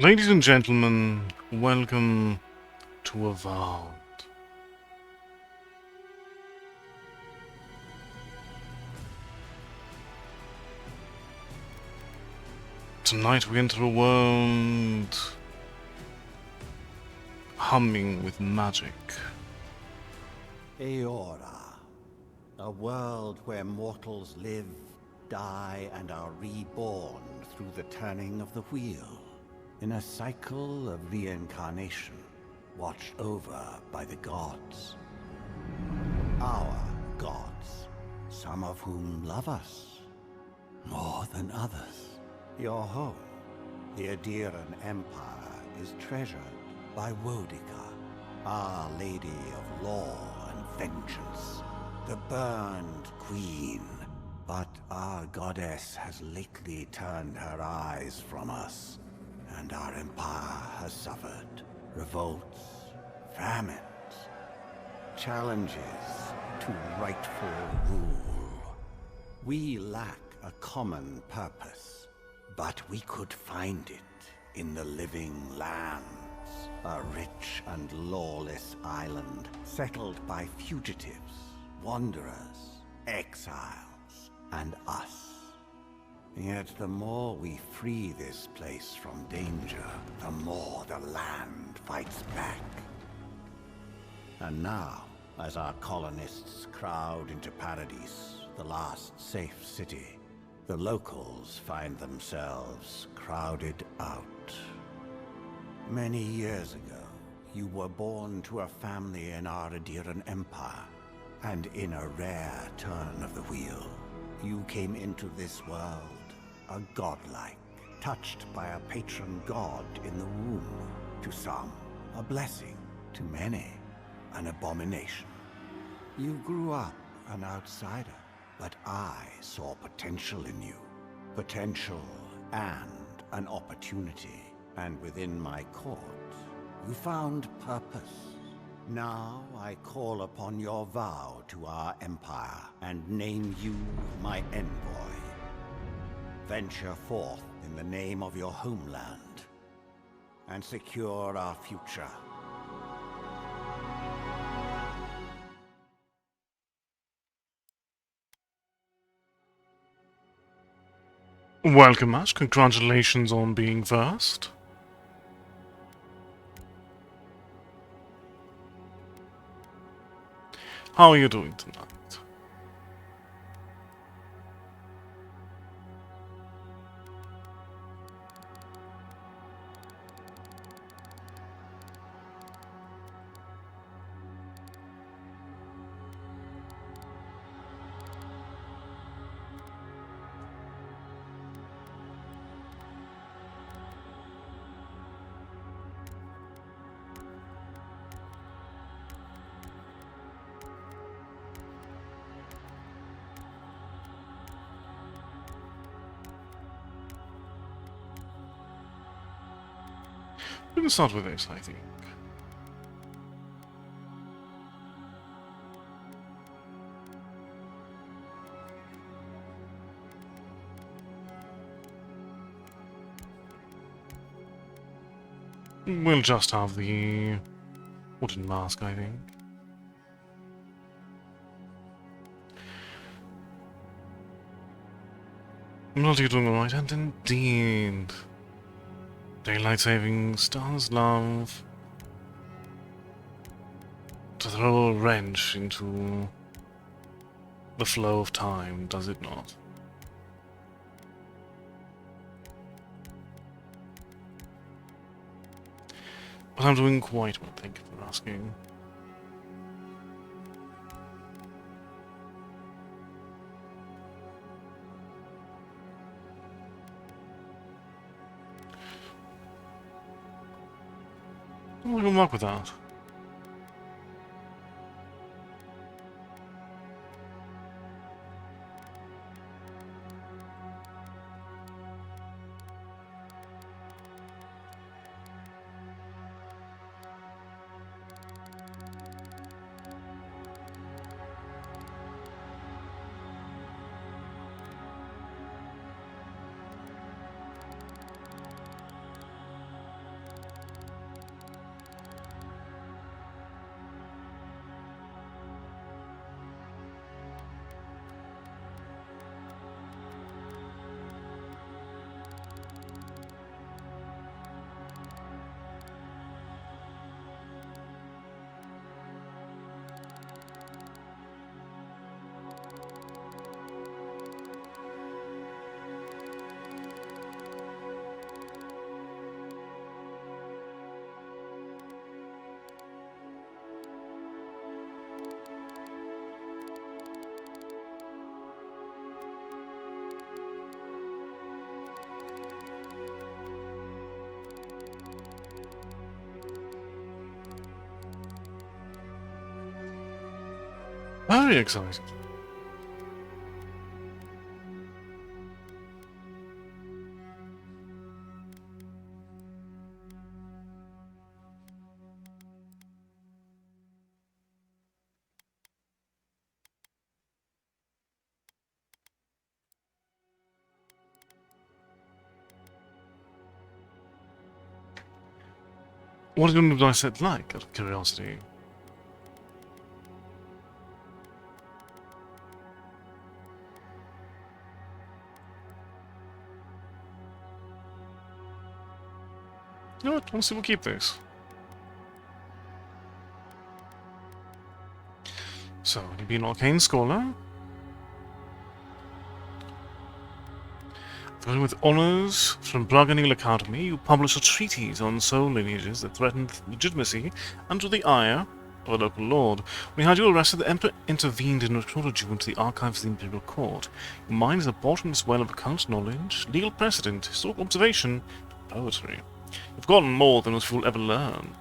Ladies and gentlemen, welcome to Avowed. Tonight we enter a world humming with magic. Eora, a world where mortals live, die, and are reborn through the turning of the wheel, in a cycle of reincarnation, watched over by the gods. Our gods, some of whom love us more than others. Your home, the Adiran Empire, is treasured by Wodica, Our Lady of Law and Vengeance, the Burned Queen. But our goddess has lately turned her eyes from us, and our empire has suffered revolts, famines, challenges to rightful rule. We lack a common purpose, but we could find it in the living lands, a rich and lawless island settled by fugitives, wanderers, exiles, and us. Yet the more we free this place from danger, the more the land fights back. And now, as our colonists crowd into Paradise, the last safe city, the locals find themselves crowded out. Many years ago, you were born to a family in our Adiran Empire, and in a rare turn of the wheel, you came into this world, a godlike, touched by a patron god in the womb. To some, a blessing. To many, an abomination. You grew up an outsider, but I saw potential in you. Potential and an opportunity. And within my court, you found purpose. Now I call upon your vow to our empire and name you my envoy. Venture forth in the name of your homeland and secure our future. Welcome, Ash. Congratulations on being first. How are you doing tonight? We can start with this, I think. We'll just have the wooden mask, I think. Not you doing alright, and indeed. Daylight savings does love to throw a wrench into the flow of time, does it not? But I'm doing quite well, thank you for asking. Well, good luck with that. Very excited. What are your new dice set like, out of curiosity? You know what? Honestly, we'll keep this. So, you've been an arcane scholar. Going with honours from Braganil Academy, you publish a treatise on soul lineages that threatened legitimacy under the ire of a local lord. When he had you arrested, the Emperor intervened and recruited you into the archives of the Imperial Court. Your mind is a bottomless well of occult knowledge, legal precedent, historical observation, and poetry. You've gotten more than you will ever learn.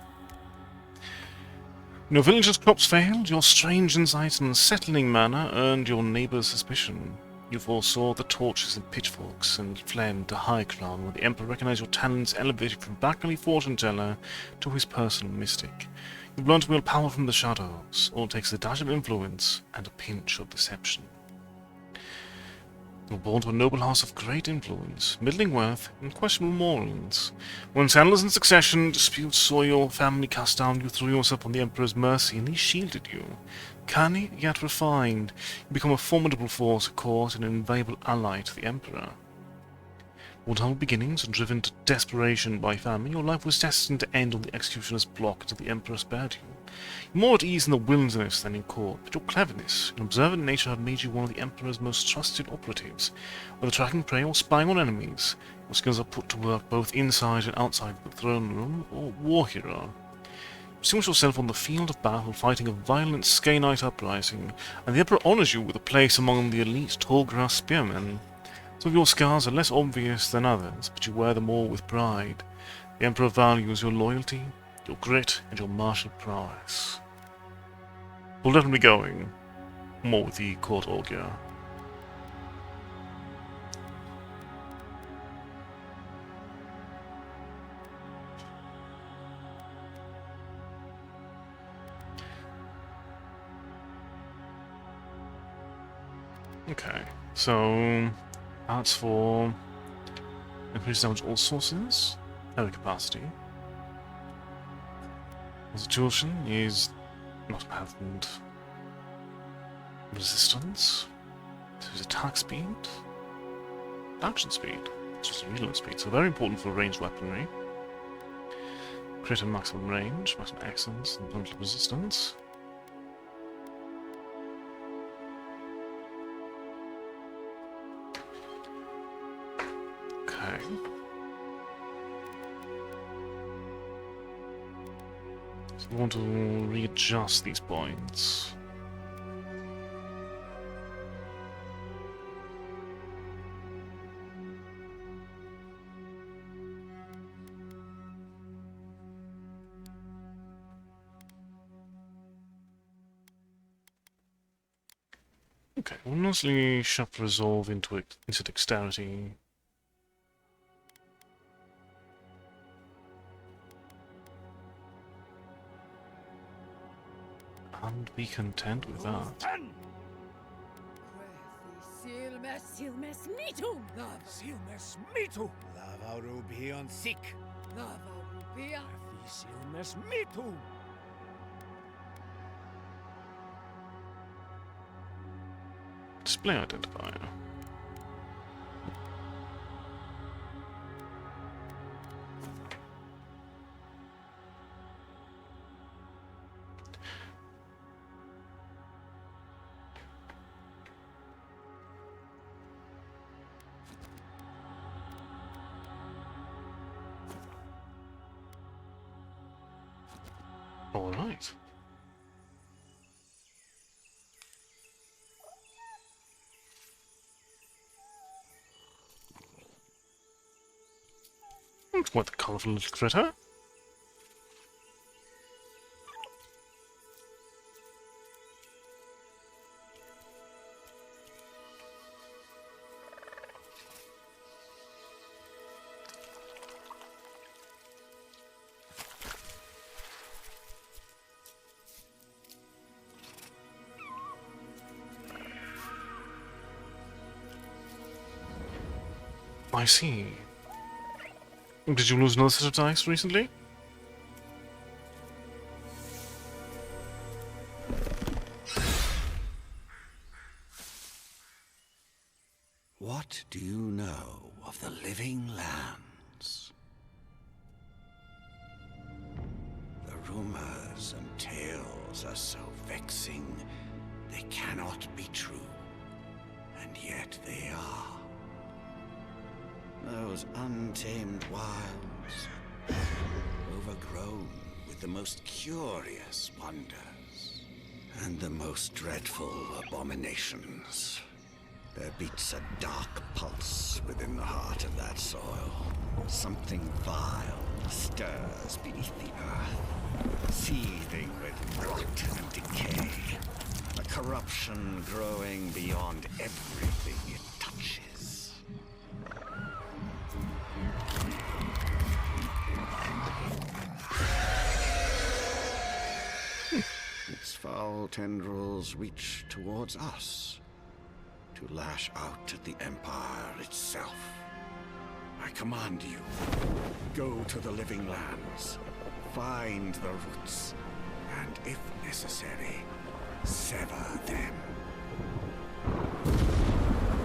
When your village's crops failed, your strange insight and unsettling manner earned your neighbour's suspicion. You foresaw the torches and pitchforks and fled to High Crown, where the Emperor recognized your talents elevated from backally fortune teller to his personal mystic. You've learned to wield power from the shadows. All takes a dash of influence and a pinch of deception. You were born to a noble house of great influence, middling worth, and questionable morals. When settlers in succession disputes saw your family cast down, you threw yourself on the Emperor's mercy, and he shielded you. Canny, yet refined, you become a formidable force at court and an invaluable ally to the Emperor. With humble beginnings and driven to desperation by famine, your life was destined to end on the executioner's block until the Emperor spared you. You're more at ease in the wilderness than in court, but your cleverness and observant nature have made you one of the Emperor's most trusted operatives. Whether tracking prey or spying on enemies, your skills are put to work both inside and outside the throne room or war hero. You distinguish yourself on the field of battle fighting a violent Skanite uprising, and the Emperor honors you with a place among the elite tall-grass spearmen. Some of your scars are less obvious than others, but you wear them all with pride. The Emperor values your loyalty, your grit, and your martial prowess. We'll definitely be going more with the court augur. Okay, so that's for increased damage all sources, heavy capacity. Constitution is not patterned. Resistance. There's attack speed. Action speed. It's just reload speed, so very important for ranged weaponry. Crit and maximum range, maximum excellence, and limited resistance. Okay. So we want to readjust these points. Okay, we'll mostly shuffle resolve into dexterity. And be content with that. Silmes mitu! Silmes mitu! Lavarubion sik! Lavarupia! Silmes mitu! Display identifier. All right. What the colourful little critter? I see. Did you lose another set of dice recently? What do you know of the living lands? The rumors and tales are so vexing, they cannot be true. And yet they are. Those untamed wilds, overgrown with the most curious wonders and the most dreadful abominations. There beats a dark pulse within the heart of that soil. Something vile stirs beneath the earth, seething with rot and decay. A corruption growing beyond everything it touches. Its foul tendrils reach towards us, to lash out at the Empire itself. I command you, go to the living lands, find the roots, and if necessary, sever them.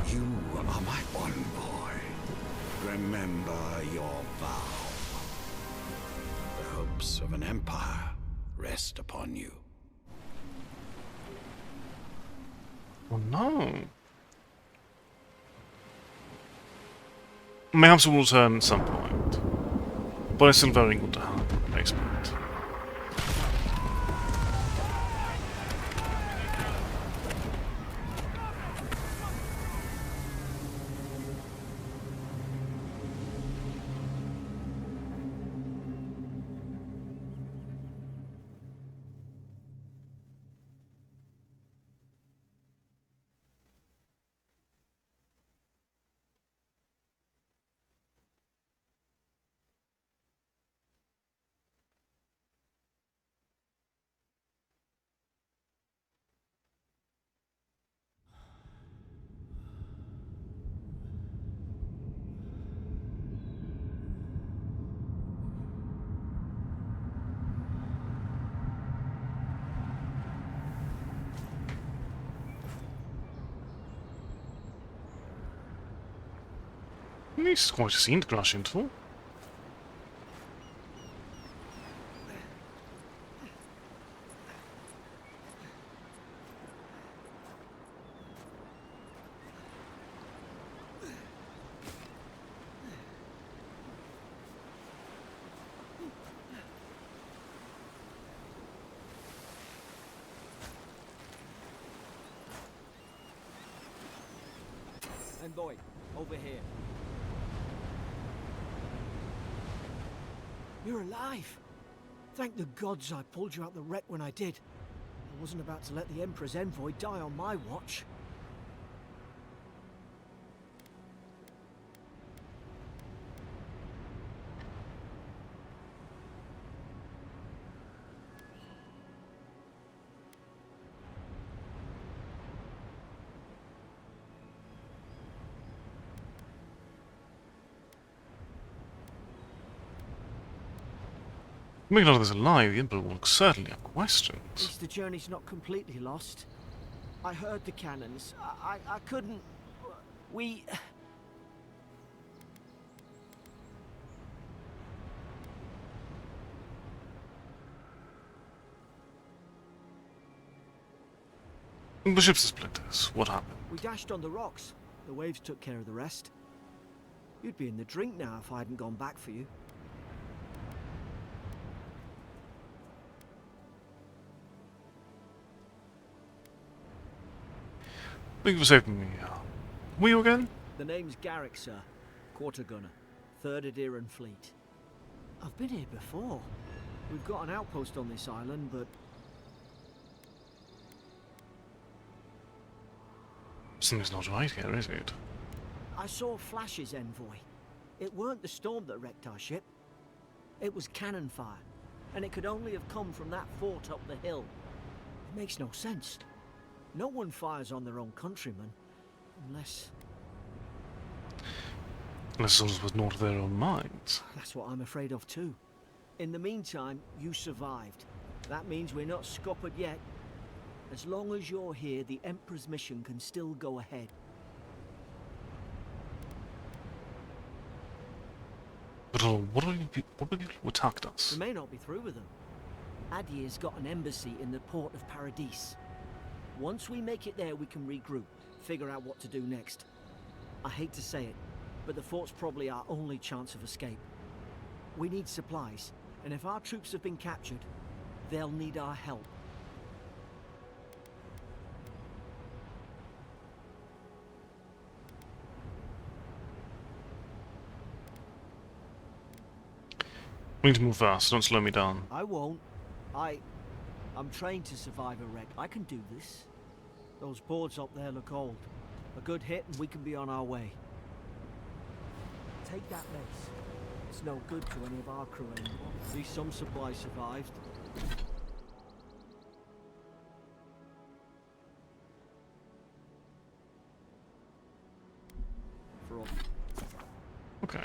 You are my envoy. Remember your vow. The hopes of an empire rest upon you. Oh no. Perhaps we'll return at some point, but it's still very good to have a replacement. This is quite a scene to crash into. Envoy, over here. You're alive! Thank the gods I pulled you out the wreck when I did. I wasn't about to let the Emperor's envoy die on my watch. Making out of this alive, the Emperor will certainly have At questions. least the journey's not completely lost. I heard the cannons. I couldn't... We... The ship's splinters. What happened? We dashed on the rocks. The waves took care of the rest. You'd be in the drink now if I hadn't gone back for you. Thank you for saving me. Who are you again? The name's Garrick, sir. Quarter gunner. 3rd Adiran Fleet. I've been here before. We've got an outpost on this island, but... Something's not right here, is it? I saw flashes, Envoy. It weren't the storm that wrecked our ship. It was cannon fire, and it could only have come from that fort up the hill. It makes no sense. No one fires on their own countrymen, unless... Unless those was not their own minds. That's what I'm afraid of too. In the meantime, you survived. That means we're not scuppered yet. As long as you're here, the Emperor's mission can still go ahead. But what are the people who attacked us? We may not be through with them. Adir's got an embassy in the port of Paradis. Once we make it there, we can regroup, figure out what to do next. I hate to say it, but the fort's probably our only chance of escape. We need supplies, and if our troops have been captured, they'll need our help. We need to move fast, don't slow me down. I won't. I'm trained to survive a wreck. I can do this. Those boards up there look old. A good hit and we can be on our way. Take that mess. It's no good to any of our crew anymore. At least some supplies survived. For all. Okay.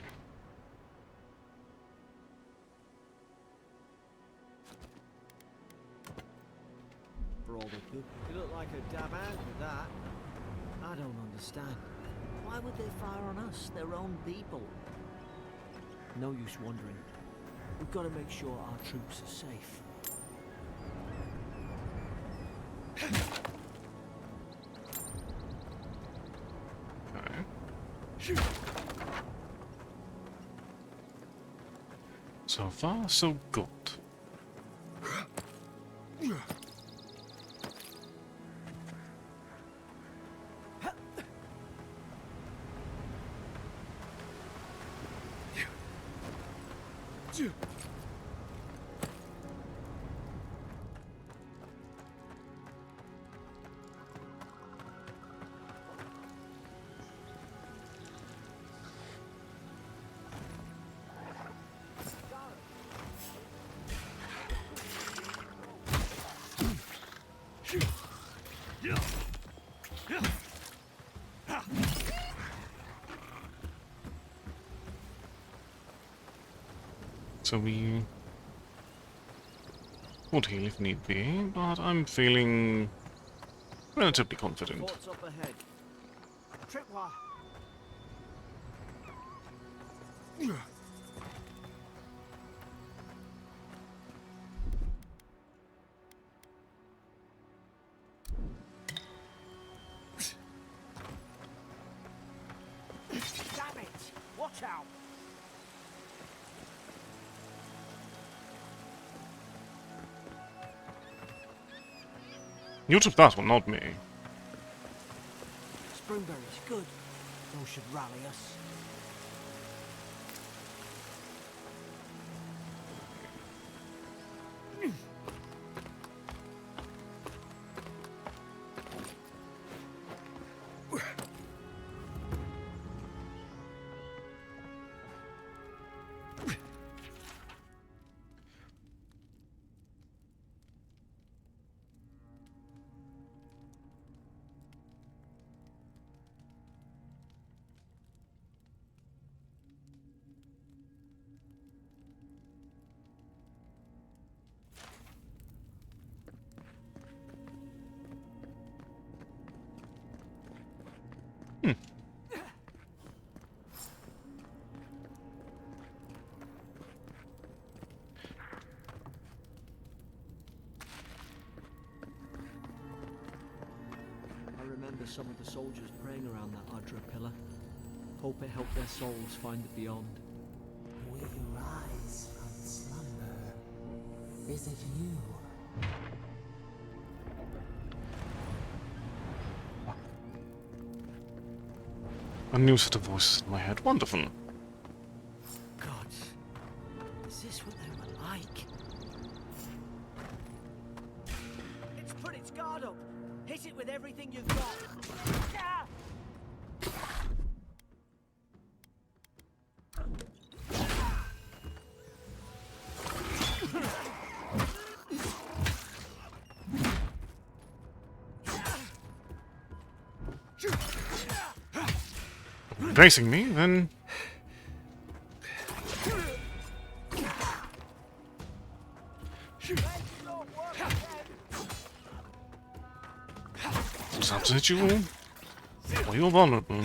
For all the good. You look like a dab out with that. I don't understand. Why would they fire on us, their own people? No use wondering. We've got to make sure our troops are safe. Okay. So far, so good. So we would heal if need be, but I'm feeling relatively confident. Fort's up ahead. Tripwire. Damn it! Watch out! You took that one, not me. Springberries, good. Those should rally us. I remember some of the soldiers praying around that Adra pillar. Hope it helped their souls find the beyond. We rise from slumber. Is it you? A new set of voices in my head. Wonderful. Gods, is this what they were like? It's put its guard up. Hit it with everything you've got. Ah! Facing me, then Does that hit you all? Well, you're vulnerable.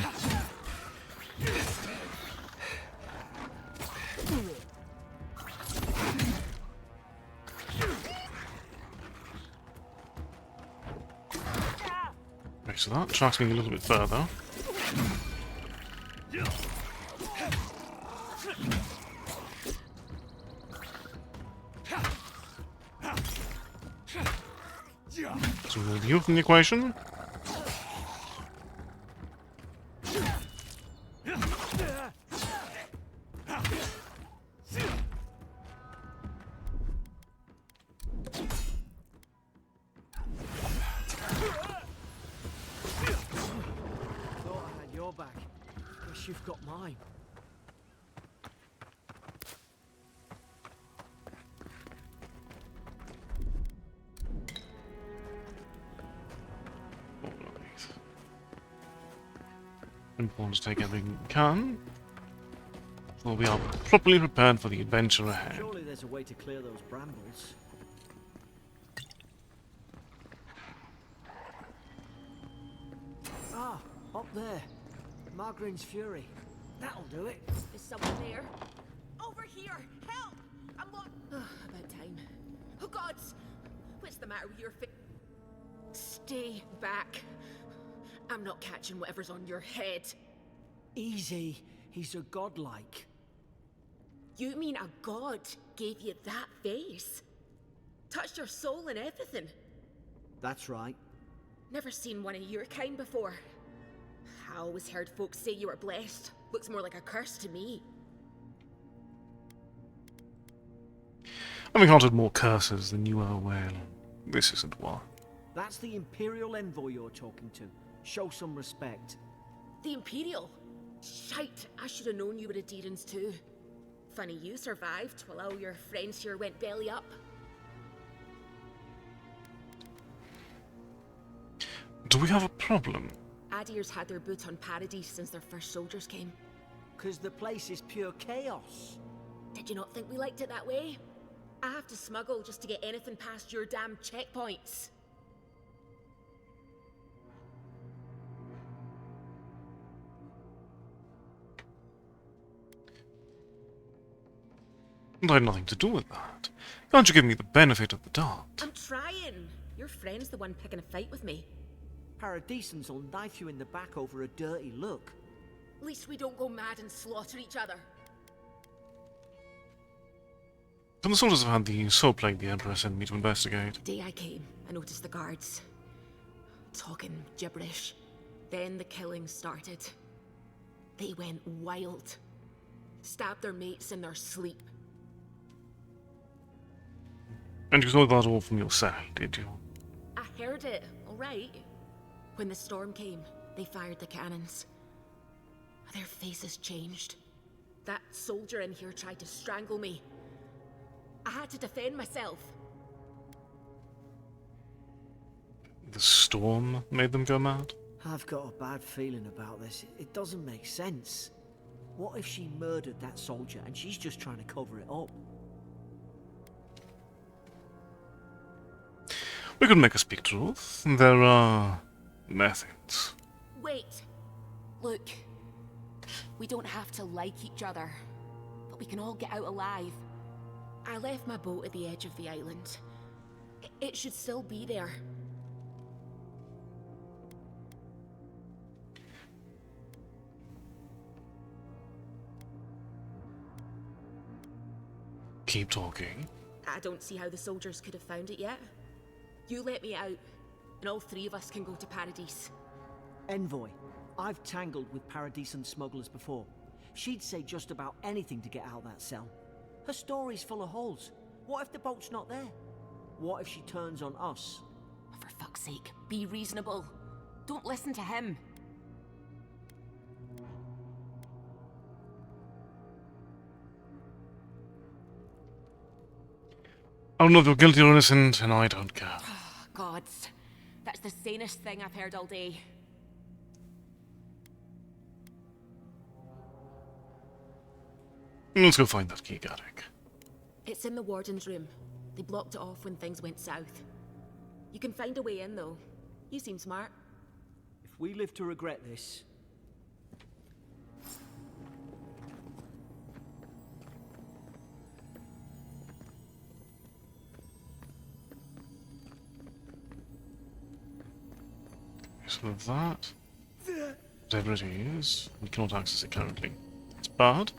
Okay, so that tracks me a little bit further. So we'll remove you from the equation. Thought I had your back. Guess you've got mine. Important to take everything we can. So we are properly prepared for the adventure ahead. Surely there's a way to clear those brambles. Ah, up there. Margarine's Fury. That'll do it. Is someone there? Over here! Help! I'm lost. About time. Oh gods! What's the matter with your face? Stay back. I'm not catching whatever's on your head. Easy. He's a godlike. You mean a god gave you that face? Touched your soul and everything? That's right. Never seen one of your kind before. I always heard folks say you were blessed. Looks more like a curse to me. I've encountered more curses than you are aware. This isn't one. That's the Imperial Envoy you're talking to. Show some respect. The Imperial? Shite, I should have known you were a Deirans too. Funny you survived while all your friends here went belly up. Do we have a problem? Adir's had their boot on Paradise since their first soldiers came. 'Cause the place is pure chaos. Did you not think we liked it that way? I have to smuggle just to get anything past your damn checkpoints. And I had nothing to do with that. Can't you give me the benefit of the doubt? I'm trying. Your friend's the one picking a fight with me. Paradisans will knife you in the back over a dirty look. At least we don't go mad and slaughter each other. When the soldiers have had the soul plague the Emperor sent me to investigate. The day I came, I noticed the guards talking gibberish. Then the killing started. They went wild. Stabbed their mates in their sleep. And you saw that all from your side, did you? I heard it, alright. When the storm came, they fired the cannons. Their faces changed. That soldier in here tried to strangle me. I had to defend myself. The storm made them go mad? I've got a bad feeling about this. It doesn't make sense. What if she murdered that soldier and she's just trying to cover it up? We could make a speak truth. There are methods. Wait. Look. We don't have to like each other, but we can all get out alive. I left my boat at the edge of the island. It should still be there. Keep talking. I don't see how the soldiers could have found it yet. You let me out, and all three of us can go to Paradise. Envoy, I've tangled with Paradisan smugglers before. She'd say just about anything to get out of that cell. Her story's full of holes. What if the boat's not there? What if she turns on us? For fuck's sake, be reasonable. Don't listen to him. I don't know if you're guilty or innocent, and I don't care. Gods, that's the sanest thing I've heard all day. Let's go find that key, Garrick. It's in the warden's room. They blocked it off when things went south. You can find a way in, though. You seem smart. If we live to regret this... So that, whatever it is, we cannot access it currently. It's bad.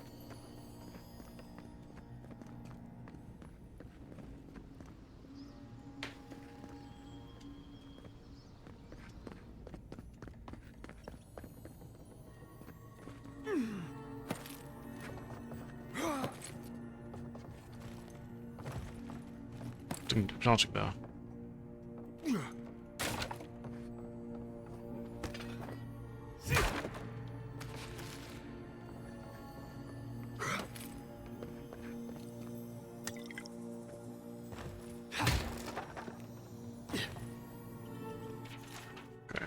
Didn't do logic there. Okay.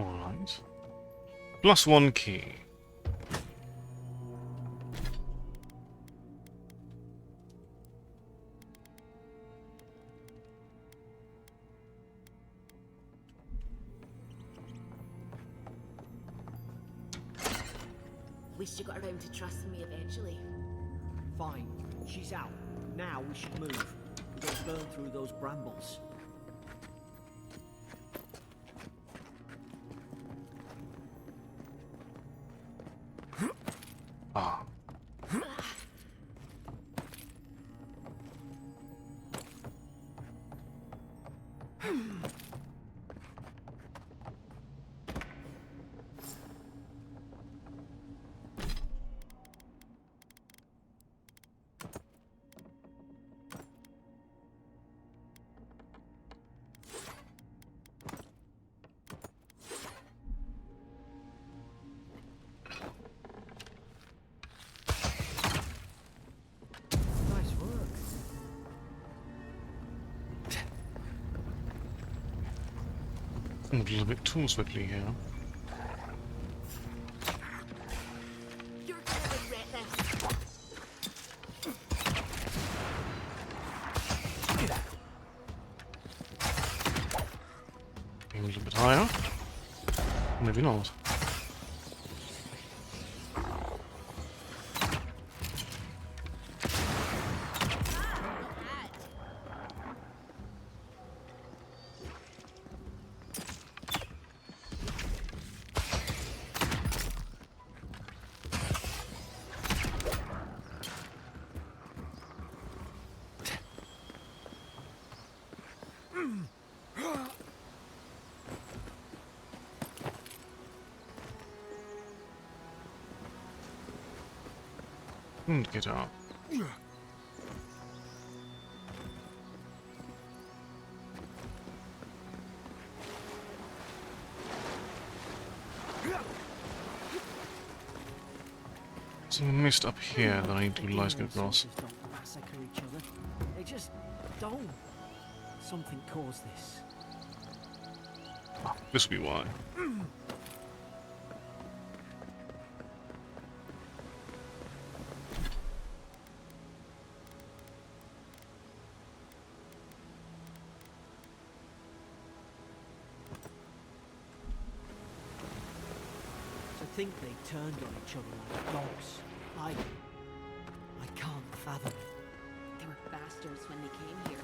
Alright. +1 key. Wish you got around to trusting me eventually. Fine. She's out. Now we should move. We don't burn through those brambles. Ah. Nice work. A little bit too swiftly here. You're gonna regret this. A little bit higher. Maybe not. And get up. Something missed up here that I need to utilize get across. Soldiers don't massacre each other. They just don't. Something caused this. Ah, this will be why. To think they turned on each other like dogs. I can't fathom it. They were bastards when they came here.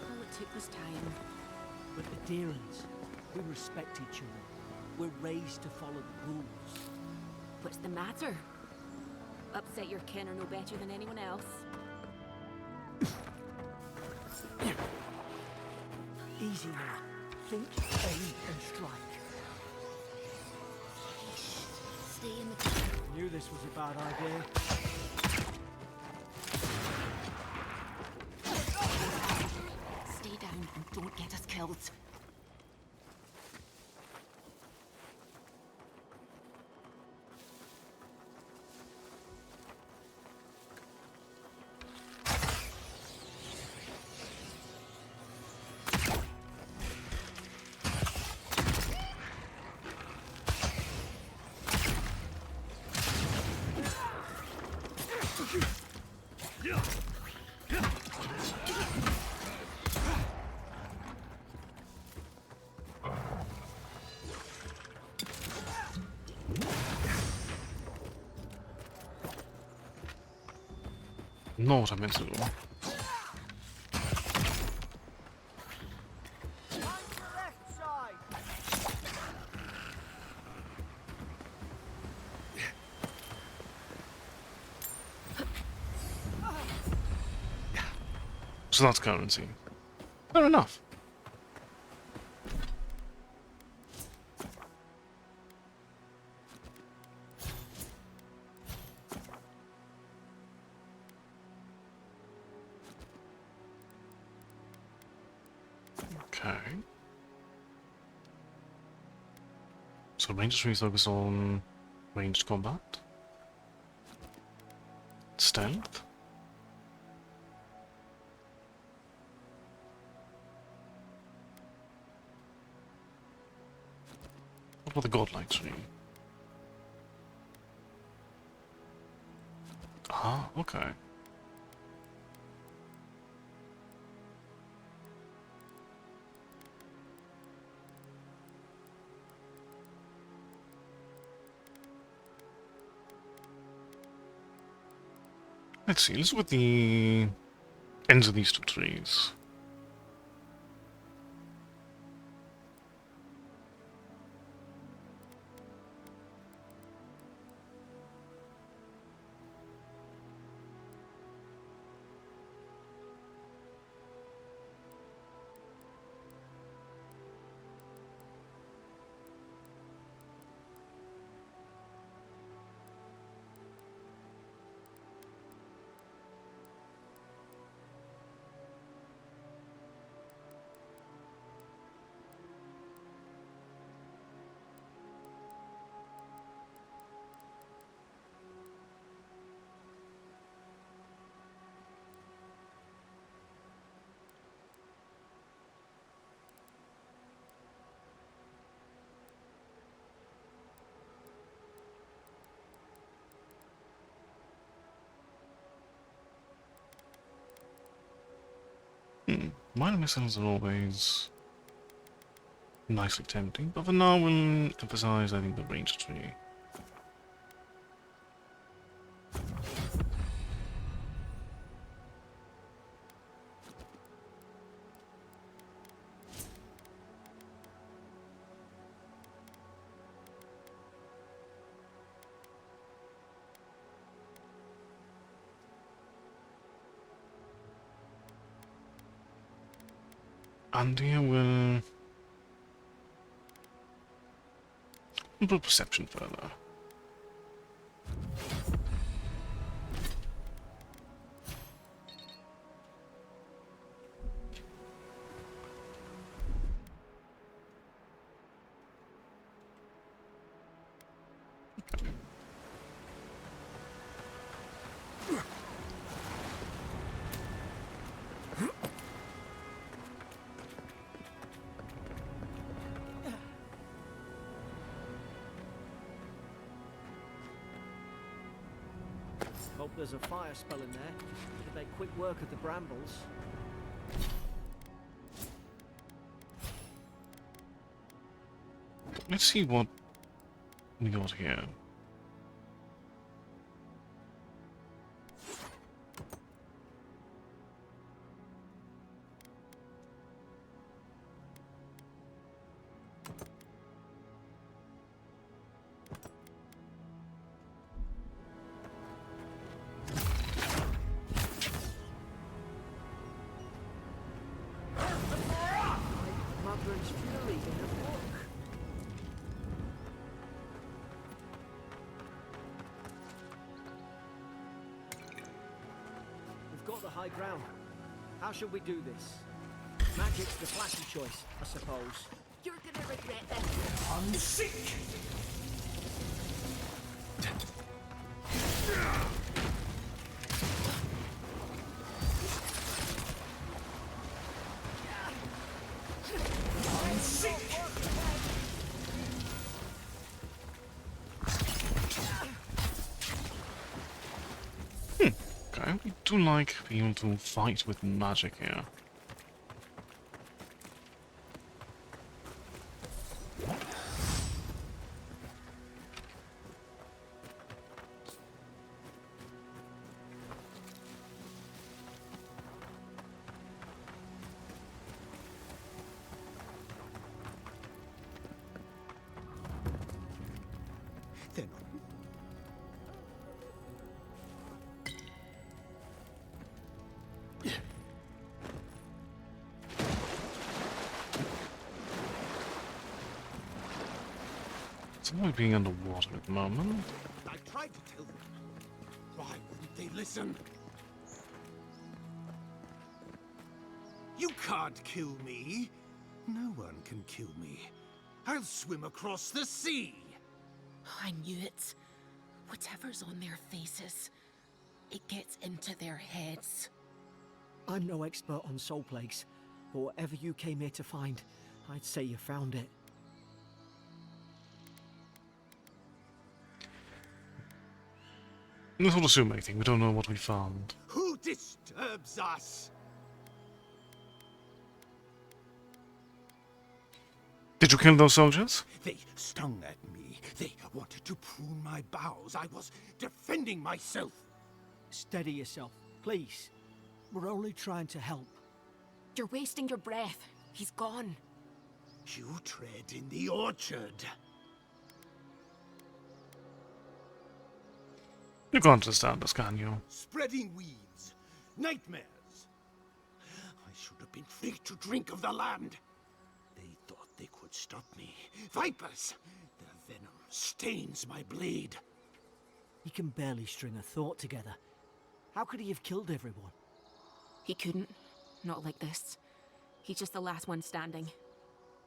All it took was time. But the Deirans, we respect each other. We're raised to follow the rules. What's the matter? Upset your kin are no better than anyone else. Easy now. Think, aim, and strike. Stay in the car. Knew this was a bad idea. Not what I meant to do. So that's currency. Fair enough. Okay. So rangers really focus on ranged combat. Stealth. What about the godlike tree? Ah, okay. Let's see, let's look at the ends of these two trees. Minor missiles are always nicely tempting, but for now we'll emphasize, I think, the range tree. And here we'll improve perception further. Hope there's a fire spell in there. Could make quick work of the brambles. Let's see what we got here. Mother's fury in a book. We've got the high ground. How should we do this? Magic's the flashy choice, I suppose. You're gonna regret this. I'm sick! I'm sick! Okay, we do like being able to fight with magic here. Venom. It's only being underwater at the moment. I tried to tell them. Why wouldn't they listen? You can't kill me. No one can kill me. I'll swim across the sea. I knew it. Whatever's on their faces, it gets into their heads. I'm no expert on soul plagues, but whatever you came here to find, I'd say you found it. Let's not assume anything. We don't know what we found. Who disturbs us? Did you kill those soldiers? They stung at me. They wanted to prune my bowels. I was defending myself. Steady yourself, please. We're only trying to help. You're wasting your breath. He's gone. You tread in the orchard. You can't understand us, can you? Spreading weeds. Nightmares. I should have been free to drink of the land. They thought they could stop me. Vipers! Their venom stains my blade. He can barely string a thought together. How could he have killed everyone? He couldn't. Not like this. He's just the last one standing.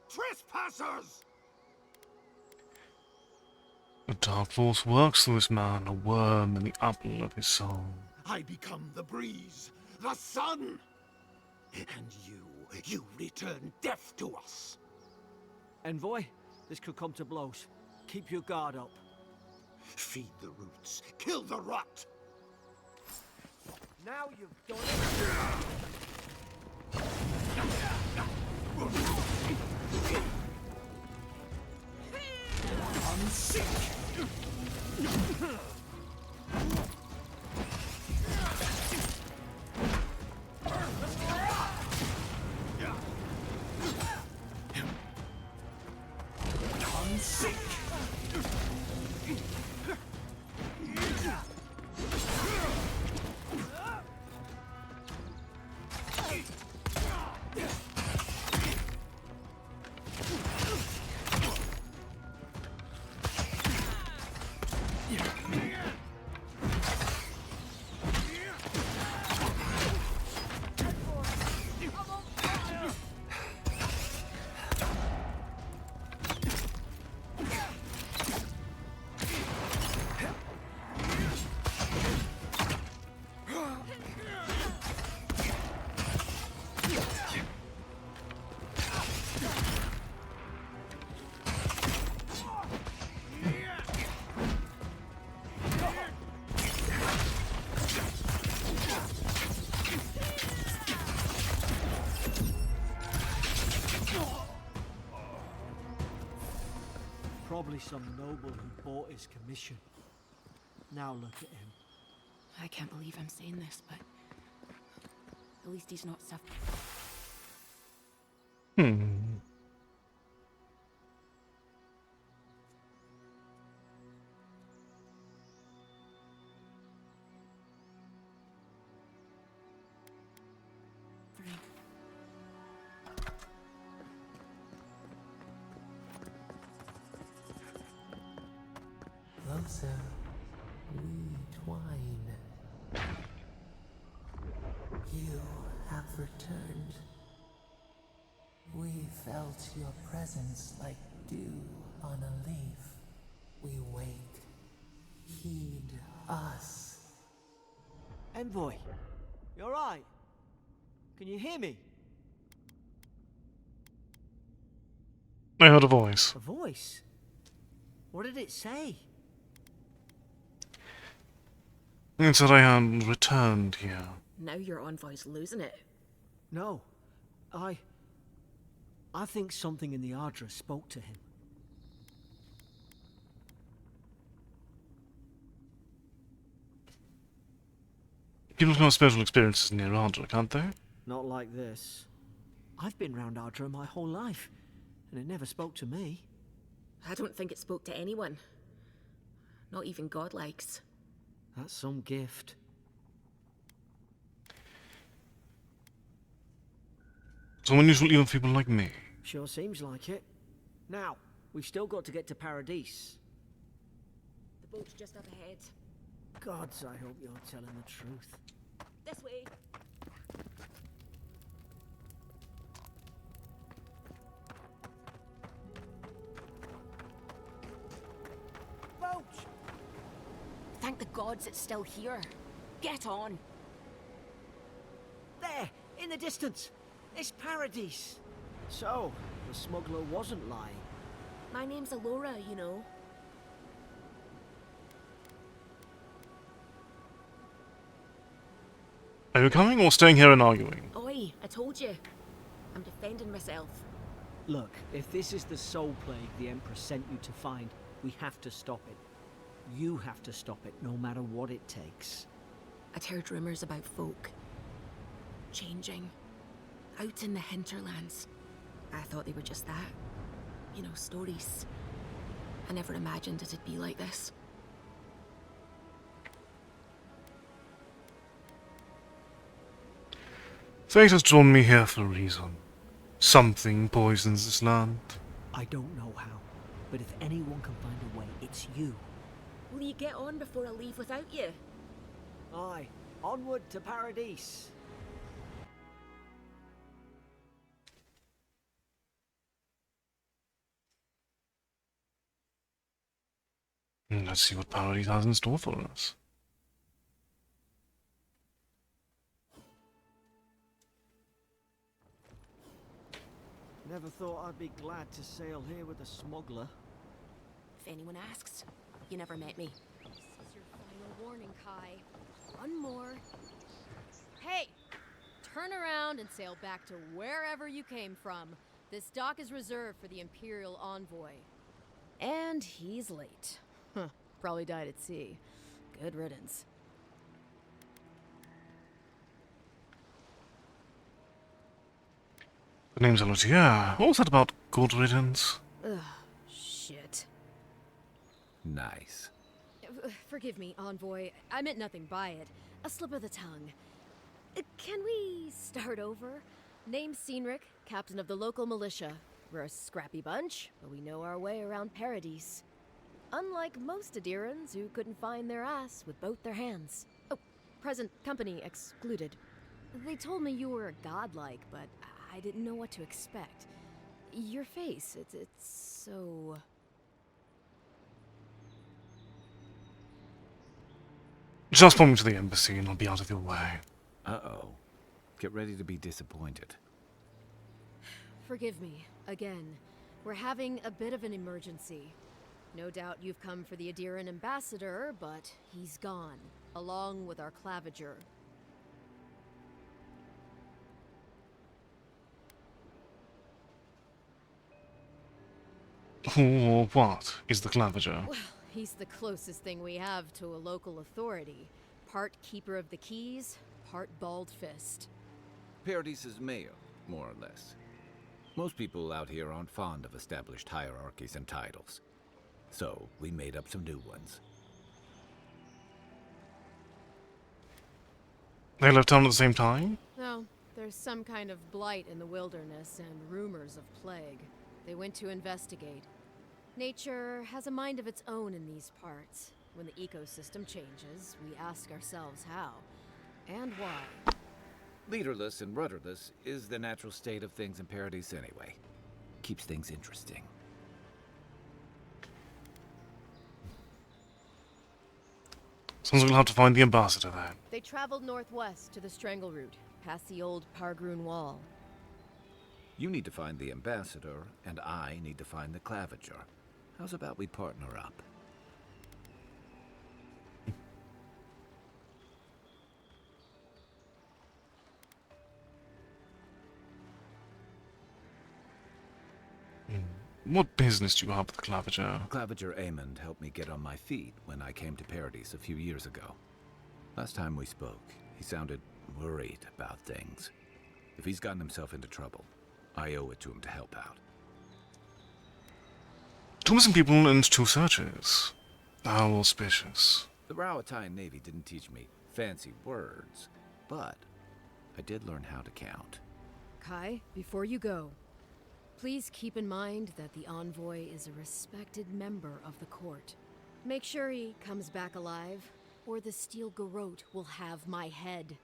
Trespassers! A dark force works through this man, a worm in the apple of his soul. I become the breeze, the sun. And you return death to us. Envoy, this could come to blows. Keep your guard up. Feed the roots, kill the rot. Now you've done it. Probably some noble who bought his commission. Now look at him. I can't believe I'm saying this, but at least he's not suffering. Closer, we twine. You have returned. We felt your presence like dew on a leaf. We wake. Heed us. Envoy, you alright? Can you hear me? I heard a voice. A voice? What did it say? It said I had returned here. Now your envoy's losing it. No. I think something in the Ardra spoke to him. People can have special experiences near Ardra, can't they? Not like this. I've been round Ardra my whole life, and it never spoke to me. I don't think it spoke to anyone. Not even God likes. That's some gift. So unusual even for people like me. Sure seems like it. Now, we've still got to get to Paradise. The boat's just up ahead. Gods, I hope you're telling the truth. This way. Boat! Thank the gods it's still here. Get on. There, in the distance. It's Paradise. So, the smuggler wasn't lying. My name's Alora, you know. Are you coming or staying here and arguing? Oi, I told you. I'm defending myself. Look, if this is the soul plague the Empress sent you to find, we have to stop it. You have to stop it, no matter what it takes. I'd heard rumors about folk changing out in the hinterlands. I thought they were just that. You know, stories. I never imagined it'd be like this. Fate has drawn me here for a reason. Something poisons this land. I don't know how, but if anyone can find a way, it's you. Will you get on before I leave without you? Aye, onward to Paradise. Let's see what Paradise has in store for us. Never thought I'd be glad to sail here with a smuggler. If anyone asks, you never met me. This is your final warning, Kai. One more. Hey! Turn around and sail back to wherever you came from. This dock is reserved for the Imperial Envoy. And he's late. Huh. Probably died at sea. Good riddance. The name's Alotia. What was that about good riddance? Ugh, shit. Nice. Forgive me, Envoy. I meant nothing by it. A slip of the tongue. Can we start over? Name's Cynric, captain of the local militia. We're a scrappy bunch, but we know our way around Paradise. Unlike most Adirans who couldn't find their ass with both their hands. Oh, present company excluded. They told me you were godlike, but I didn't know what to expect. Your face, it's so... Just point me to the embassy and I'll be out of your way. Uh-oh. Get ready to be disappointed. Forgive me, again. We're having a bit of an emergency. No doubt you've come for the Adiran ambassador, but he's gone, along with our claviger. Who or what is the claviger? Well, he's the closest thing we have to a local authority. Part keeper of the keys, part bald fist. Paradise's mayor, more or less. Most people out here aren't fond of established hierarchies and titles. So, we made up some new ones. They left town at the same time? No, there's some kind of blight in the wilderness and rumors of plague. They went to investigate. Nature has a mind of its own in these parts. When the ecosystem changes, we ask ourselves how and why. Leaderless and rudderless is the natural state of things in Paradise anyway. Keeps things interesting. Sounds like we'll have to find the ambassador then. They traveled northwest to the Strangle Route, past the old Pargroon Wall. You need to find the ambassador, and I need to find the claviger. How's about we partner up? What business do you have with the claviger? Claviger Aemond helped me get on my feet when I came to Paradise a few years ago. Last time we spoke, he sounded worried about things. If he's gotten himself into trouble, I owe it to him to help out. 2 missing people and 2 searches. How auspicious. The Row-Italian Navy didn't teach me fancy words, but I did learn how to count. Kai, before you go, please keep in mind that the envoy is a respected member of the court. Make sure he comes back alive, or the steel garrote will have my head.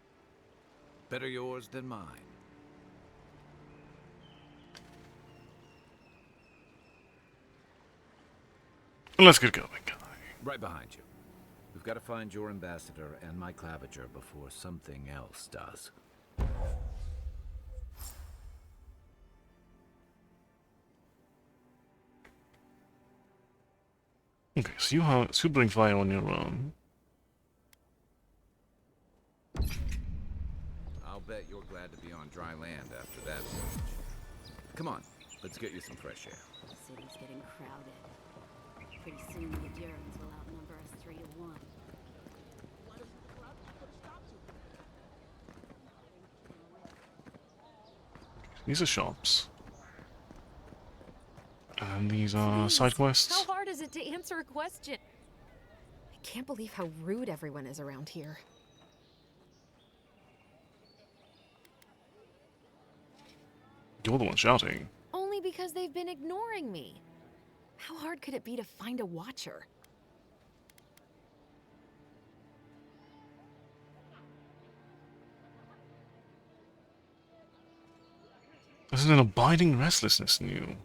Better yours than mine. Let's get going, Kai. Right behind you. We've got to find your ambassador and my claviger before something else does. Okay, so you bring fire on your own. I'll bet you're glad to be on dry land after that voyage. Come on, let's get you some fresh air. The city's getting crowded. Pretty soon the Endurance will outnumber us 3 to 1. These are shops. And these are side quests. How hard is it to answer a question? I can't believe how rude everyone is around here. You're the one shouting. Only because they've been ignoring me. How hard could it be to find a watcher? There's an abiding restlessness in you.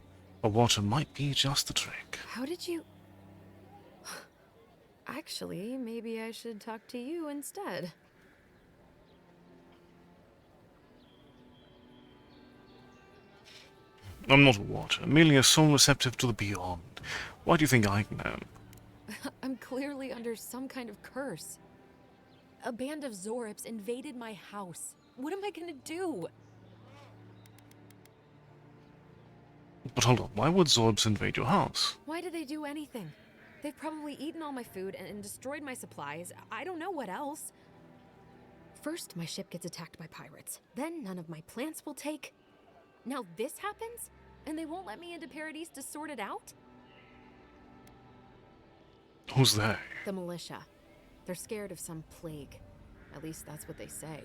A watcher might be just the trick. How did you... Actually, maybe I should talk to you instead. I'm not a watcher, merely a soul receptive to the beyond. Why do you think I can help? I'm clearly under some kind of curse. A band of Zorips invaded my house. What am I gonna do? But hold on, why would Zorbs invade your house? Why did they do anything? They've probably eaten all my food and destroyed my supplies. I don't know what else. First, my ship gets attacked by pirates. Then none of my plants will take. Now this happens? And they won't let me into Paradise to sort it out? Who's they? The militia. They're scared of some plague. At least that's what they say.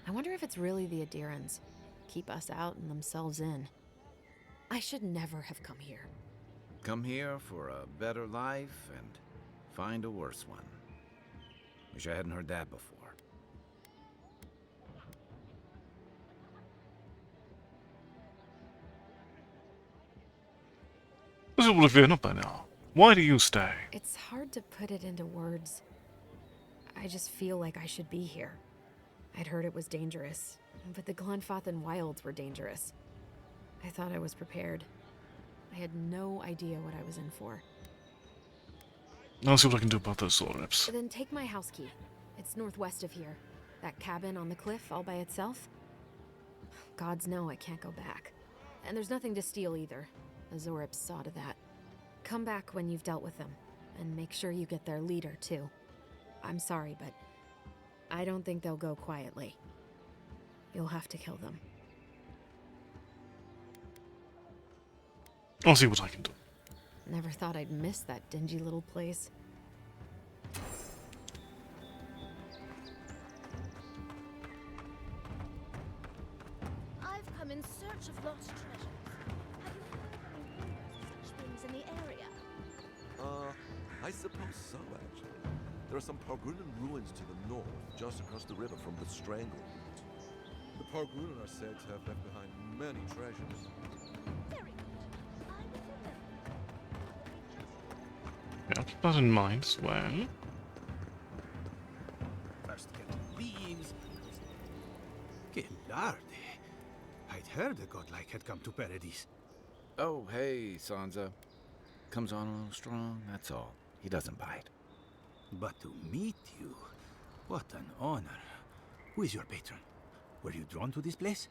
I wonder if it's really the Adirans. Keep us out and themselves in. I should never have come here. Come here for a better life and find a worse one. Wish I hadn't heard that before. This would have cleared up by now. Why do you stay? It's hard to put it into words. I just feel like I should be here. I'd heard it was dangerous, but the Glenfathan wilds were dangerous. I thought I was prepared. I had no idea what I was in for. I'll see what I can do about those Zorbs. Then take my house key. It's northwest of here. That cabin on the cliff all by itself. Gods know I can't go back. And there's nothing to steal either. The Zorips saw to that. Come back when you've dealt with them, and make sure you get their leader, too. I'm sorry, but I don't think they'll go quietly. You'll have to kill them. I'll see what I can do. Never thought I'd miss that dingy little place. I've come in search of lost treasures. Have you heard of any rumors of such things in the area? I suppose so, actually. There are some Pargrunan ruins to the north, just across the river from the Stranglehold. The Pargrunan are said to have left behind many treasures. Very good. I will remember. Yeah, I'll keep that in mind as well. First get leaves. Que larde. I'd heard the godlike had come to Paradise. Oh, hey, Sansa. Comes on a little strong, that's all. He doesn't bite. But to meet you, what an honor. Who is your patron? Were you drawn to this place?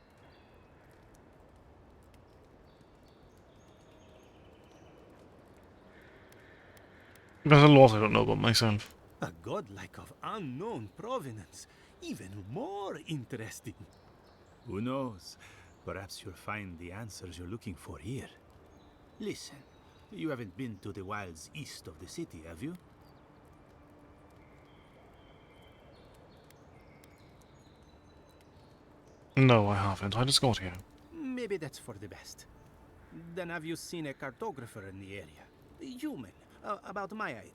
There's a lot I don't know about myself. A godlike of unknown provenance. Even more interesting. Who knows? Perhaps you'll find the answers you're looking for here. Listen, you haven't been to the wilds east of the city, have you? No, I haven't. I just got here. Maybe that's for the best. Then have you seen a cartographer in the area? A human, about my height.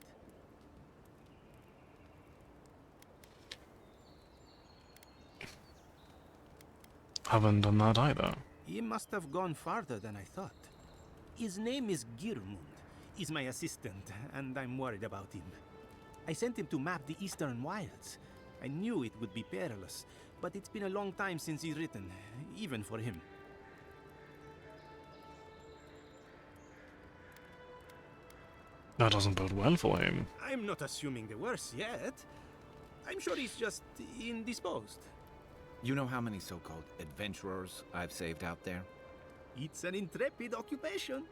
Haven't done that either. He must have gone farther than I thought. His name is Girmund. He's my assistant, and I'm worried about him. I sent him to map the eastern wilds. I knew it would be perilous, but it's been a long time since he's written, even for him. That doesn't bode well for him. I'm not assuming the worst yet. I'm sure he's just indisposed. You know how many so-called adventurers I've saved out there? It's an intrepid occupation.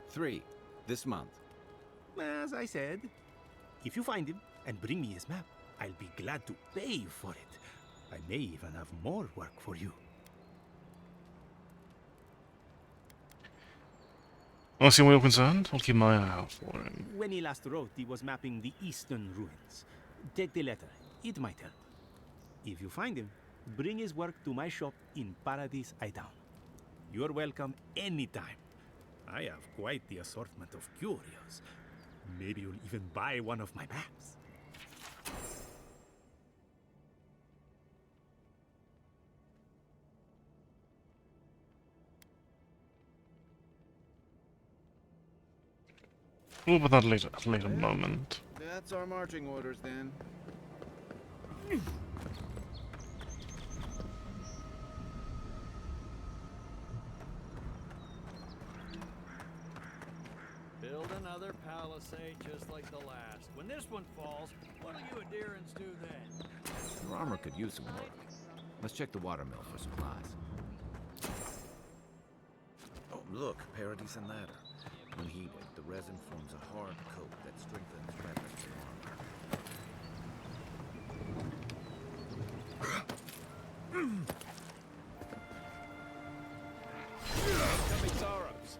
3, this month. As I said, if you find him and bring me his map, I'll be glad to pay you for it. I may even have more work for you. I see where you're concerned. I'll keep my eye out for him. When he last wrote, he was mapping the eastern ruins. Take the letter. It might help. If you find him, bring his work to my shop in Paradise Town. You're welcome anytime. I have quite the assortment of curios. Maybe you'll even buy one of my maps. We'll put that later, at a later moment. That's our marching orders then. Build another palisade just like the last. When this one falls, what'll you adherents do then? Your armor could use some work. Let's check the watermill for supplies. Oh, look, Paradise and ladder. When heated, the resin forms a hard coat that strengthens weapons and armor. Coming sorrows.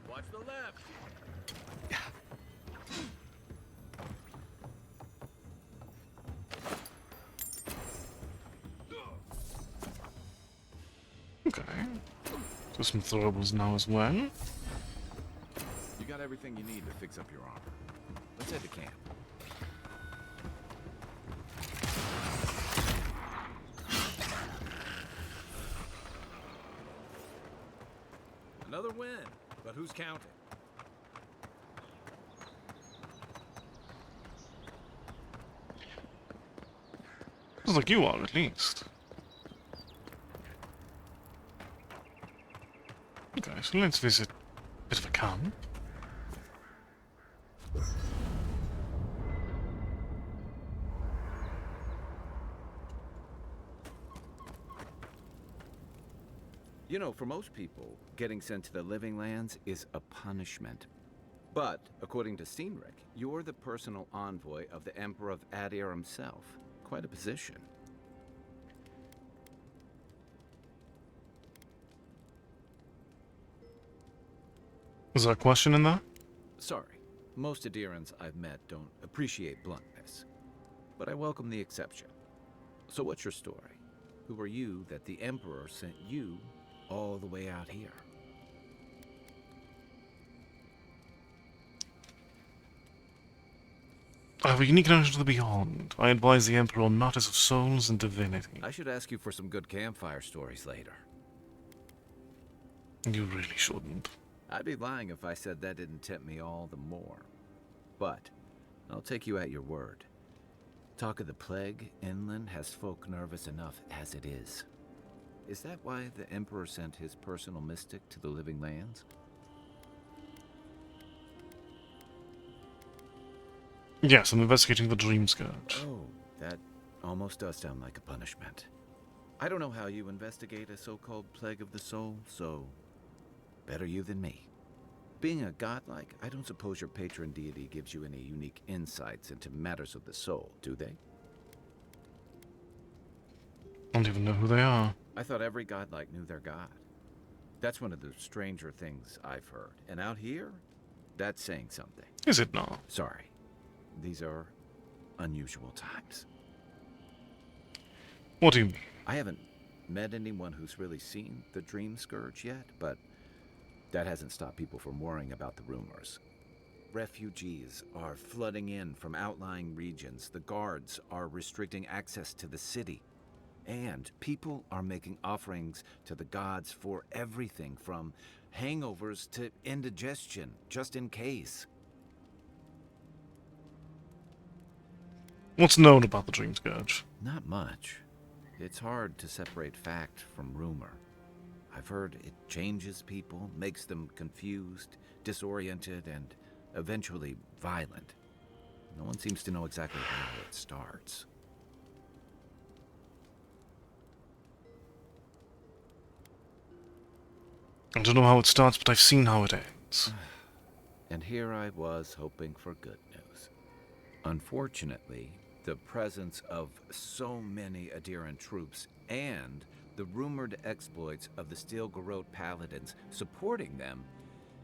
Watch the left. Okay. So some throwables now as well. You got everything you need to fix up your armor. Let's head to camp. Another win, but who's counting? Looks like you are, at least. Okay, so let's visit a bit of a camp. You know, for most people, getting sent to the Living Lands is a punishment. But, according to Steenrick, you're the personal envoy of the Emperor of Adir himself. Quite a position. Is there a question in there? Sorry, most Adirans I've met don't appreciate bluntness. But I welcome the exception. So what's your story? Who are you that the Emperor sent you all the way out here? I have a unique connection to the Beyond. I advise the Emperor on matters of souls and divinity. I should ask you for some good campfire stories later. You really shouldn't. I'd be lying if I said that didn't tempt me all the more. But I'll take you at your word. Talk of the plague inland has folk nervous enough as it is. Is that why the Emperor sent his personal mystic to the Living Lands? Yes, I'm investigating the Dream Scourge. Oh, that almost does sound like a punishment. I don't know how you investigate a so-called plague of the soul, so Better you than me. Being a godlike, I don't suppose your patron deity gives you any unique insights into matters of the soul, do they? I don't even know who they are. I thought every godlike knew their god. That's one of the stranger things I've heard. And out here, that's saying something. Is it not? Sorry. These are unusual times. What do you mean? I haven't met anyone who's really seen the Dream Scourge yet, but that hasn't stopped people from worrying about the rumors. Refugees are flooding in from outlying regions. The guards are restricting access to the city. And people are making offerings to the gods for everything from hangovers to indigestion, just in case. What's known about the Dream Scourge? Not much. It's hard to separate fact from rumor. I've heard it changes people, makes them confused, disoriented, and eventually violent. No one seems to know exactly how it starts. I don't know how it starts, but I've seen how it ends. And here I was hoping for good news. Unfortunately, the presence of so many adherent troops and the rumored exploits of the Steel Garrote paladins supporting them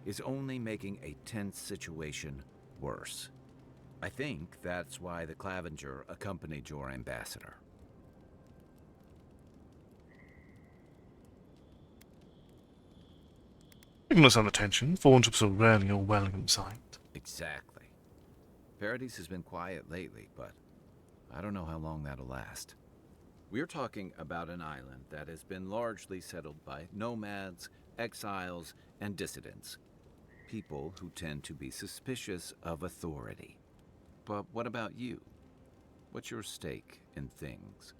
is only making a tense situation worse. I think that's why the Clavenger accompanied your ambassador. Giving us some attention, foreign troops are rarely a welcome sight. Exactly. Paradise has been quiet lately, but I don't know how long that'll last. We're talking about an island that has been largely settled by nomads, exiles, and dissidents. People who tend to be suspicious of authority. But what about you? What's your stake in things?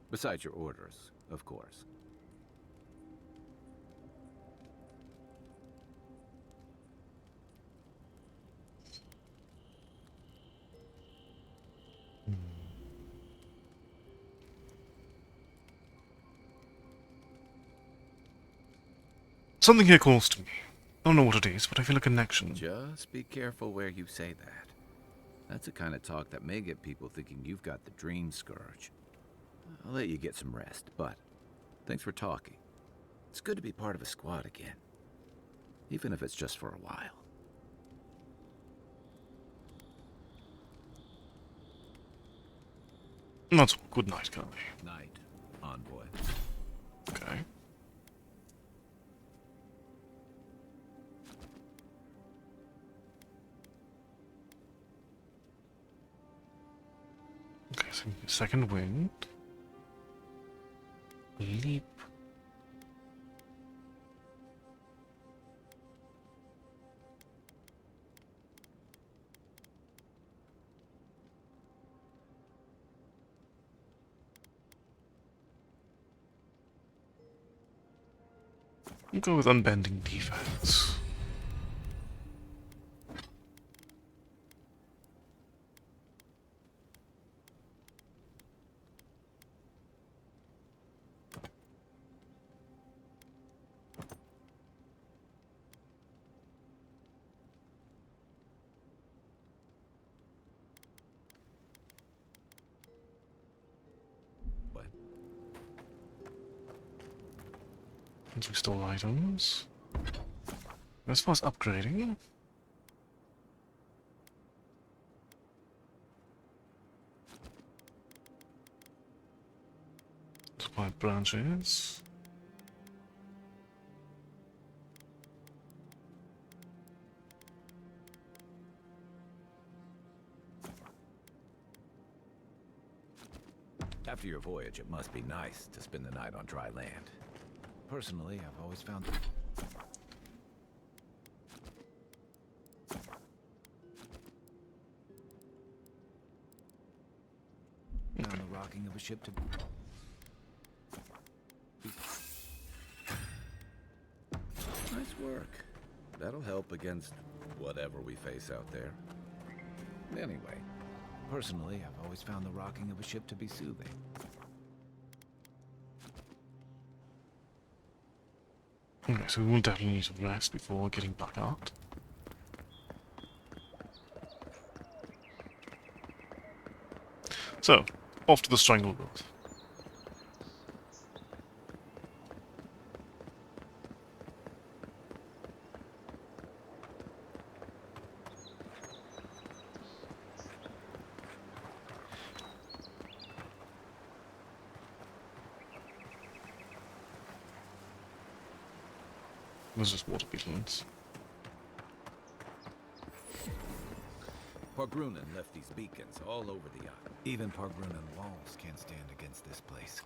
Besides your orders, of course. Something here calls to me. I don't know what it is, but I feel a connection. Just be careful where you say that. That's the kind of talk that may get people thinking you've got the Dream Scourge. I'll let you get some rest, but thanks for talking. It's good to be part of a squad again. Even if it's just for a while. That's all. Good night, Carly. Night, envoy. Okay. Okay, so second wind. Leap. We'll go with unbending defense. What? And restore items. As far as upgrading. Supply branches. After your voyage, it must be nice to spend the night on dry land. Personally, I've always found on the rocking of a ship to nice work. That'll help against whatever we face out there. Anyway, personally, I've always found the rocking of a ship to be soothing. Okay, so we will definitely need to rest before getting back out. So, off to the Strangleworld. There's just water beetles. Pargrunen left these beacons all over the yacht. Even Pargrunen walls can't stand against this place.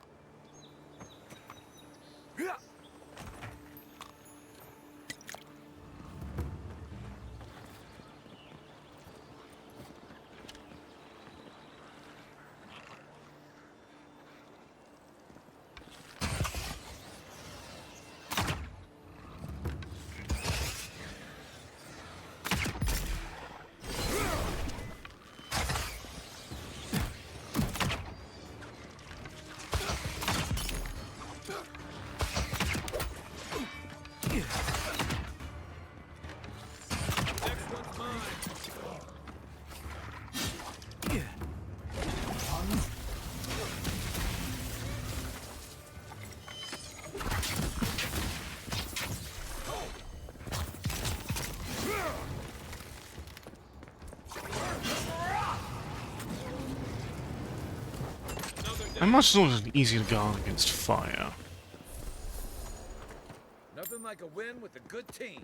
I imagine it's always easier to guard against fire. Nothing like a win with a good team.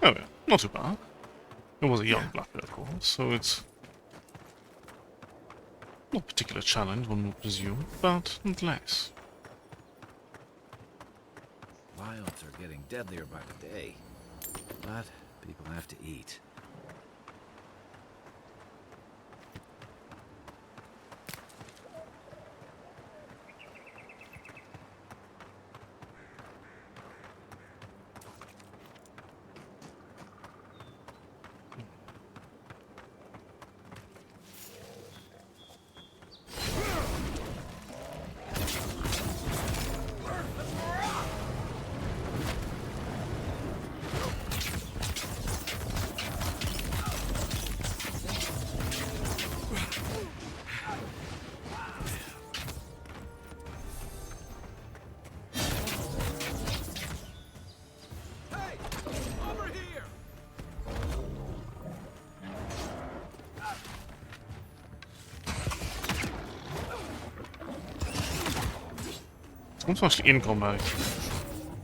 Oh yeah, not too bad. It was a young Blackbird, of course, so it's not a particular challenge, one would presume, but nonetheless. Wilds are getting deadlier by the day, but people have to eat. I'm actually in combat.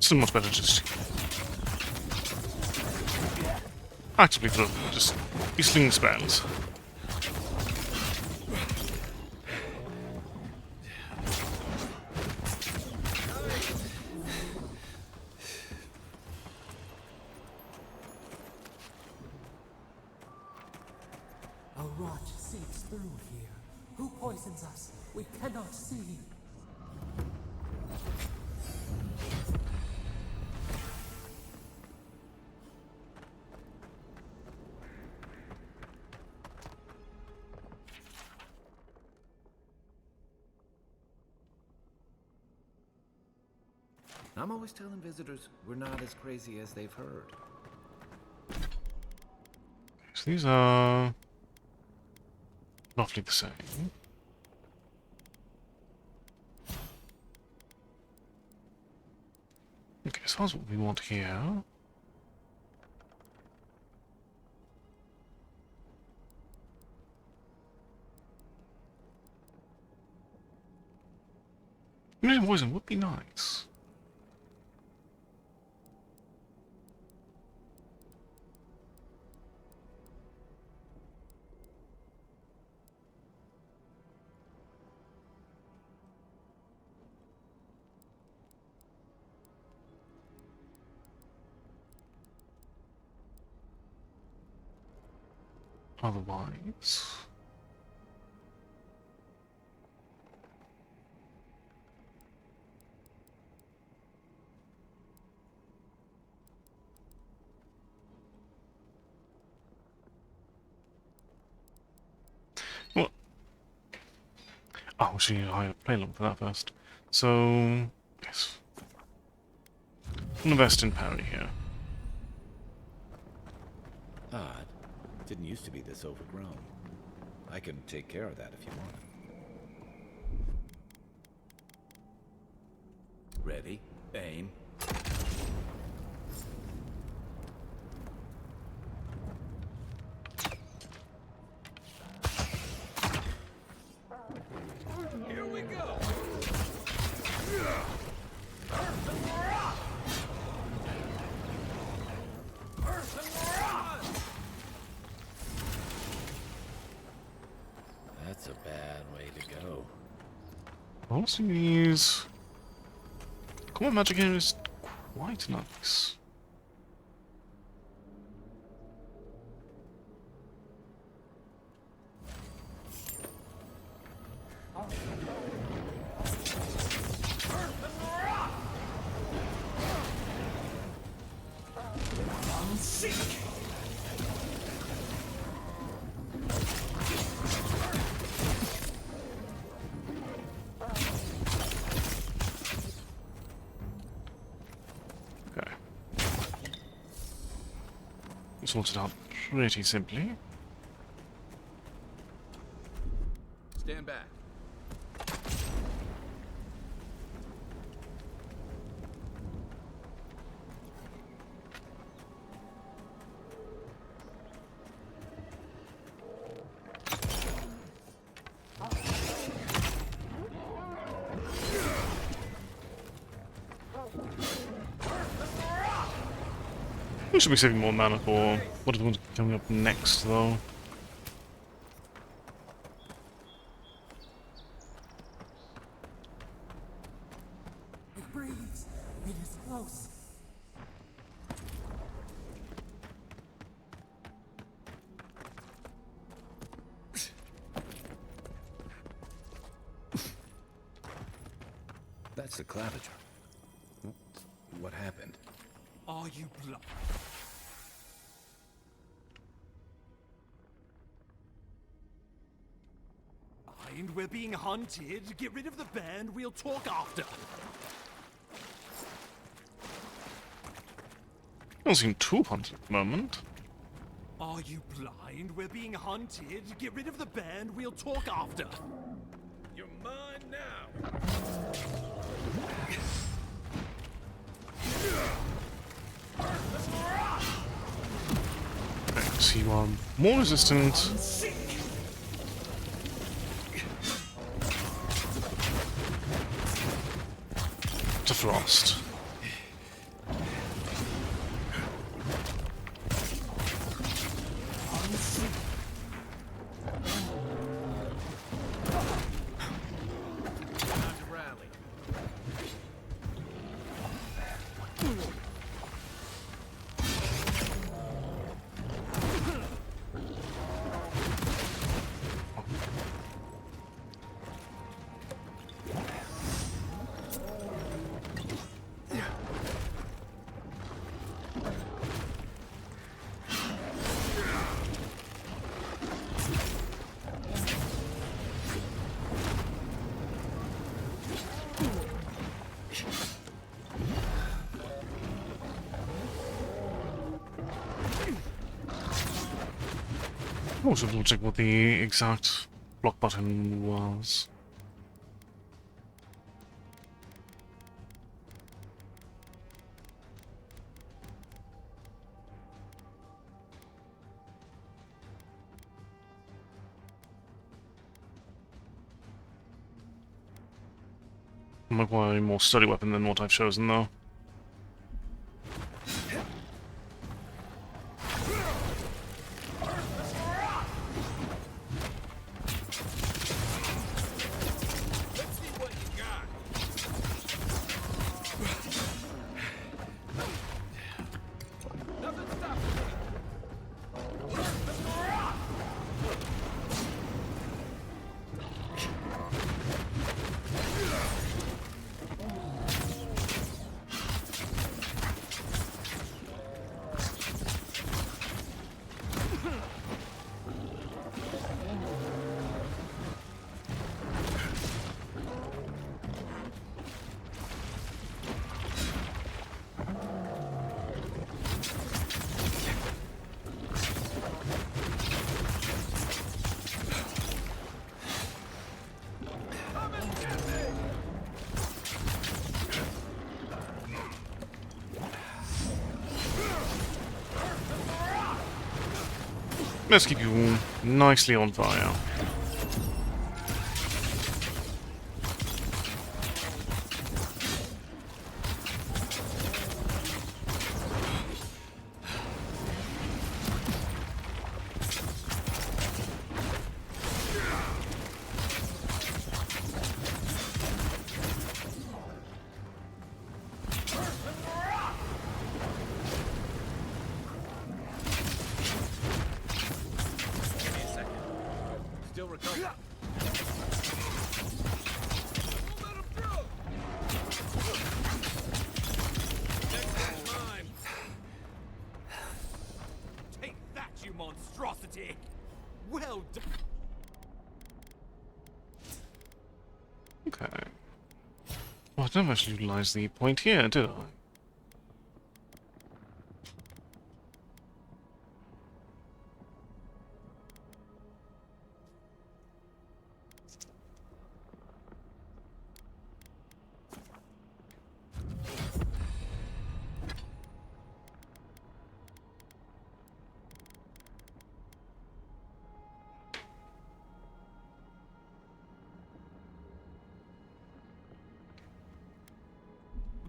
Still much better just actively throw, just be slinging spells. A rot seeps through here. Who poisons us? We cannot see. I'm always telling visitors we're not as crazy as they've heard. So these are roughly the same. Okay, so that's what we want here. Maybe poison would be nice. otherwise. Well, oh, actually, I play along for that first. So, yes. Invest in parry here. Odd. Didn't used to be this overgrown. I can take care of that if you want. Ready? Aim. Here we go! That's a bad way to go. Also, these combat magic here is quite nice. Okay. Sorted out pretty simply. Stand back. We should be saving more mana for what is coming up next, though. It breathes. It is close. That's the claviger. What happened? Are you blind? We're being hunted. Get rid of the band. We'll talk after. Don't seem too hunted at the moment. Are you blind? We're being hunted. Get rid of the band. We'll talk after. You're mine now! Okay, so you are more resistant to frost. Also, double check what the exact block button was. Might want a more sturdy weapon than what I've chosen, though. Let's keep you nicely on fire. Take that, you monstrosity! Well done. Okay. Well, I didn't actually utilize the point here, did I?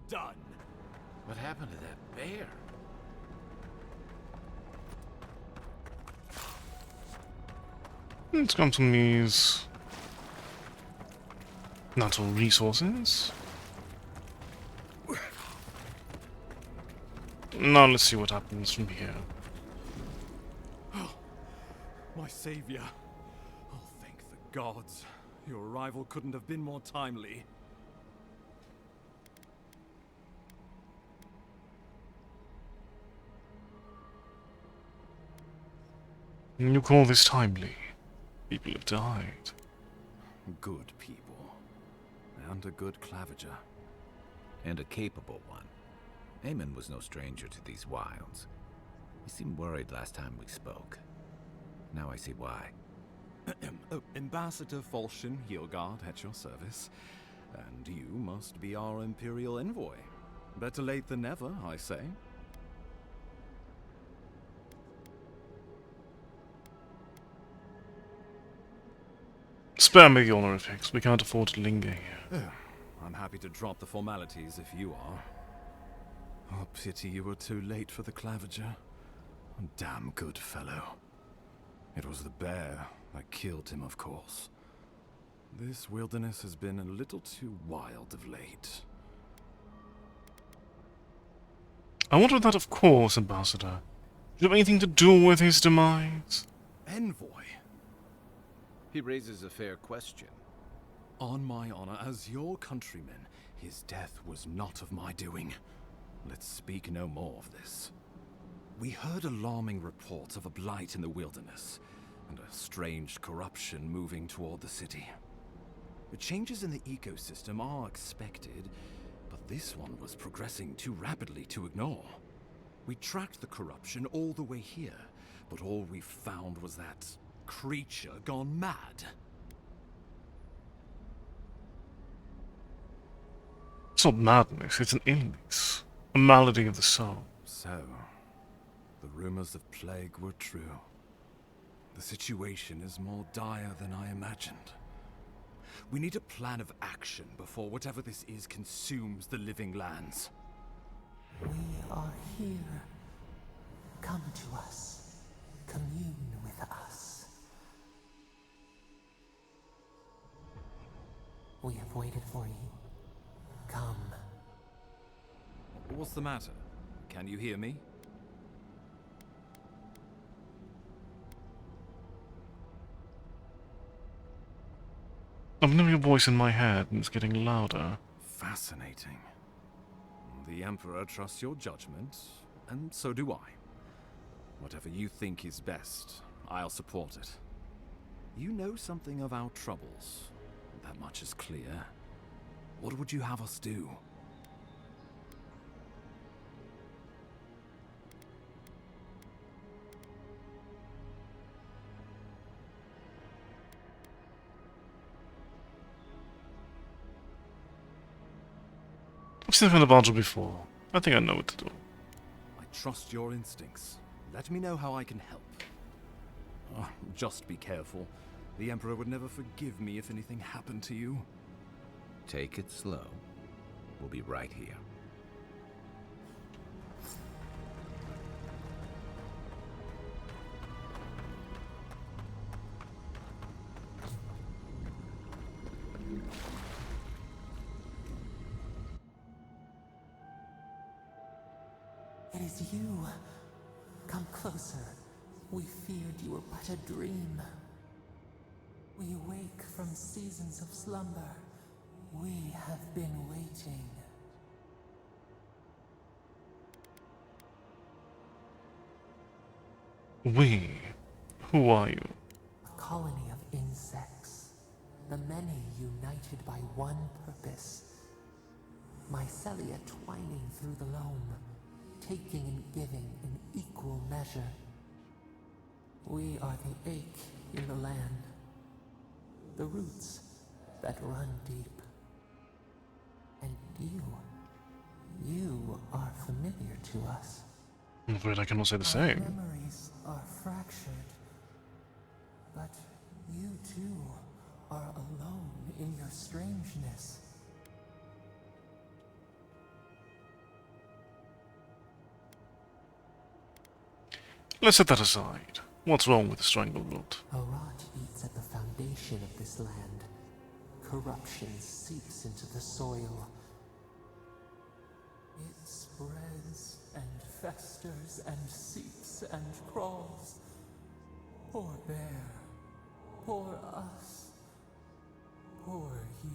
Done. What happened to that bear? Let's come from these natural resources. Now let's see what happens from here. Oh, my savior. Oh, thank the gods. Your arrival couldn't have been more timely. You call this timely? People have died. Good people. And a good clavager. And a capable one. Eamon was no stranger to these wilds. He seemed worried last time we spoke. Now I see why. Ambassador Falchion Heelguard at your service. And you must be our Imperial envoy. Better late than never, I say. Spare me the honorifics. We can't afford to linger here. I'm happy to drop the formalities if you are. Oh, pity you were too late for the clavager. A damn good fellow. It was the bear that killed him, of course. This wilderness has been a little too wild of late. I wonder if that, of course, Ambassador. Did you have anything to do with his demise? Envoy? He raises a fair question. On my honor as your countryman, his death was not of my doing. Let's speak no more of this. We heard alarming reports of a blight in the wilderness, and a strange corruption moving toward the city. The changes in the ecosystem are expected, but this one was progressing too rapidly to ignore. We tracked the corruption all the way here, but all we found was that creature gone mad. It's not madness, it's an illness. A malady of the soul. So, the rumors of plague were true. The situation is more dire than I imagined. We need a plan of action before whatever this is consumes the living lands. We are here. Come to us. Commune with us. We have waited for you. Come. What's the matter? Can you hear me? I've known your voice in my head, and it's getting louder. Fascinating. The Emperor trusts your judgment, and so do I. Whatever you think is best, I'll support it. You know something of our troubles. That much is clear. What would you have us do? I've seen the battle before. I think I know what to do. I trust your instincts. Let me know how I can help. Oh, just be careful. The Emperor would never forgive me if anything happened to you. Take it slow. We'll be right here. It is you. Come closer. We feared you were but a dream. We wake from seasons of slumber. We have been waiting. We? Who are you? A colony of insects. The many united by one purpose. Mycelia twining through the loam, taking and giving in equal measure. We are the ache in the land. The roots that run deep. And you are familiar to us. I'm afraid I cannot say the Our same. memories are fractured, but you too are alone in your strangeness. Let's set that aside. What's wrong with the Strangleroot? A rot eats at the foundation of this land. Corruption seeps into the soil. It spreads and festers and seeps and crawls. Poor bear. Poor us. Poor you.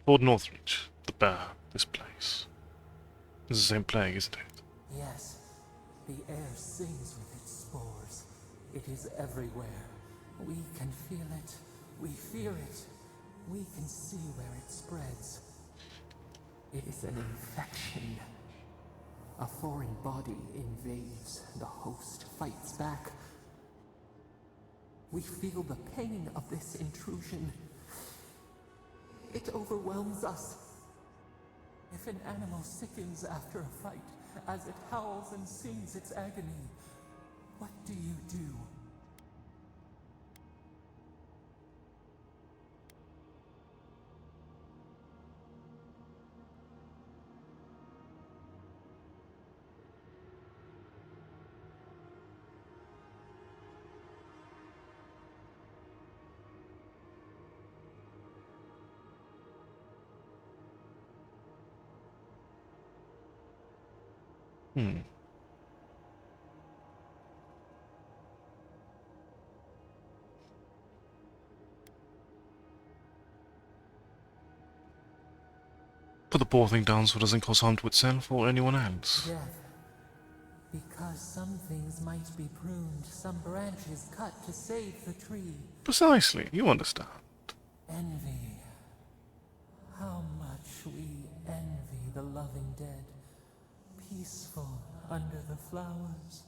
Lord Northridge, the bear, this place. It's the same plague, isn't it? Yes, the air sings with its spores. It is everywhere. We can feel it. We fear it. We can see where it spreads. It is an infection. A foreign body invades. The host fights back. We feel the pain of this intrusion. It overwhelms us. If an animal sickens after a fight, as it howls and sings its agony, what do you do? Put the poor thing down so it doesn't cause harm to itself or anyone else. Death. Because some things might be pruned, some branches cut to save the tree. Precisely, you understand. Envy. How much we envy the loving dead, peaceful under the flowers.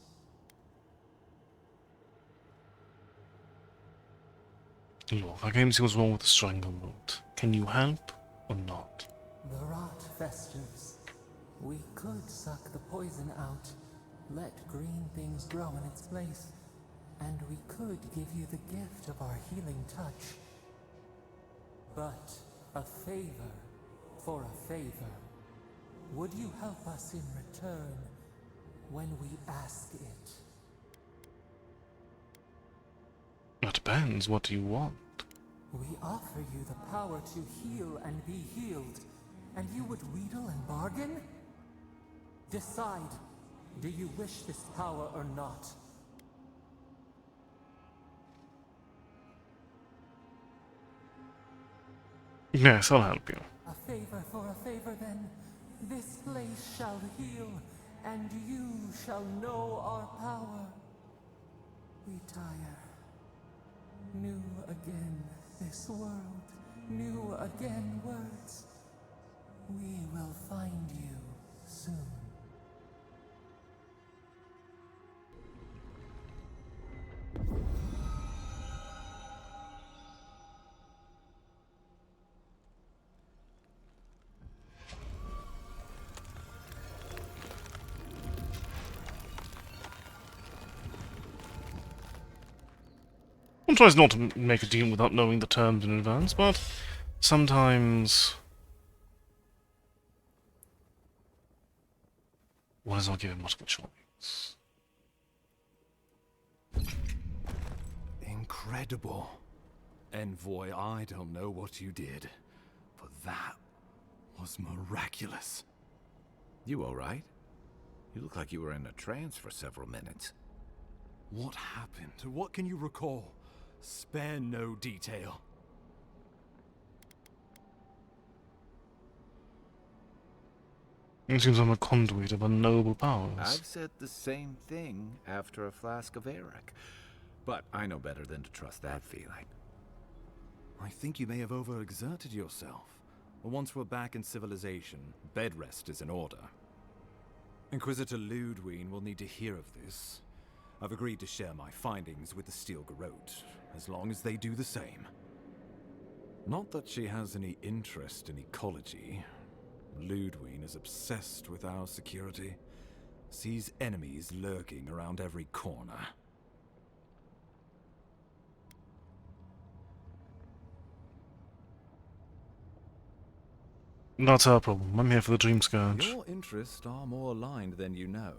Look, I came to see what's wrong with the Strangleroot. Can you help or not? The rot festers. We could suck the poison out, let green things grow in its place, and we could give you the gift of our healing touch. But a favor for a favor. Would you help us in return when we ask it? That depends. What do you want? We offer you the power to heal and be healed, and you would wheedle and bargain? Decide. Do you wish this power or not? Yes, I'll help you. A favor for a favor then. This place shall heal, and you shall know our power. We tire. New again this world, new again words. We will find you soon. One tries not to make a deal without knowing the terms in advance, but sometimes one is not given much of a choice. Incredible. Envoy, I don't know what you did, but that was miraculous. You alright? You look like you were in a trance for several minutes. What happened? What can you recall? Spare no detail. It seems I'm a conduit of unknowable powers. I've said the same thing after a flask of Arak, but I know better than to trust that feeling. I think you may have overexerted yourself. Once we're back in civilization, bed rest is in order. Inquisitor Ludwig will need to hear of this. I've agreed to share my findings with the Steel Garrote, as long as they do the same. Not that she has any interest in ecology. Ludwig is obsessed with our security. Sees enemies lurking around every corner. That's our problem. I'm here for the Dream Scourge. Your interests are more aligned than you know.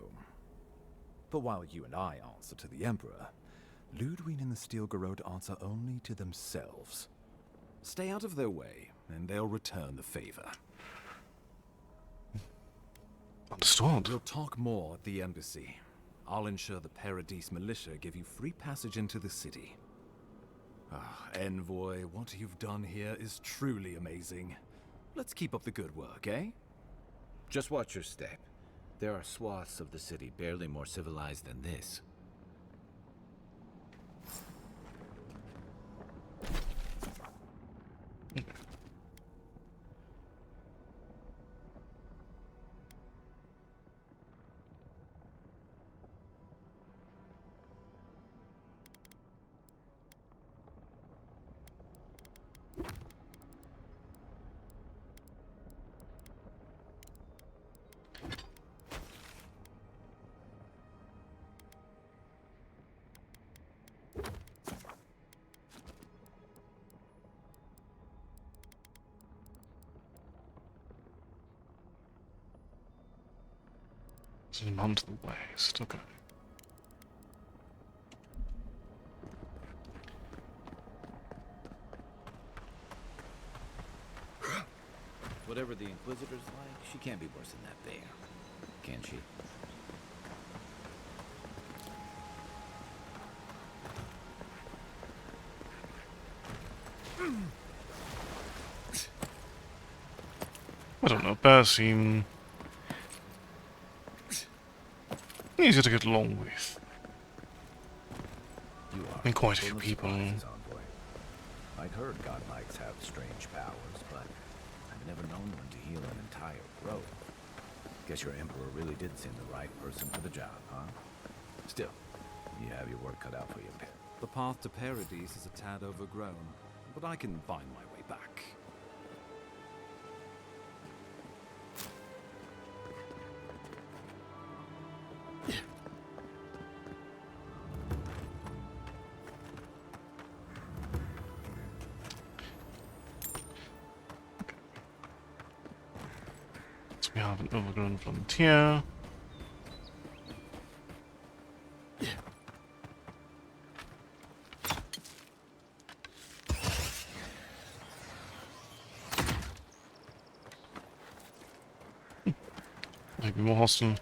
But while you and I answer to the Emperor, Ludwig and the Steel Garrote answer only to themselves. Stay out of their way, and they'll return the favor. Understood. We'll talk more at the embassy. I'll ensure the Paradise militia give you free passage into the city. Ah, Envoy, what you've done here is truly amazing. Let's keep up the good work, eh? Just watch your step. There are swaths of the city barely more civilized than this. Zoom on to the west, okay. Whatever the Inquisitor's like, she can't be worse than that there. Can she? I don't know, bears seem easier to get along with. You are And quite a full few of people. surprises, Envoy. I'd heard godlikes have strange powers, but I've never known one to heal an entire grove. Guess your Emperor really did send the right person for the job, huh? Still, you have your work cut out for you. The path to Paradise is a tad overgrown, but I can find my way back. So we have an overgrown frontier. Maybe more hostile.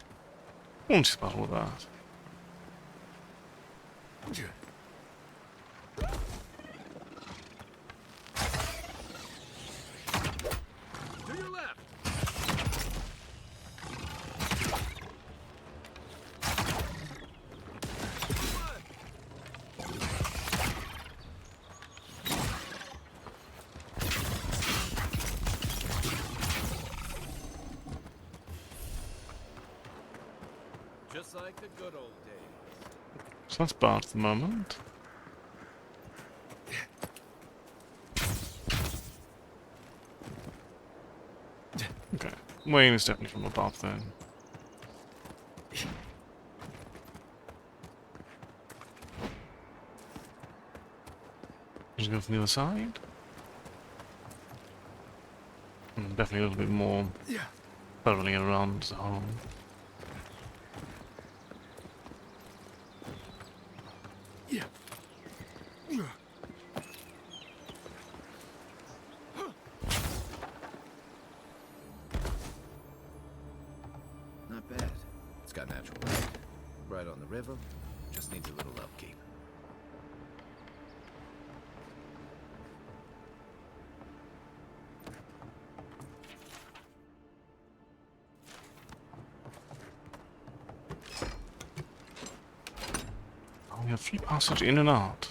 Won't just battle with that. To your left! Just like the good old days. So that's bad at the moment. Okay, Wayne is definitely from above then. Just go from the other side. Definitely a little bit more thoroughly around the hole. Not bad. It's got natural light. Right on the river. Just needs a little upkeep. Oh, we have free passage in and out.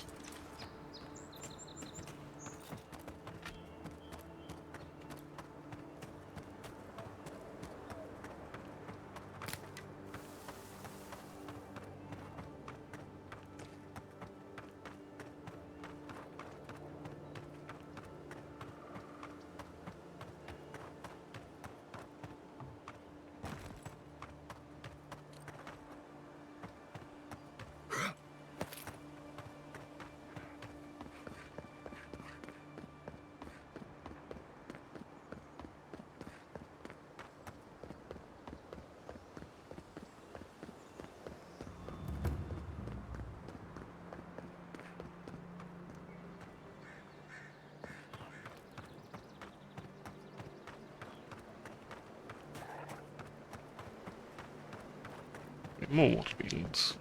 More water beetles.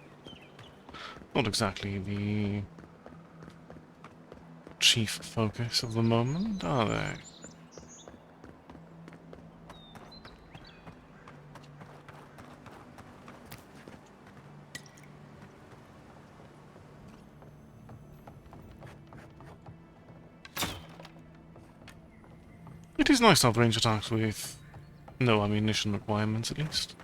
Not exactly the chief focus of the moment, are they? It is nice to have range attacks with no ammunition requirements, at least.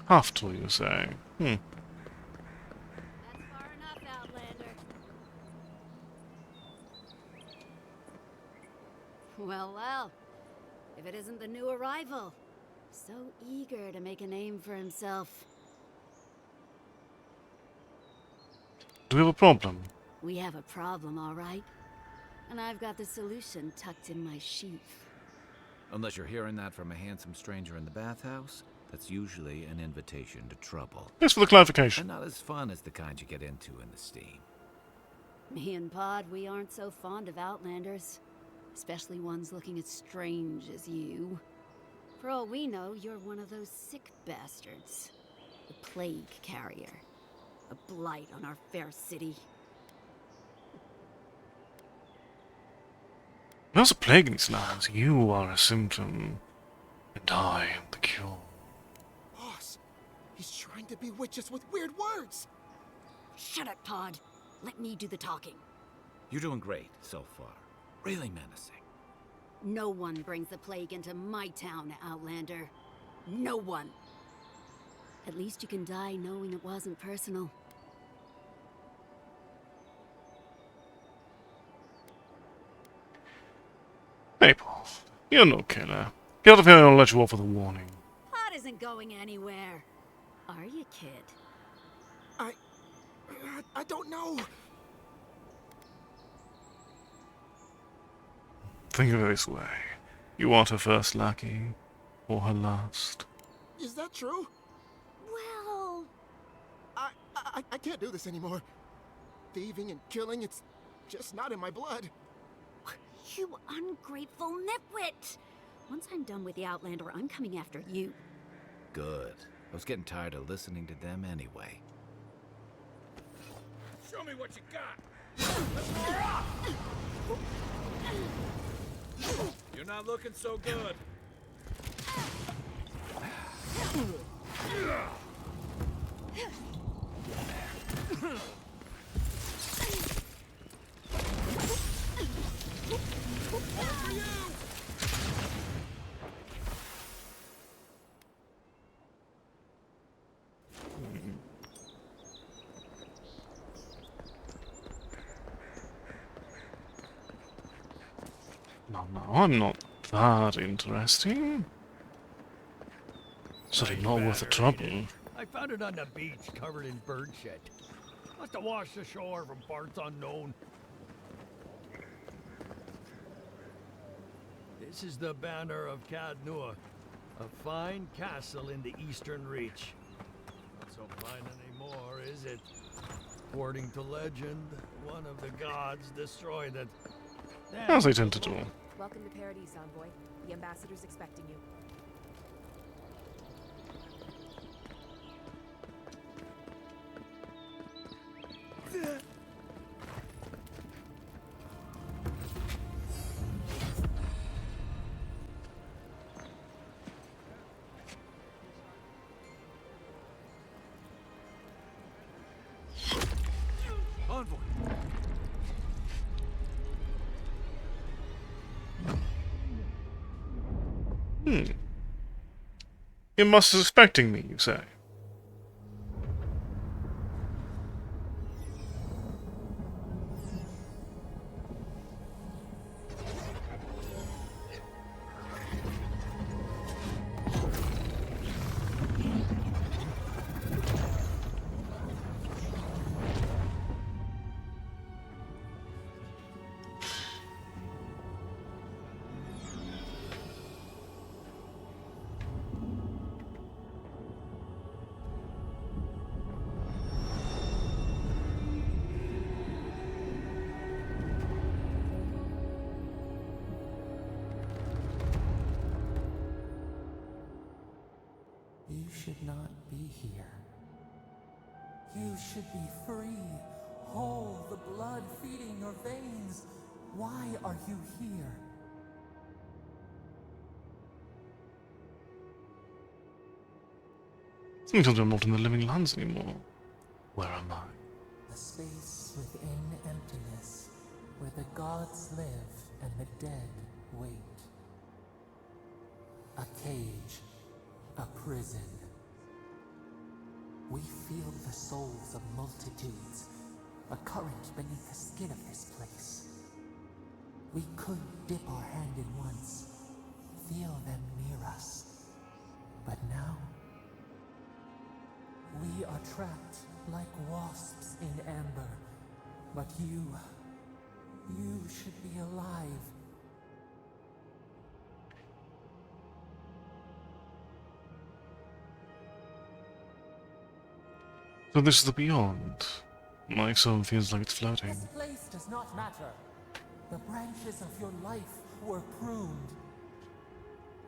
Have to, you say? That's far enough, Outlander. Well, well. If it isn't the new arrival. So eager to make a name for himself. Do we have a problem? We have a problem, all right. And I've got the solution tucked in my sheath. Unless you're hearing that from a handsome stranger in the bathhouse, that's usually an invitation to trouble. Thanks for the clarification. And not as fun as the kind you get into in the steam. Me and Pod, we aren't so fond of Outlanders. Especially ones looking as strange as you. For all we know, you're one of those sick bastards. The plague carrier. A blight on our fair city. There's a plague in these lands. You are a symptom, and I am the cure. Boss, he's trying to bewitch us with weird words. Shut up, Pod. Let me do the talking. You're doing great so far. Really menacing. No one brings the plague into my town, Outlander. No one. At least you can die knowing it wasn't personal. Maple, you're no killer. Get out of here and I'll let you off with a warning. Pod isn't going anywhere. Are you, kid? I don't know. Think of it this way. You aren't her first lackey, or her last. Is that true? Well... I can't do this anymore. Thieving and killing, it's just not in my blood. You ungrateful nitwit! Once I'm done with the Outlander, I'm coming after you. Good. I was getting tired of listening to them anyway. Show me what you got! You're not looking so good. no, I'm not that interesting. Certainly not worth the trouble. I found it on the beach, covered in bird shit. Must have washed ashore from parts unknown. This is the banner of Cadnua, a fine castle in the Eastern Reach. Not so fine anymore, is it? According to legend, one of the gods destroyed it. As they tend to do. Welcome to Paradise, Envoy. The ambassador's expecting you. Envoy! You must be suspecting me, you say? You should not be here. You should be free, whole, the blood feeding your veins. Why are you here? Sometimes I'm not in the living lands anymore. Where am I? A space within emptiness, where the gods live and the dead wait. A cage, a prison. We feel the souls of multitudes, a current beneath the skin of this place. We could dip our hand in once, feel them near us. But now, we are trapped like wasps in amber. But you should be alive. So this is the beyond. My soul feels like it's floating. This place does not matter. The branches of your life were pruned.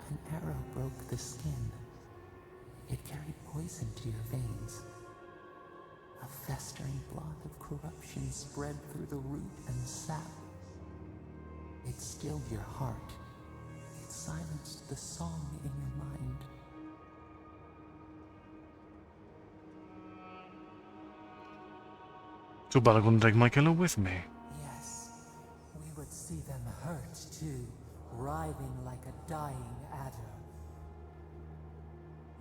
An arrow broke the skin. It carried poison to your veins. A festering blot of corruption spread through the root and sap. It stilled your heart. It silenced the song in your mind. Too bad I couldn't take my killer with me. Yes, we would see them hurt too, writhing like a dying adder.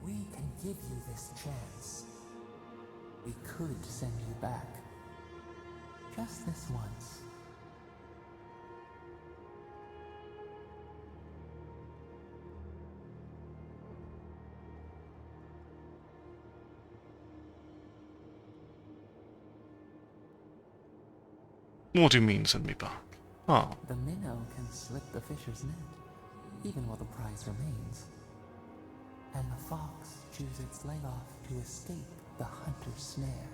We can give you this chance. We could send you back. Just this once. What do you mean, send me back? Ah, The minnow can slip the fisher's net, even while the prize remains. And the fox chews its leg off to escape the hunter's snare.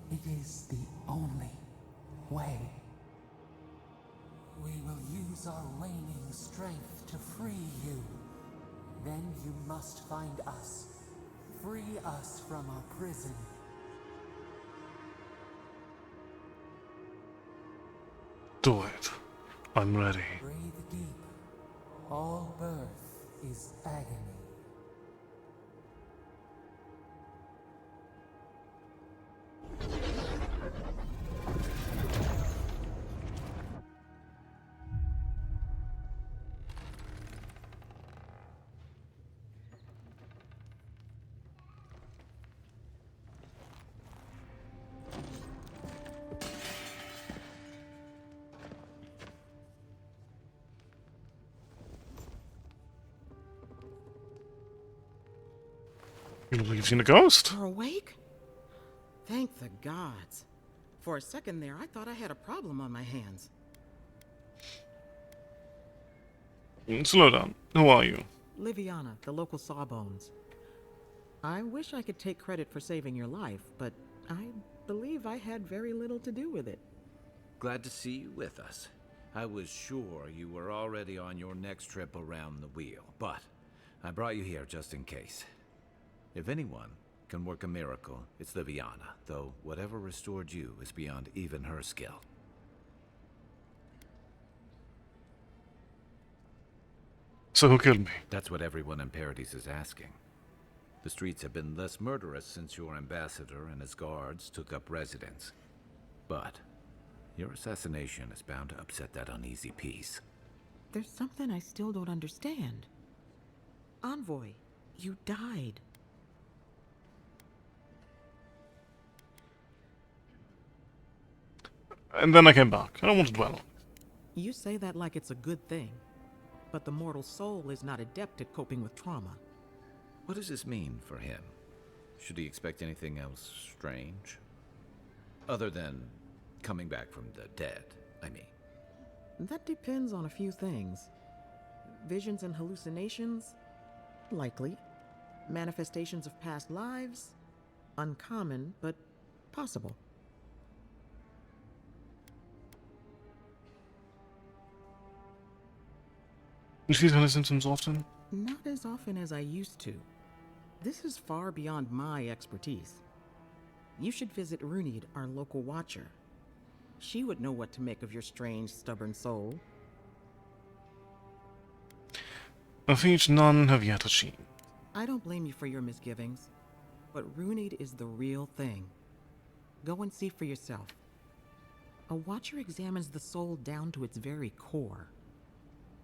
It is the only way. We will use our waning strength to free you. Then you must find us. Free us from our prison. do it. I'm ready. Breathe deep. All birth is agony. You look like you've seen a ghost. You're awake? Thank the gods. For a second there, I thought I had a problem on my hands. Slow down. Who are you? Liviana, the local Sawbones. I wish I could take credit for saving your life, but I believe I had very little to do with it. Glad to see you with us. I was sure you were already on your next trip around the wheel, but I brought you here just in case. If anyone can work a miracle, it's Liviana, though whatever restored you is beyond even her skill. So who killed me? That's what everyone in Paradise is asking. The streets have been less murderous since your ambassador and his guards took up residence. But your assassination is bound to upset that uneasy peace. There's something I still don't understand. Envoy, you died. And then I came back. I don't want to dwell on it. You say that like it's a good thing, but the mortal soul is not adept at coping with trauma. What does this mean for him? Should he expect anything else strange? Other than coming back from the dead, I mean. That depends on a few things. Visions and hallucinations? Likely. Manifestations of past lives? Uncommon, but possible. You see these kind of symptoms often? Not as often as I used to. This is far beyond my expertise. You should visit Runid, our local watcher. She would know what to make of your strange, stubborn soul. A feat none have yet achieved. I don't blame you for your misgivings, but Runid is the real thing. Go and see for yourself. A watcher examines the soul down to its very core.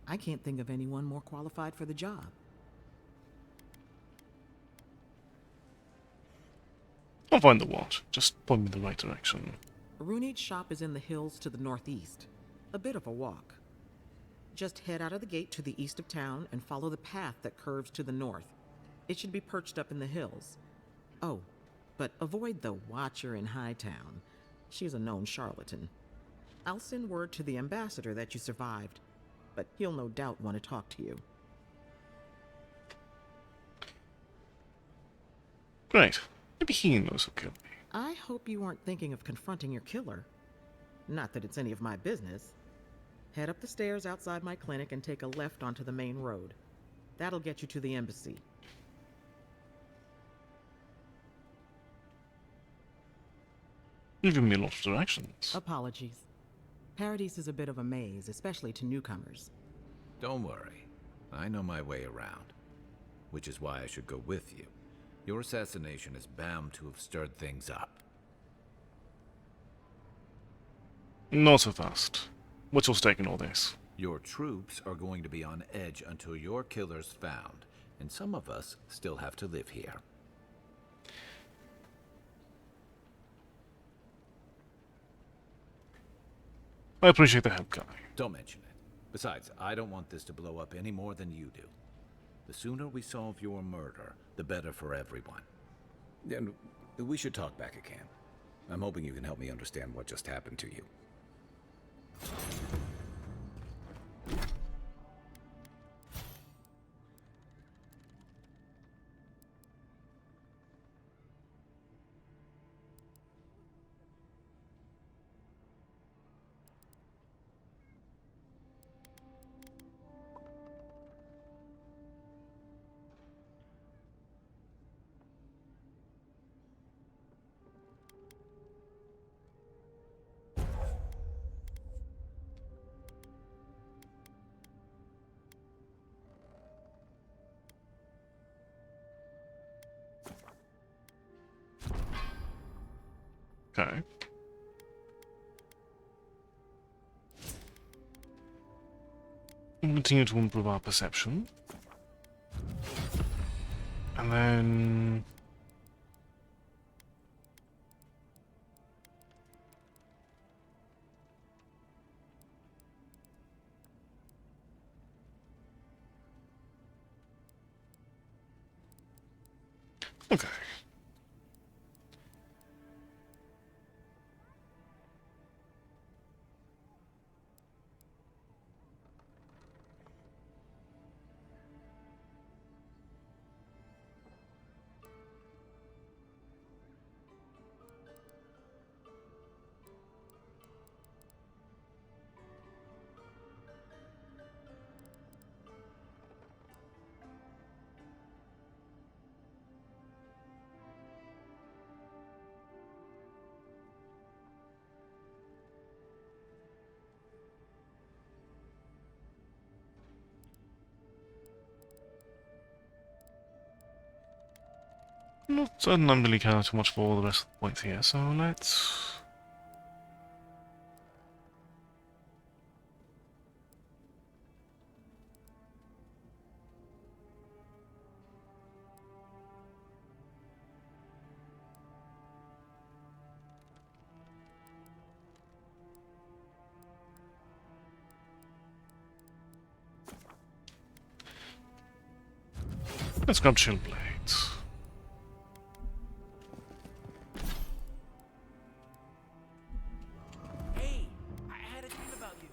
I can't think of anyone more qualified for the job. I'll find the watch. Just point me in the right direction. Runid's shop is in the hills to the northeast. A bit of a walk. Just head out of the gate to the east of town and follow the path that curves to the north. It should be perched up in the hills. Oh, but avoid the Watcher in Hightown. She's a known charlatan. I'll send word to the ambassador that you survived, but he'll no doubt want to talk to you. Great. Maybe he knows who killed me. I hope you weren't thinking of confronting your killer. Not that it's any of my business. Head up the stairs outside my clinic and take a left onto the main road. That'll get you to the embassy. You've given me a lot of directions. Apologies. Paradise is a bit of a maze, especially to newcomers. Don't worry. I know my way around. Which is why I should go with you. Your assassination is bound to have stirred things up. Not so fast. What's your stake in all this? Your troops are going to be on edge until your killer's found, and some of us still have to live here. I appreciate the help, guy. Don't mention it. Besides, I don't want this to blow up any more than you do. The sooner we solve your murder, the better for everyone. And we should talk back again. I'm hoping you can help me understand what just happened to you. Okay. We'll continue to improve our perception. And then... Okay. Not certain I'm really care too much for the rest of the points here, so let's... Let's grab chill blades. Hey, I had a dream about you.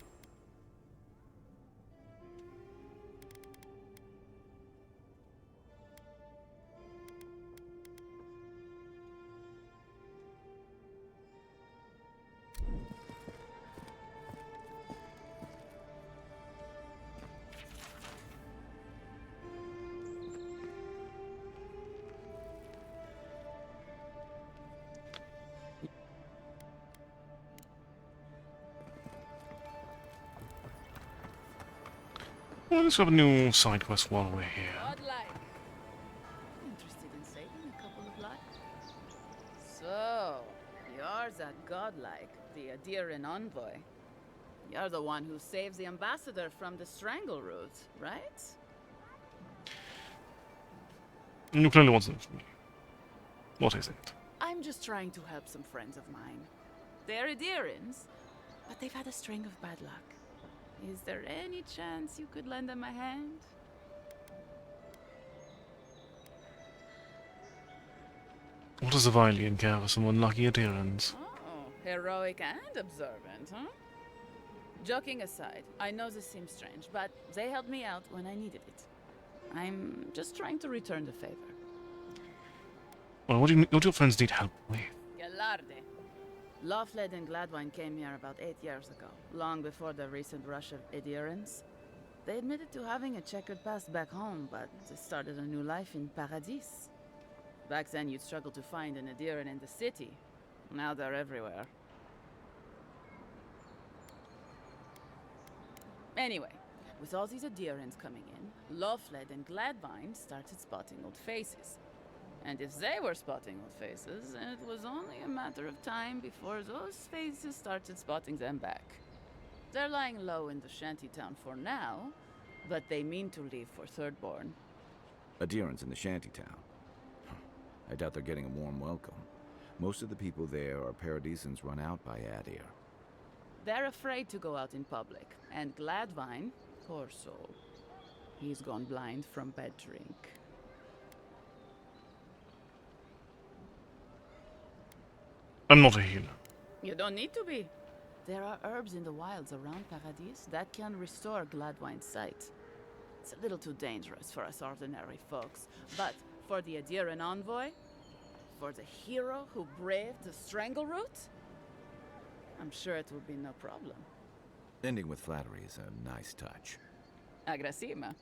Well, let's have a new side quest while we're here. Godlike. Interested in saving a couple of lives? So, you're that godlike, the Adiran envoy. You're the one who saves the ambassador from the strangle root, right? You clearly want something from me. What is it? I'm just trying to help some friends of mine. They're Adirans, but they've had a string of bad luck. Is there any chance you could lend them a hand? What does a Vilian care for some unlucky adherents? Oh, heroic and observant, huh? Joking aside, I know this seems strange, but they helped me out when I needed it. I'm just trying to return the favor. Well, what do your friends need help with? Galarde. Lofled and Gladwine came here about 8 years ago, long before the recent rush of adherents. They admitted to having a checkered past back home, but they started a new life in Paradis. Back then, you'd struggle to find an adherent in the city. Now they're everywhere. Anyway, with all these adherents coming in, Lofled and Gladwine started spotting old faces. And if they were spotting old faces, it was only a matter of time before those faces started spotting them back. They're lying low in the shantytown for now, but they mean to leave for Thirdborn. Adherents in the shantytown. I doubt they're getting a warm welcome. Most of the people there are Paradisans run out by Adir. They're afraid to go out in public, and Gladwine, poor soul, he's gone blind from bad drink. I'm not a healer. You don't need to be. There are herbs in the wilds around Paradis that can restore Gladwine's sight. It's a little too dangerous for us ordinary folks, but for the Adiran envoy, for the hero who braved the strangle route, I'm sure it will be no problem. Ending with flattery is a nice touch. Agrasima.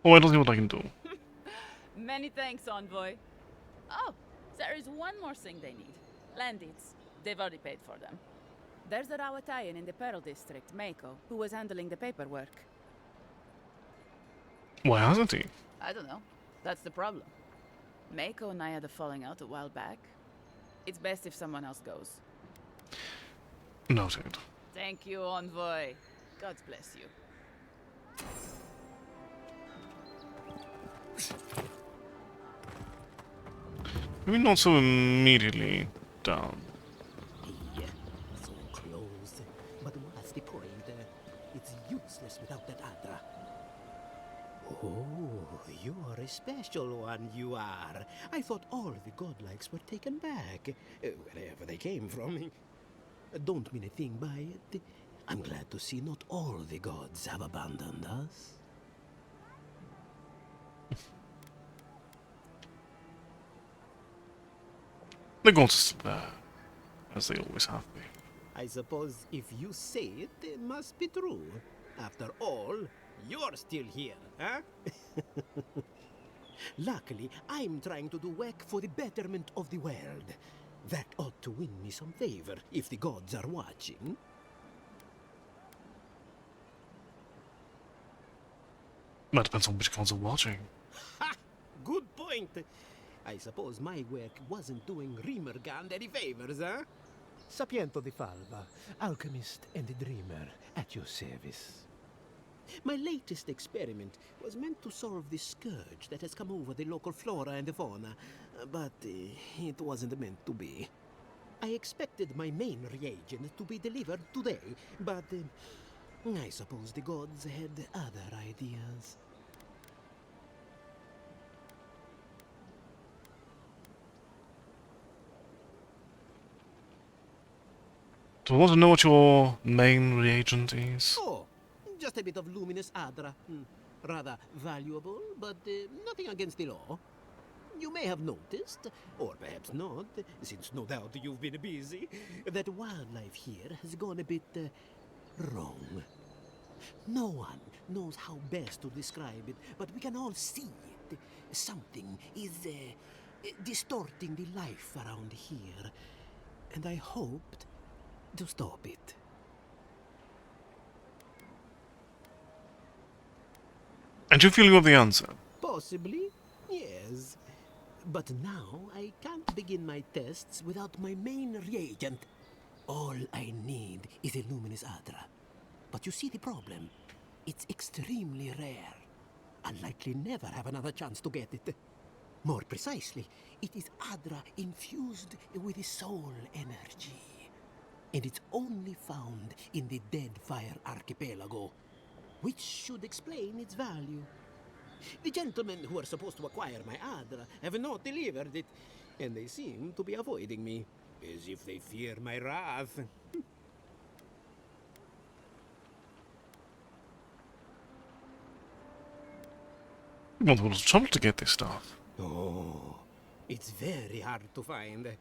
Oh, I don't see what I can do. Many thanks, envoy. Oh, there is one more thing they need. Land deeds. They've already paid for them. There's a Rawatayan in the Pearl District, Mako, who was handling the paperwork. Why hasn't he? I don't know. That's the problem. Mako and I had a falling out a while back. It's best if someone else goes. Noted. Thank you, envoy. God bless you. Maybe not so immediately down. Yeah. a special one you are. I thought all the godlikes were taken back, wherever they came from. Don't mean a thing by it. I'm glad to see not all the gods have abandoned us. The gods are still there, as they always have been. I suppose if you say it, it must be true. After all, you're still here, huh? Luckily, I'm trying to do work for the betterment of the world. That ought to win me some favor if the gods are watching. That depends on which gods are watching. Ha! Good point. I suppose my work wasn't doing Rimergand any favors, huh? Sapiento di Falva, alchemist and dreamer, at your service. My latest experiment was meant to solve the scourge that has come over the local flora and fauna, but it wasn't meant to be. I expected my main reagent to be delivered today, but I suppose the gods had other ideas. Do you want to know what your main reagent is? Oh, just a bit of luminous adra. Rather valuable, but nothing against the law. You may have noticed, or perhaps not, since no doubt you've been busy, that wildlife here has gone a bit wrong. No one knows how best to describe it, but we can all see it. Something is distorting the life around here, and I hoped to stop it. And you feel you have the answer? Possibly, yes. But now I can't begin my tests without my main reagent. All I need is a luminous adra. But you see the problem? It's extremely rare. I'll likely never have another chance to get it. More precisely, it is adra infused with the soul energy. And it's only found in the Deadfire Archipelago, which should explain its value. The gentlemen who are supposed to acquire my adra have not delivered it, and they seem to be avoiding me, as if they fear my wrath. You want a little trouble to get this stuff. Oh, it's very hard to find.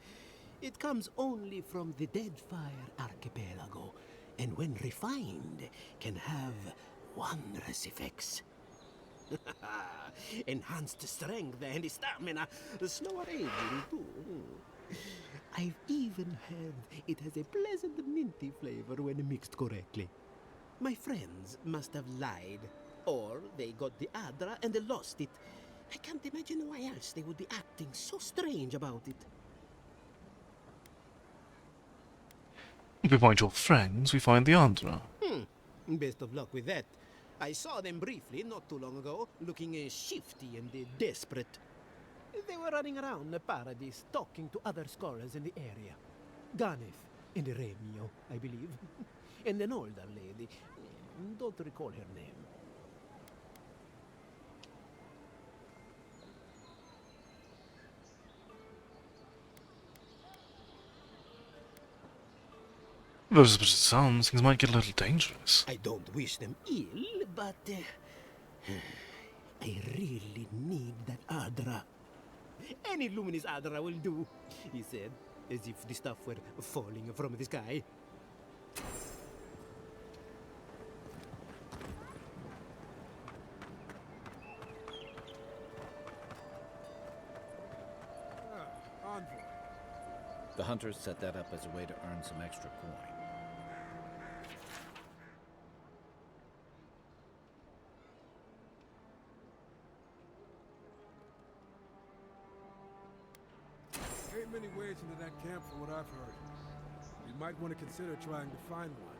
It comes only from the Deadfire Archipelago, and when refined, can have wondrous effects. Enhanced strength and stamina, slower aging too. I've even heard it has a pleasant minty flavor when mixed correctly. My friends must have lied, or they got the adra and lost it. I can't imagine why else they would be acting so strange about it. If we find your friends, we find the Andra. Best of luck with that. I saw them briefly not too long ago, looking shifty and desperate. They were running around the paradise, talking to other scholars in the area. Ganef and Remio, I believe. And an older lady. Don't recall her name. As it sounds, things might get a little dangerous. I don't wish them ill, but I really need that adra. Any luminous adra will do, he said, as if the stuff were falling from the sky. The hunters set that up as a way to earn some extra coin. There ain't many ways into that camp from what I've heard. You might want to consider trying to find one.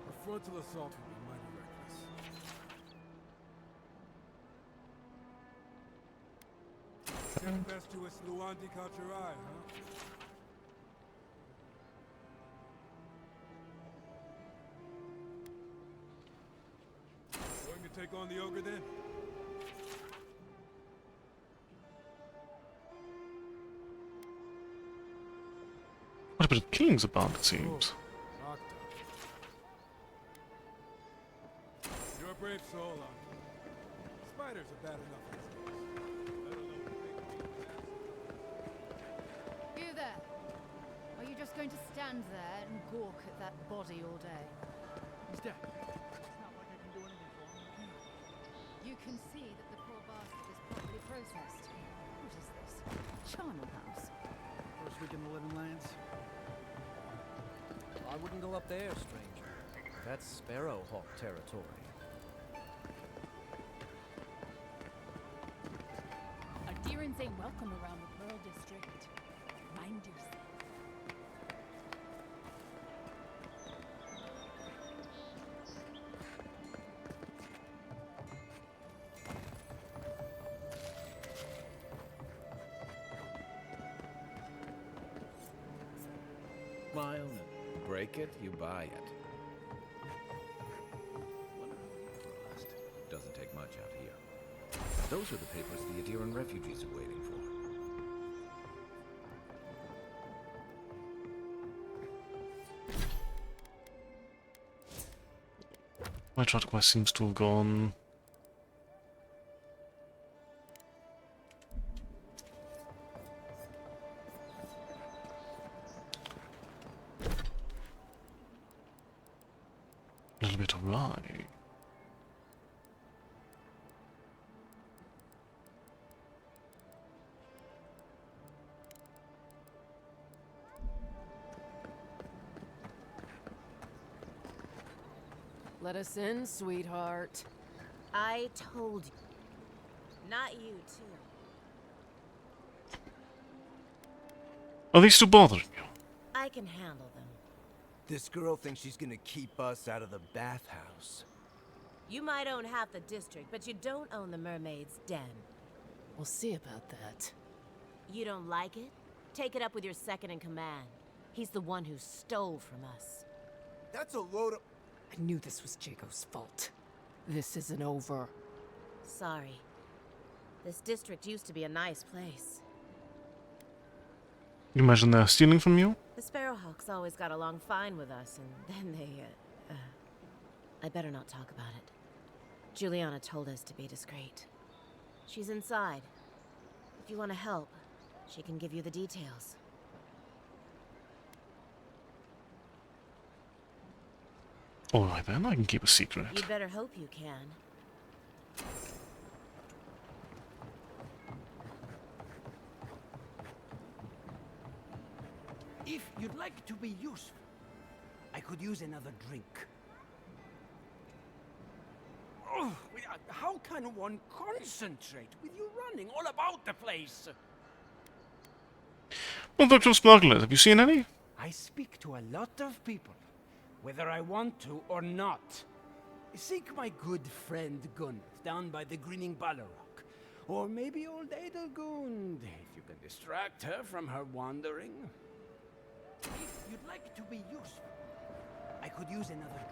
A frontal assault would be mighty reckless. Tempestuous Luandi Culturai, huh? Going to take on the ogre then? Quite a bit of killings about, it seems. You're a brave soul, Octa. Spiders are bad enough as it is. You there? Are you just going to stand there and gawk at that body all day? He's dead. It's not like I can do anything for him. You can see that the poor bastard is properly processed. What is this? Charnel House? First week in the Living Lands. I wouldn't go up there, stranger. That's Sparrowhawk territory. Adherents ain't welcome around the Pearl District. Mind yourself. Smile and break it, you buy it. Doesn't take much out here. Those are the papers the Adiran refugees are waiting for. My trot quest seems to have gone. A little bit awry. Let us in, sweetheart. I told you. Not you, too. Are these still bothering you? I can handle them. This girl thinks she's gonna keep us out of the bathhouse. You might own half the district, but you don't own the mermaid's den. We'll see about that. You don't like it? Take it up with your second in command. He's the one who stole from us. That's a load of... I knew this was Jago's fault. This isn't over. Sorry. This district used to be a nice place. You imagine they're stealing from you? The Sparrowhawks always got along fine with us, and then they, I better not talk about it. Juliana told us to be discreet. She's inside. If you want to help, she can give you the details. Alright then, I can keep a secret. You'd better hope you can. If you'd like to be useful, I could use another drink. Oh, how can one concentrate with you running all about the place? Well, Dr. Smugglers, have you seen any? I speak to a lot of people, whether I want to or not. Seek my good friend Gunn down by the grinning Balrog. Or maybe old Edelgund, if you can distract her from her wandering. If you'd like to be useful, I could use another drink.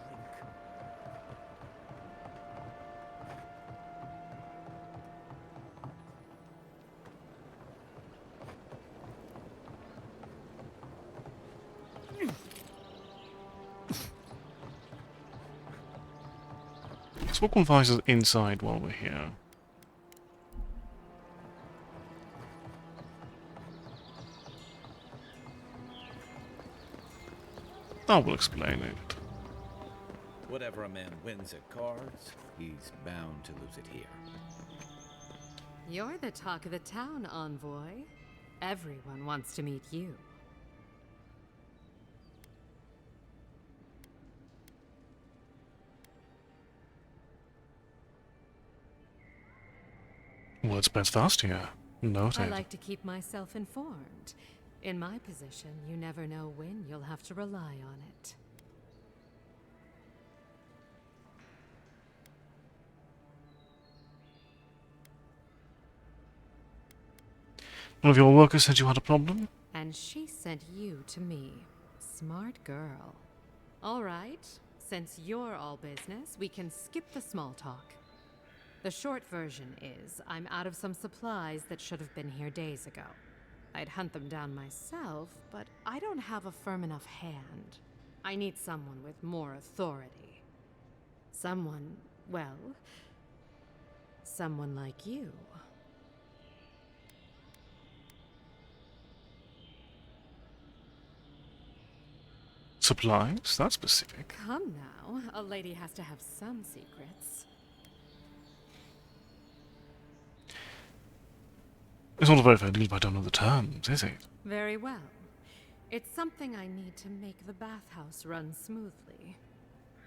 So what qualifies as inside while we're here? That will explain it. Whatever a man wins at cards, he's bound to lose it here. You're the talk of the town, Envoy. Everyone wants to meet you. Words best fast here. Noted. I like to keep myself informed. In my position, you never know when you'll have to rely on it. One of your workers said you had a problem? And she sent you to me. Smart girl. All right, since you're all business, we can skip the small talk. The short version is, I'm out of some supplies that should have been here days ago. I'd hunt them down myself, but I don't have a firm enough hand. I need someone with more authority. Someone, well, someone like you. Supplies? That's specific. Come now, a lady has to have some secrets. It's not a very fair deal if I don't know the terms, is it? Very well. It's something I need to make the bathhouse run smoothly.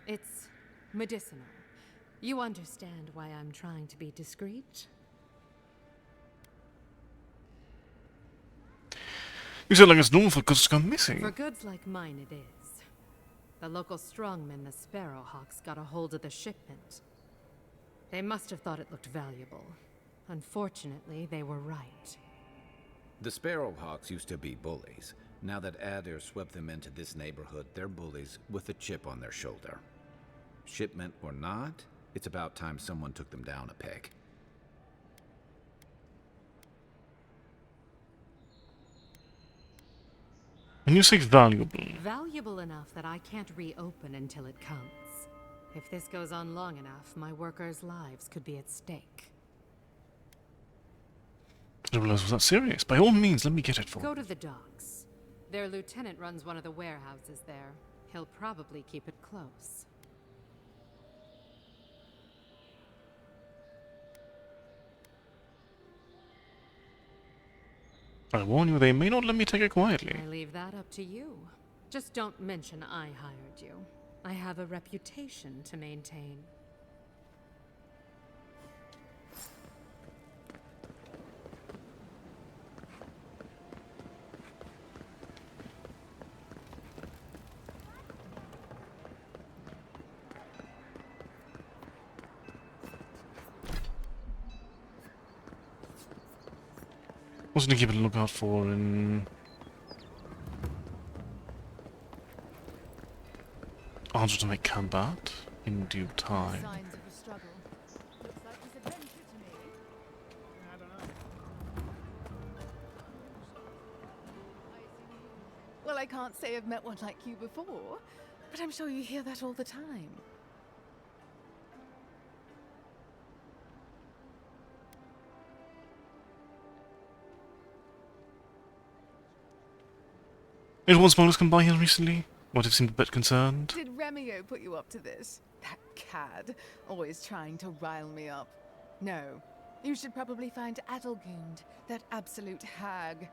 It's medicinal. You understand why I'm trying to be discreet? You said like it's normal for goods to go missing. For goods like mine it is. The local strongmen, the Sparrowhawks, got a hold of the shipment. They must have thought it looked valuable. Unfortunately, they were right. The Sparrowhawks used to be bullies. Now that Adair swept them into this neighborhood, they're bullies with a chip on their shoulder. Shipment or not, it's about time someone took them down a peg. When you say valuable... Valuable enough that I can't reopen until it comes. If this goes on long enough, my workers' lives could be at stake. I didn't realize it was that serious. By all means, let me get it for Go you. to the docks. Their lieutenant runs one of the warehouses there. He'll probably keep it close. I warn you, they may not let me take it quietly. I leave that up to you. Just don't mention I hired you. I have a reputation to maintain. What's to keep a lookout for in... I'll just make combat in due time. Signs of a struggle. Looks like this adventure to me. I don't know. Well, I can't say I've met one like you before, but I'm sure you hear that all the time. Anyone smugglers come by here recently? Might have seemed a bit concerned. Did Remio put you up to this? That cad, always trying to rile me up. No, you should probably find Adelgund, that absolute hag.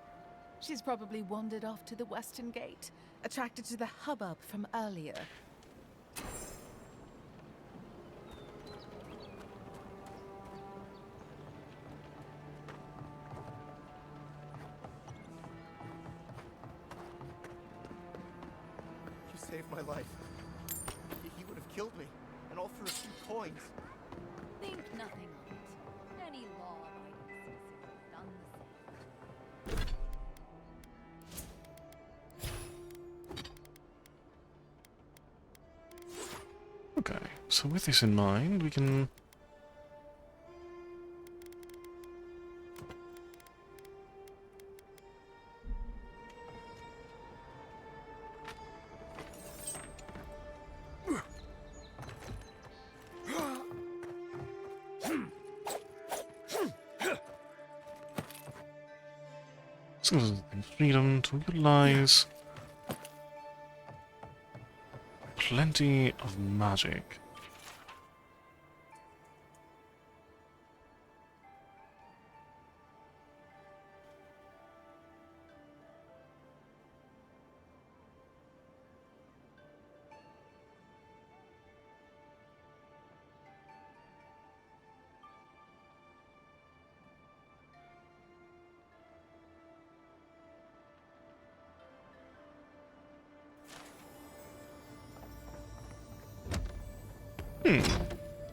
She's probably wandered off to the Western Gate, attracted to the hubbub from earlier. Saved my life. He would have killed me, and all for a few coins. Think nothing of it. Any law-abiding citizen would have done the same. Okay, so with this in mind, we can... freedom to utilize plenty of magic.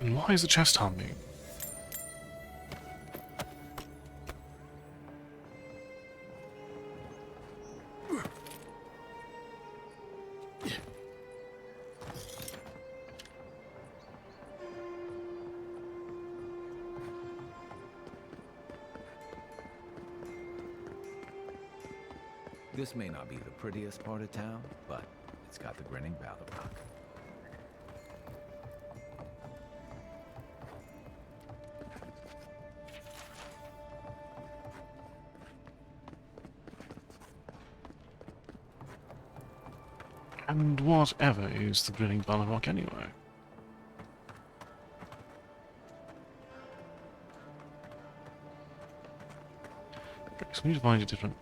And why is the chest humming? This may not be the prettiest part of town, but it's got the grinning battle rock. And whatever is the grinning battle rock anyway? Okay, so we need to find a different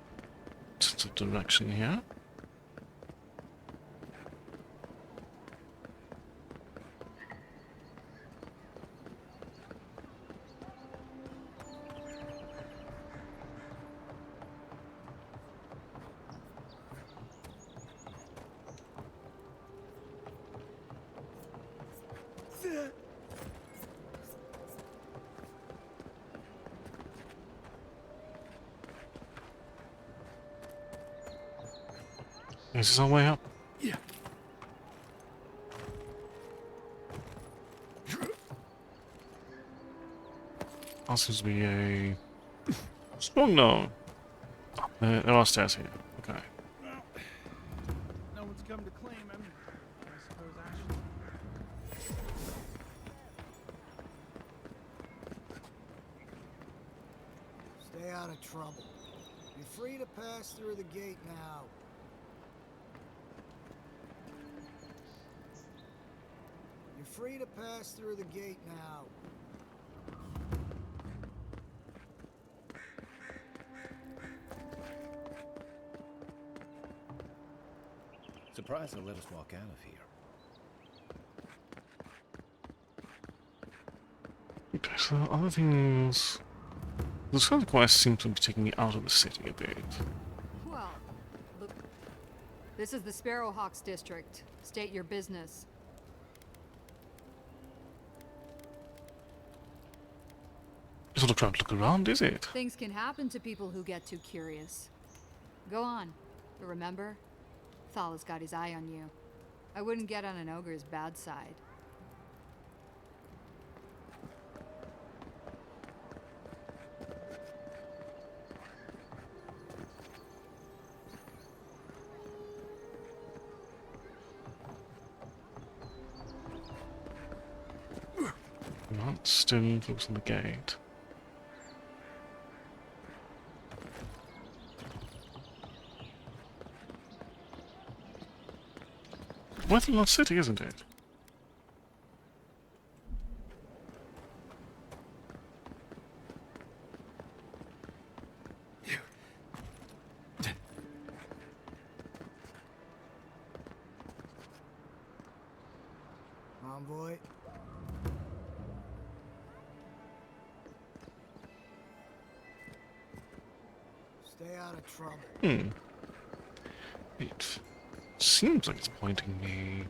sense of direction here. Is this our way up? Yeah. That seems to be a strong no. There are stairs here. Okay. Well, no one's come to claim him. I suppose I should. Stay out of trouble. You're free to pass through the gate now. You're free to pass through the gate now. Surprised they let us walk out of here. Okay, so other things... This kind of quest seems to be taking me out of the city a bit. Well, look. This is the Sparrowhawks district. State your business. It's not a crowd to look around, is it? Things can happen to people who get too curious. Go on. But remember, Thal's got his eye on you. I wouldn't get on an ogre's bad side. Not still focus on the gate. Weatherlord City, isn't it? Envoy. Stay out of trouble. It seems like it's pointing me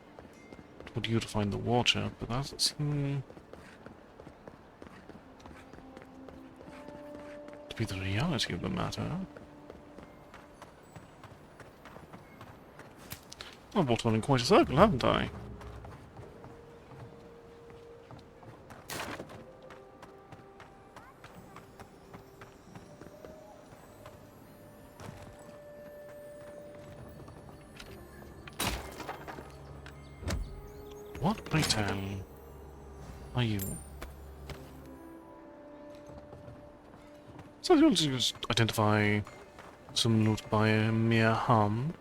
toward you to find the water, but that doesn't seem to be the reality of the matter. I've walked around in quite a circle, haven't I? What, pray tell, are you? So you'll just identify some loot by a mere hum.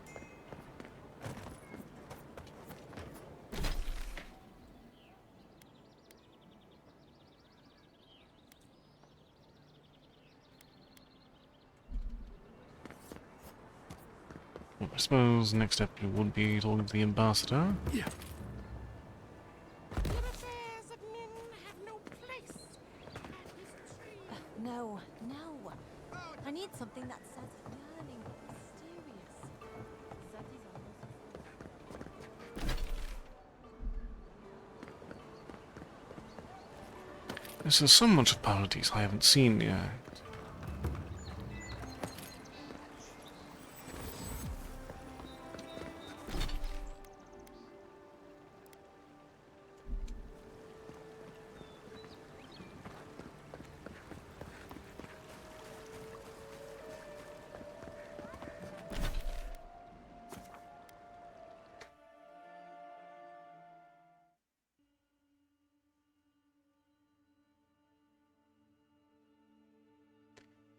Well, I suppose the next step would be talking to the ambassador. Yeah. No, no. I need something that says yearning, mysterious. This is so much of Paradise I haven't seen yet.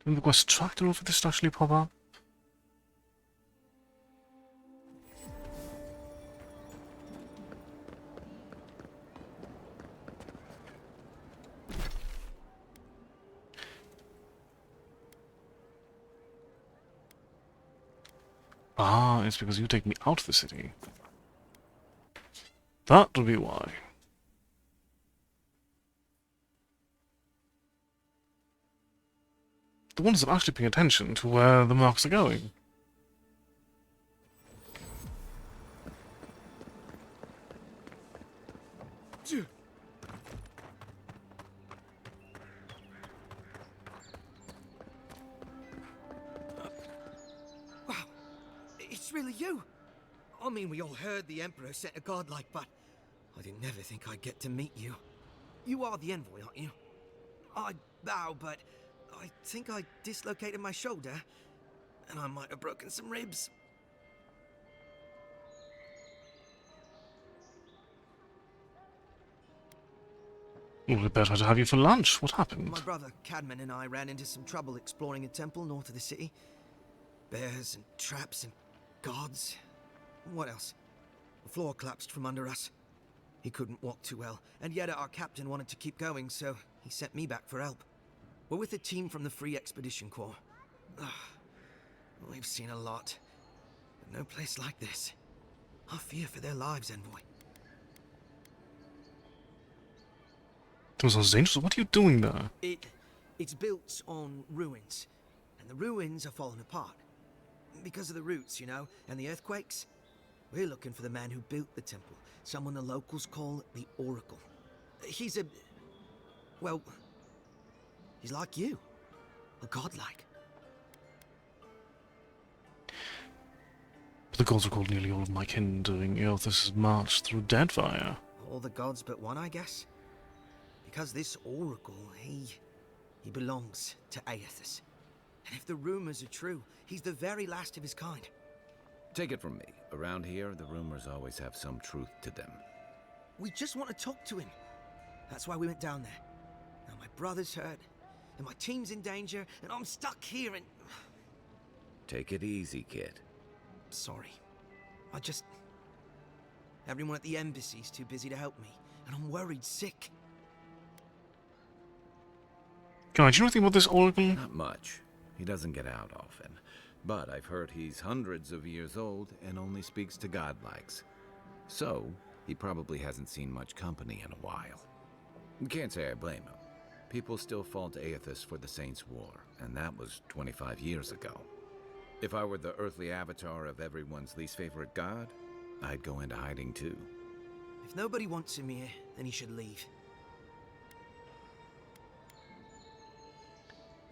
Did the quest tractor over this actually pop up? Ah, it's because you take me out of the city. That would be why. The ones that are actually paying attention to where the marks are going. Wow, it's really you. I mean, we all heard the Emperor sent a godlike, but I didn't never think I'd get to meet you. You are the envoy, aren't you? I bow, but I think I dislocated my shoulder, and I might have broken some ribs. It would be better to have you for lunch. What happened? My brother Cadman and I ran into some trouble exploring a temple north of the city. Bears and traps and guards. What else? The floor collapsed from under us. He couldn't walk too well, and yet our captain wanted to keep going, so he sent me back for help. We're with a team from the Free Expedition Corps. We've seen a lot, but no place like this. I fear for their lives, Envoy. It was so dangerous. What are you doing there? It's built on ruins, and the ruins are falling apart. Because of the roots, you know, and the earthquakes. We're looking for the man who built the temple, someone the locals call the Oracle. He's a... well, he's like you. A godlike. But the gods recalled nearly all of my kin during Eothas' march through Deadfire. All the gods but one, I guess. Because this Oracle, he belongs to Aethys. And if the rumors are true, he's the very last of his kind. Take it from me. Around here, the rumors always have some truth to them. We just want to talk to him. That's why we went down there. Now my brother's hurt, and my team's in danger, and I'm stuck here and... Take it easy, kid. Sorry. Everyone at the embassy's too busy to help me, and I'm worried sick. Guys, do you know anything about this Oracle? Not much. He doesn't get out often. But I've heard he's hundreds of years old and only speaks to godlikes. So, he probably hasn't seen much company in a while. Can't say I blame him. People still fault Aethys for the Saints' War, and that was 25 years ago. If I were the earthly avatar of everyone's least favorite god, I'd go into hiding too. If nobody wants him here, then he should leave.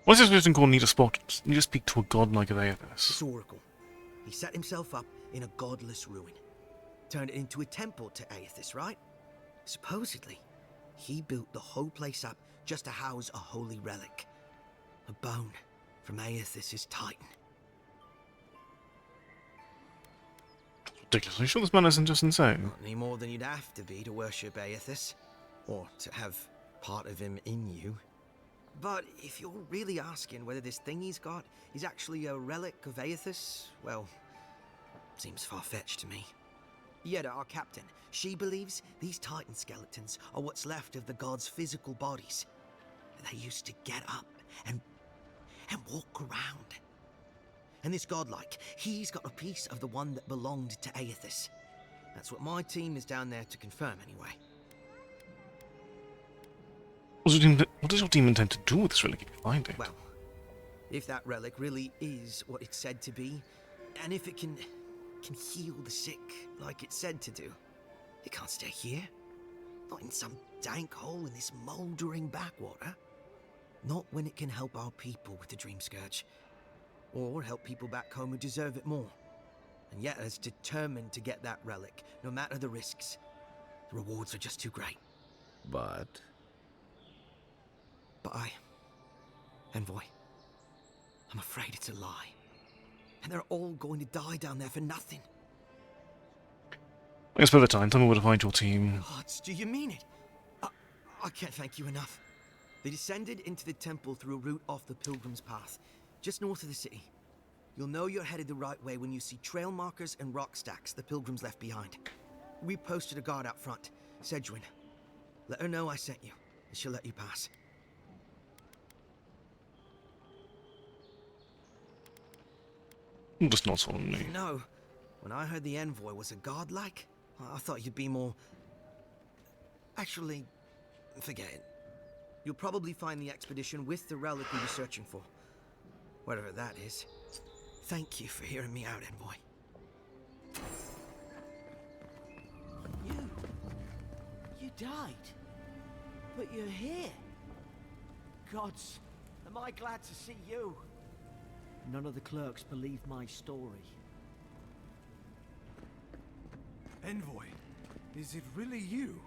What's this written called need to speak to a god like Aethys? This Oracle. He set himself up in a godless ruin. Turned it into a temple to Aethys, right? Supposedly, he built the whole place up just to house a holy relic. A bone from Aethys' Titan. Ridiculous. Are you sure this man isn't just insane? Not any more than you'd have to be to worship Aethys. Or to have part of him in you. But if you're really asking whether this thing he's got is actually a relic of Aethys, well, seems far-fetched to me. Yeda, our captain, she believes these Titan skeletons are what's left of the gods' physical bodies. They used to get up and walk around. And this godlike, he's got a piece of the one that belonged to Aethys. That's what my team is down there to confirm, anyway. What does your team intend to do with this relic if you find it? Well, if that relic really is what it's said to be, and if it can heal the sick like it's said to do, it can't stay here. Not in some dank hole in this mouldering backwater. Not when it can help our people with the Dream Scourge. Or help people back home who deserve it more. And yet is determined to get that relic, no matter the risks. The rewards are just too great. But Envoy, I'm afraid it's a lie. And they're all going to die down there for nothing. I guess by the time, tell me where to find your team. Gods, do you mean it? I can't thank you enough. They descended into the temple through a route off the Pilgrim's Path, just north of the city. You'll know you're headed the right way when you see trail markers and rock stacks the Pilgrims left behind. We posted a guard out front, Sedgwin. Let her know I sent you, and she'll let you pass. Just not on me. No, when I heard the envoy was a godlike, I thought you'd be more... Actually, forget it. You'll probably find the expedition with the relic we were searching for. Whatever that is. Thank you for hearing me out, envoy. You died. But you're here. Gods, am I glad to see you. None of the clerks believe my story. Envoy, is it really you?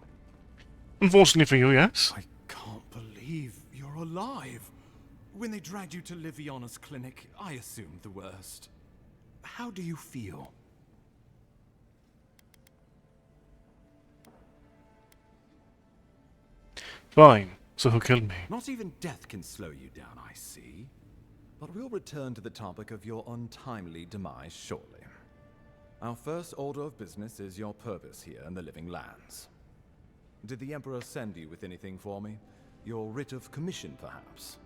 Unfortunately for you, yes. I can't believe you're alive. When they dragged you to Liviana's clinic, I assumed the worst. How do you feel? Fine. So who killed me? Not even death can slow you down, I see. But we'll return to the topic of your untimely demise shortly. Our first order of business is your purpose here in the Living Lands. Did the Emperor send you with anything for me? Your writ of commission, perhaps?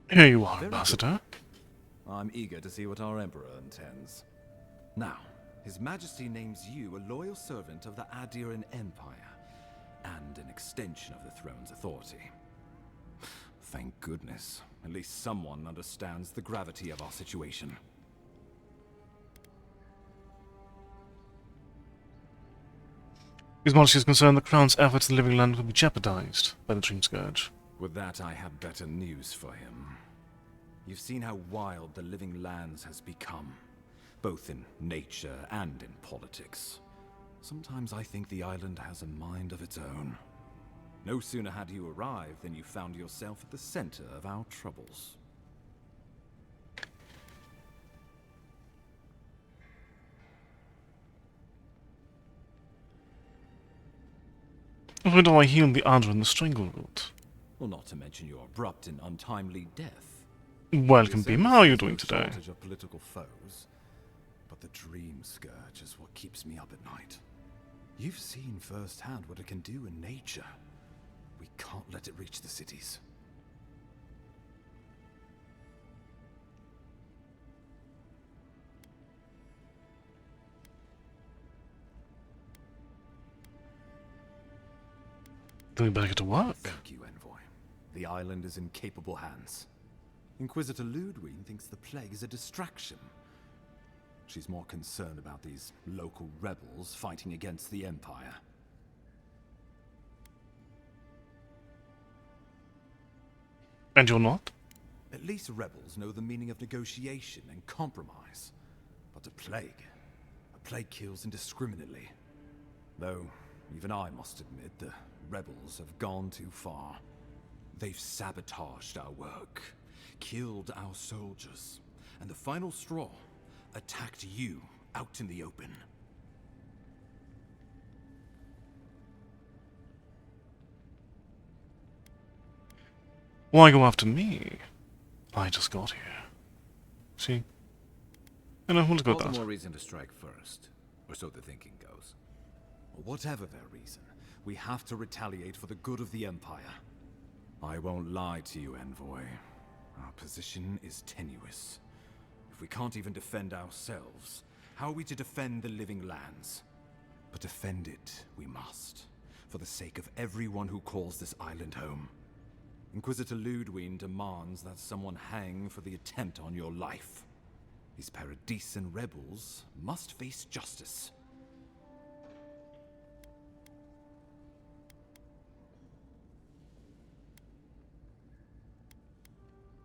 Here you are, Very Ambassador. good. I'm eager to see what our Emperor intends. Now, His Majesty names you a loyal servant of the Adiran Empire, and an extension of the throne's authority. Thank goodness. At least someone understands the gravity of our situation. His Majesty is concerned the Crown's efforts in the Living Land will be jeopardized by the Dream Scourge. With that, I have better news for him. You've seen how wild the Living Lands has become, both in nature and in politics. Sometimes I think the island has a mind of its own. No sooner had you arrived than you found yourself at the center of our troubles. Why do I heal the Adra in the Strangle Root? Well, not to mention your abrupt and untimely death. Welcome, Beam. How are you doing today? Shortage of political foes, but the Dream Scourge is what keeps me up at night. You've seen firsthand what it can do in nature. We can't let it reach the cities. Then we better get to work. Thank you, Envoy. The island is in capable hands. Inquisitor Ludwig thinks the plague is a distraction. She's more concerned about these local rebels fighting against the Empire. And you're not? At least rebels know the meaning of negotiation and compromise. But a plague kills indiscriminately. Though, even I must admit, the rebels have gone too far. They've sabotaged our work, killed our soldiers, and the final straw, attacked you out in the open. Why go after me? I just got here. See? I know who's got All the that. more reason to strike first, or so the thinking goes. Whatever their reason, we have to retaliate for the good of the Empire. I won't lie to you, Envoy. Our position is tenuous. If we can't even defend ourselves, how are we to defend the Living Lands? But defend it we must, for the sake of everyone who calls this island home. Inquisitor Ludwig demands that someone hang for the attempt on your life. These Paradisen rebels must face justice.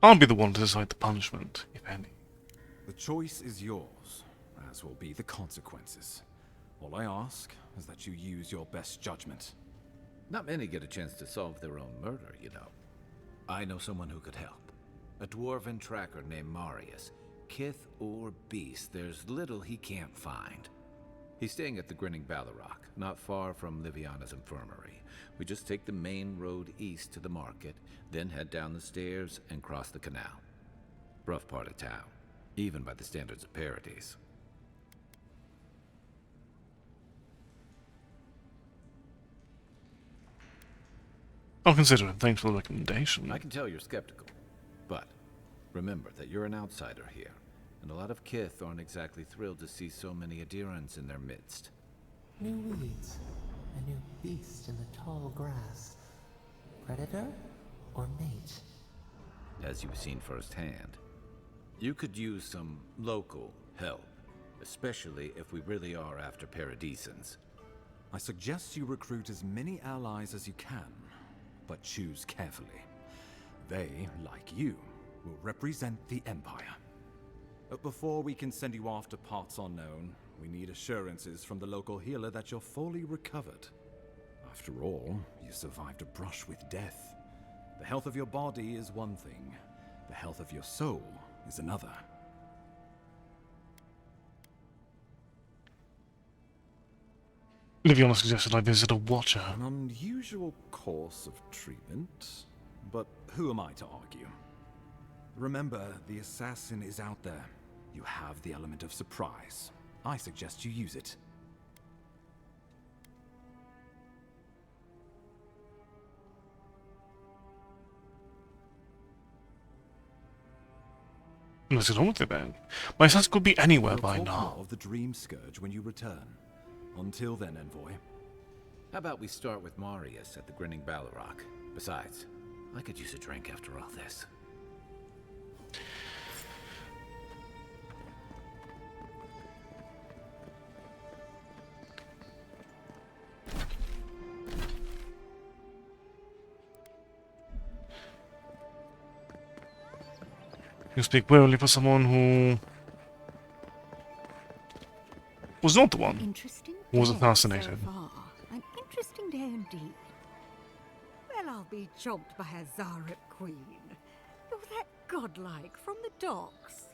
I'll be the one to decide the punishment, if any. The choice is yours, as will be the consequences. All I ask is that you use your best judgment. Not many get a chance to solve their own murder, you know. I know someone who could help. A dwarven tracker named Marius. Kith or beast, there's little he can't find. He's staying at the Grinning Ballarrock, not far from Liviana's infirmary. We just take the main road east to the market, then head down the stairs and cross the canal. Rough part of town, even by the standards of Paradise. I'll consider it. Thanks for the recommendation. I can tell you're skeptical, but remember that you're an outsider here, and a lot of Kith aren't exactly thrilled to see so many adherents in their midst. New weeds, a new beast in the tall grass. Predator or mate? As you've seen firsthand, you could use some local help, especially if we really are after Paradisans. I suggest you recruit as many allies as you can, but choose carefully. They, like you, will represent the Empire. But before we can send you off to parts unknown, we need assurances from the local healer that you're fully recovered. After all, you survived a brush with death. The health of your body is one thing. The health of your soul is another. Liviana suggested I visit a watcher. An unusual course of treatment, but who am I to argue? Remember, the assassin is out there. You have the element of surprise. I suggest you use it. Let's get on with it then. My sense could be anywhere We'll by talk now. more of the Dream Scourge when you return. Until then, Envoy. How about we start with Marius at the Grinning Ballarrock? Besides, I could use a drink after all this. You speak warily for someone who was not the one Interesting who was day assassinated. So far. An interesting day indeed. Well, I'll be chomped by a Zarek queen. You're that godlike from the docks.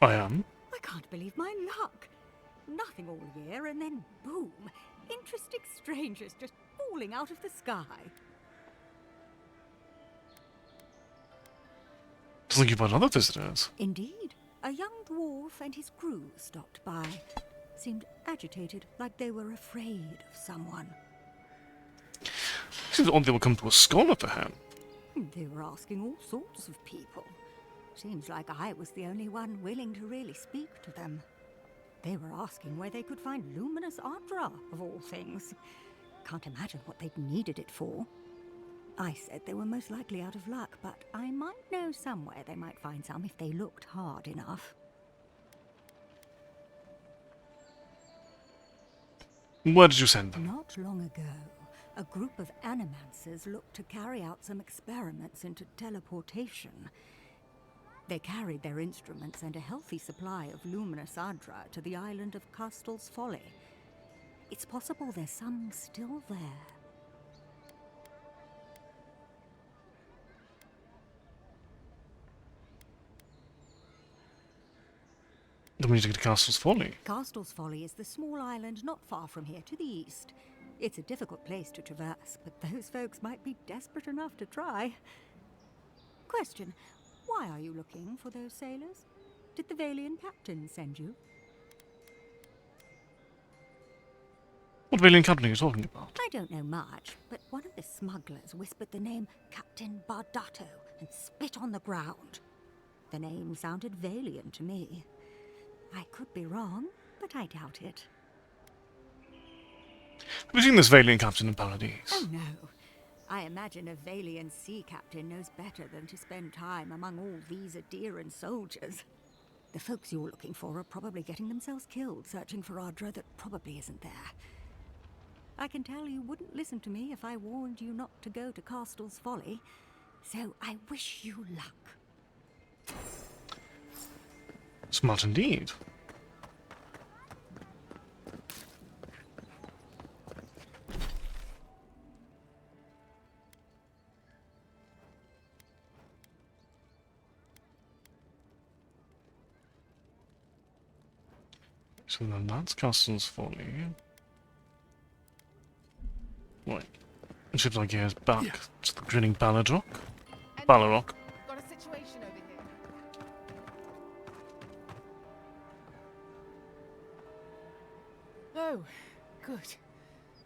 I am. I can't believe my luck. Nothing all year, and then boom, interesting strangers just falling out of the sky. Doesn't like you've had other visitors. Indeed. A young dwarf and his crew stopped by. Seemed agitated, like they were afraid of someone. Seems odd they would come to a scholar for him. They were asking all sorts of people. Seems like I was the only one willing to really speak to them. They were asking where they could find luminous Ardra, of all things. Can't imagine what they'd needed it for. I said they were most likely out of luck, but I might know somewhere they might find some if they looked hard enough. Where did you send them? Not long ago, a group of animancers looked to carry out some experiments into teleportation. They carried their instruments and a healthy supply of luminous Ardra to the island of Castel's Folly. It's possible there's some still there. Then we need to get to Castle's Folly. Castel's Folly is the small island not far from here to the east. It's a difficult place to traverse, but those folks might be desperate enough to try. Question, why are you looking for those sailors? Did the Valian captain send you? What Valian captain are you talking about? I don't know much, but one of the smugglers whispered the name Captain Bardato and spit on the ground. The name sounded Valian to me. I could be wrong, but I doubt it. Have you seen this Valian captain in Paradise? Oh no. I imagine a Valian sea captain knows better than to spend time among all these Adheran soldiers. The folks you're looking for are probably getting themselves killed searching for Ardra that probably isn't there. I can tell you wouldn't listen to me if I warned you not to go to Castel's Folly, so I wish you luck. Smart indeed. So then that's Castle's Folly. Right. The ship's like here's back to the grinning Balladrock. Ballarrock. Got a situation over here. Oh, good.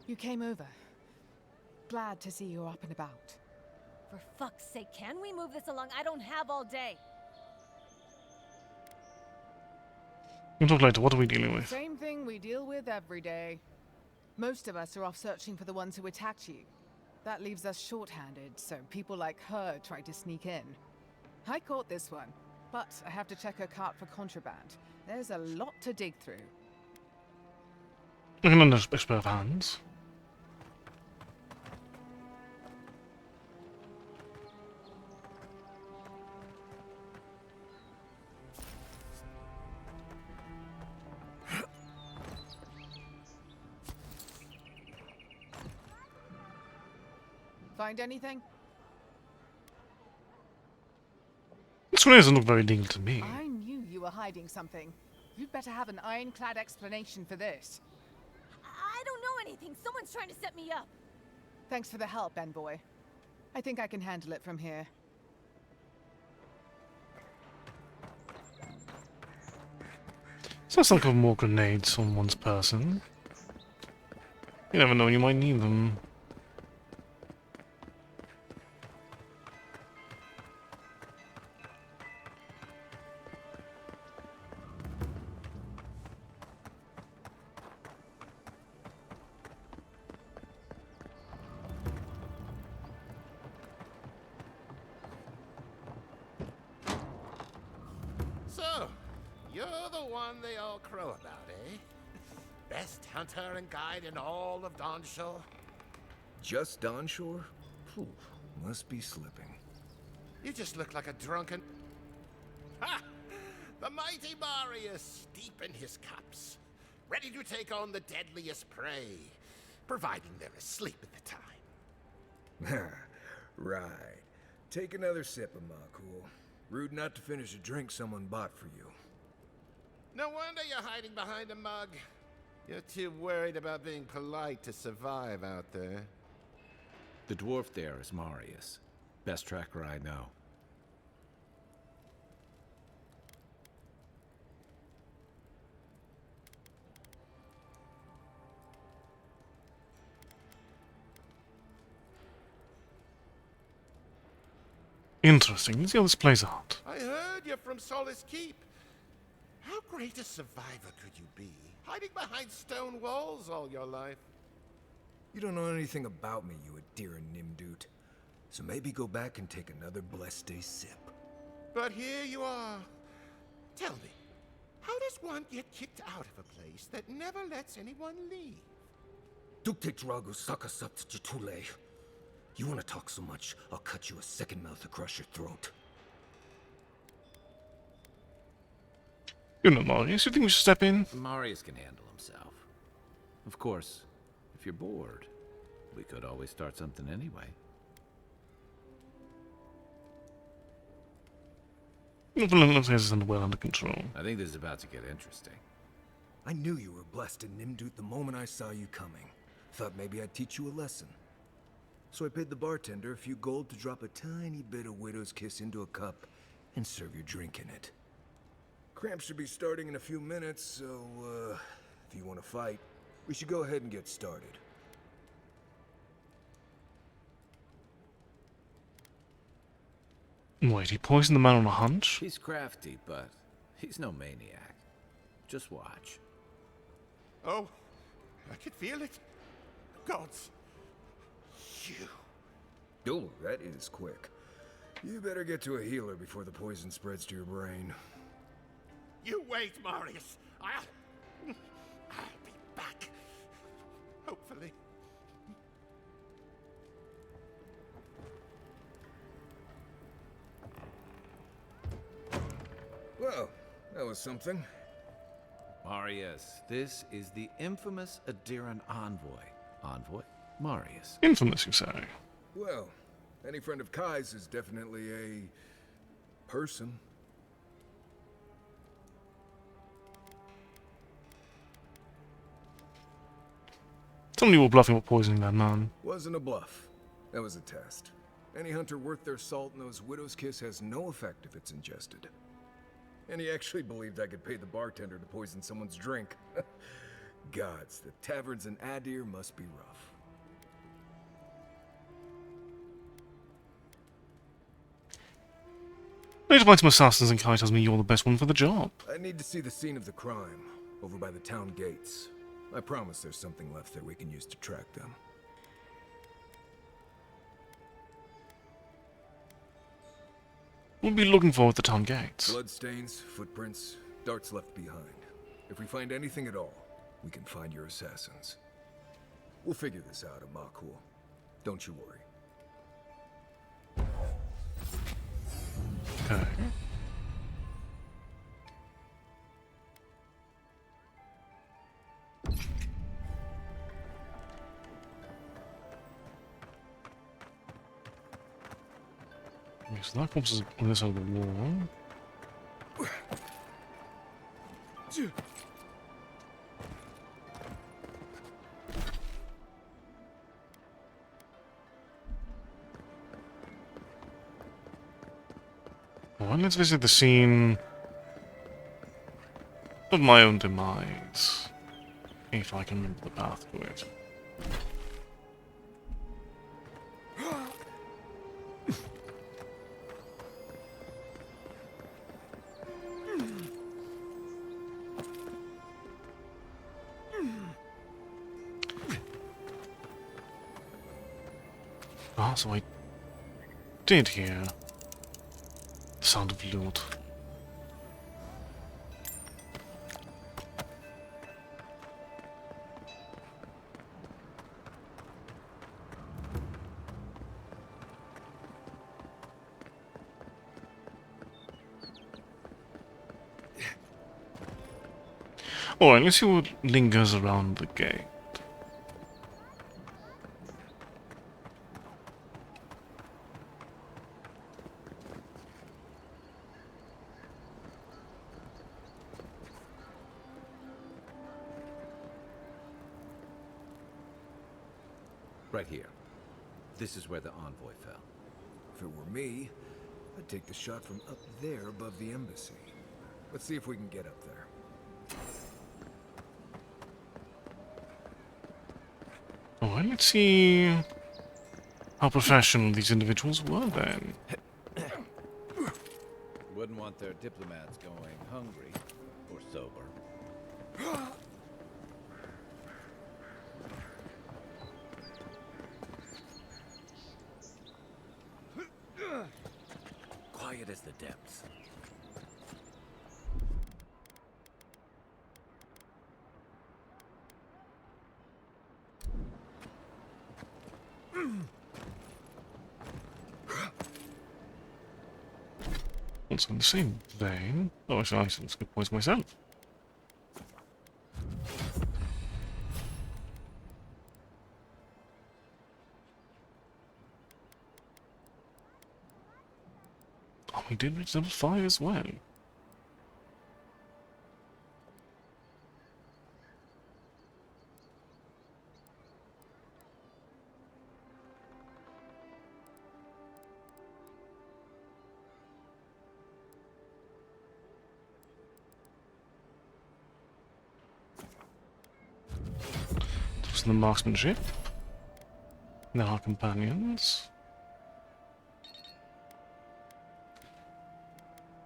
You came over. Glad to see you're up and about. For fuck's sake, can we move this along? I don't have all day. We'll talk later. What are we dealing with? Same thing we deal with every day. Most of us are off searching for the ones who attacked you. That leaves us short-handed, so people like her try to sneak in. I caught this one, but I have to check her cart for contraband. There's a lot to dig through. I can lend a pair of hands. Find anything? This one doesn't look very legal to me. I knew you were hiding something. You'd better have an ironclad explanation for this. I don't know anything. Someone's trying to set me up. Thanks for the help, Envoy. I think I can handle it from here. Sounds like I've more grenades on one's person. You never know, you might need them. So, you're the one they all crow about, eh? Best hunter and guide in all of Dawnshore? Just Dawnshore? Phew, must be slipping. You just look like a drunken... Ha! The mighty Marius, deep in his cups, ready to take on the deadliest prey, providing they're asleep at the time. Right. Take another sip of my cool. Rude not to finish a drink someone bought for you. No wonder you're hiding behind a mug. You're too worried about being polite to survive out there. The dwarf there is Marius. Best tracker I know. Interesting. Let's see how this plays out. I heard you're from Solace Keep. How great a survivor could you be, hiding behind stone walls all your life? You don't know anything about me, you Adira Nimdut. So maybe go back and take another blessed day sip. But here you are. Tell me, how does one get kicked out of a place that never lets anyone leave? Dukte Drago Sakasat. You want to talk so much, I'll cut you a second mouth across your throat. You know, Marius, you think we should step in? Marius can handle himself. Of course, if you're bored, we could always start something anyway. Looks like it's well under control. I think this is about to get interesting. I knew you were blessed in Nimdut the moment I saw you coming. Thought maybe I'd teach you a lesson. So I paid the bartender a few gold to drop a tiny bit of Widow's Kiss into a cup and serve your drink in it. Cramps should be starting in a few minutes, so, if you want to fight, we should go ahead and get started. Wait, he poisoned the man on a hunch? He's crafty, but he's no maniac. Just watch. Oh, I can feel it. Gods. You. Oh, that is quick. You better get to a healer before the poison spreads to your brain. You wait, Marius. I'll be back. Hopefully. Well, that was something. Marius, this is the infamous Adiran envoy. Envoy? Marius. Infamous, you say? Well, any friend of Kai's is definitely a... person. Tell me you were bluffing with poisoning that man. Wasn't a bluff. That was a test. Any hunter worth their salt knows Widow's Kiss has no effect if it's ingested. And he actually believed I could pay the bartender to poison someone's drink. Gods, the taverns in Adir must be rough. I need to find some assassins, and Kai tells me you're the best one for the job. I need to see the scene of the crime, over by the town gates. I promise there's something left there we can use to track them. We'll be looking for at the town gates. Bloodstains, footprints, darts left behind. If we find anything at all, we can find your assassins. We'll figure this out at Makul. Don't you worry. Okay. Okay, so that corpse is on this side of the wall. Alright, let's visit the scene of my own demise. If I can remember the path to it. Ah, so I did hear the sound of loot. Alright, let's see what lingers around the gate. Right here. This is where the envoy fell. If it were me, I'd take the shot from up there above the embassy. Let's see if we can get up there. Alright, let's see how professional these individuals were then. Wouldn't want their diplomats going hungry or sober. Quiet as the depths. Also in the same vein. Oh, actually, I should good points myself. Oh, we did reach level 5 as well. The marksmanship. Then our companions.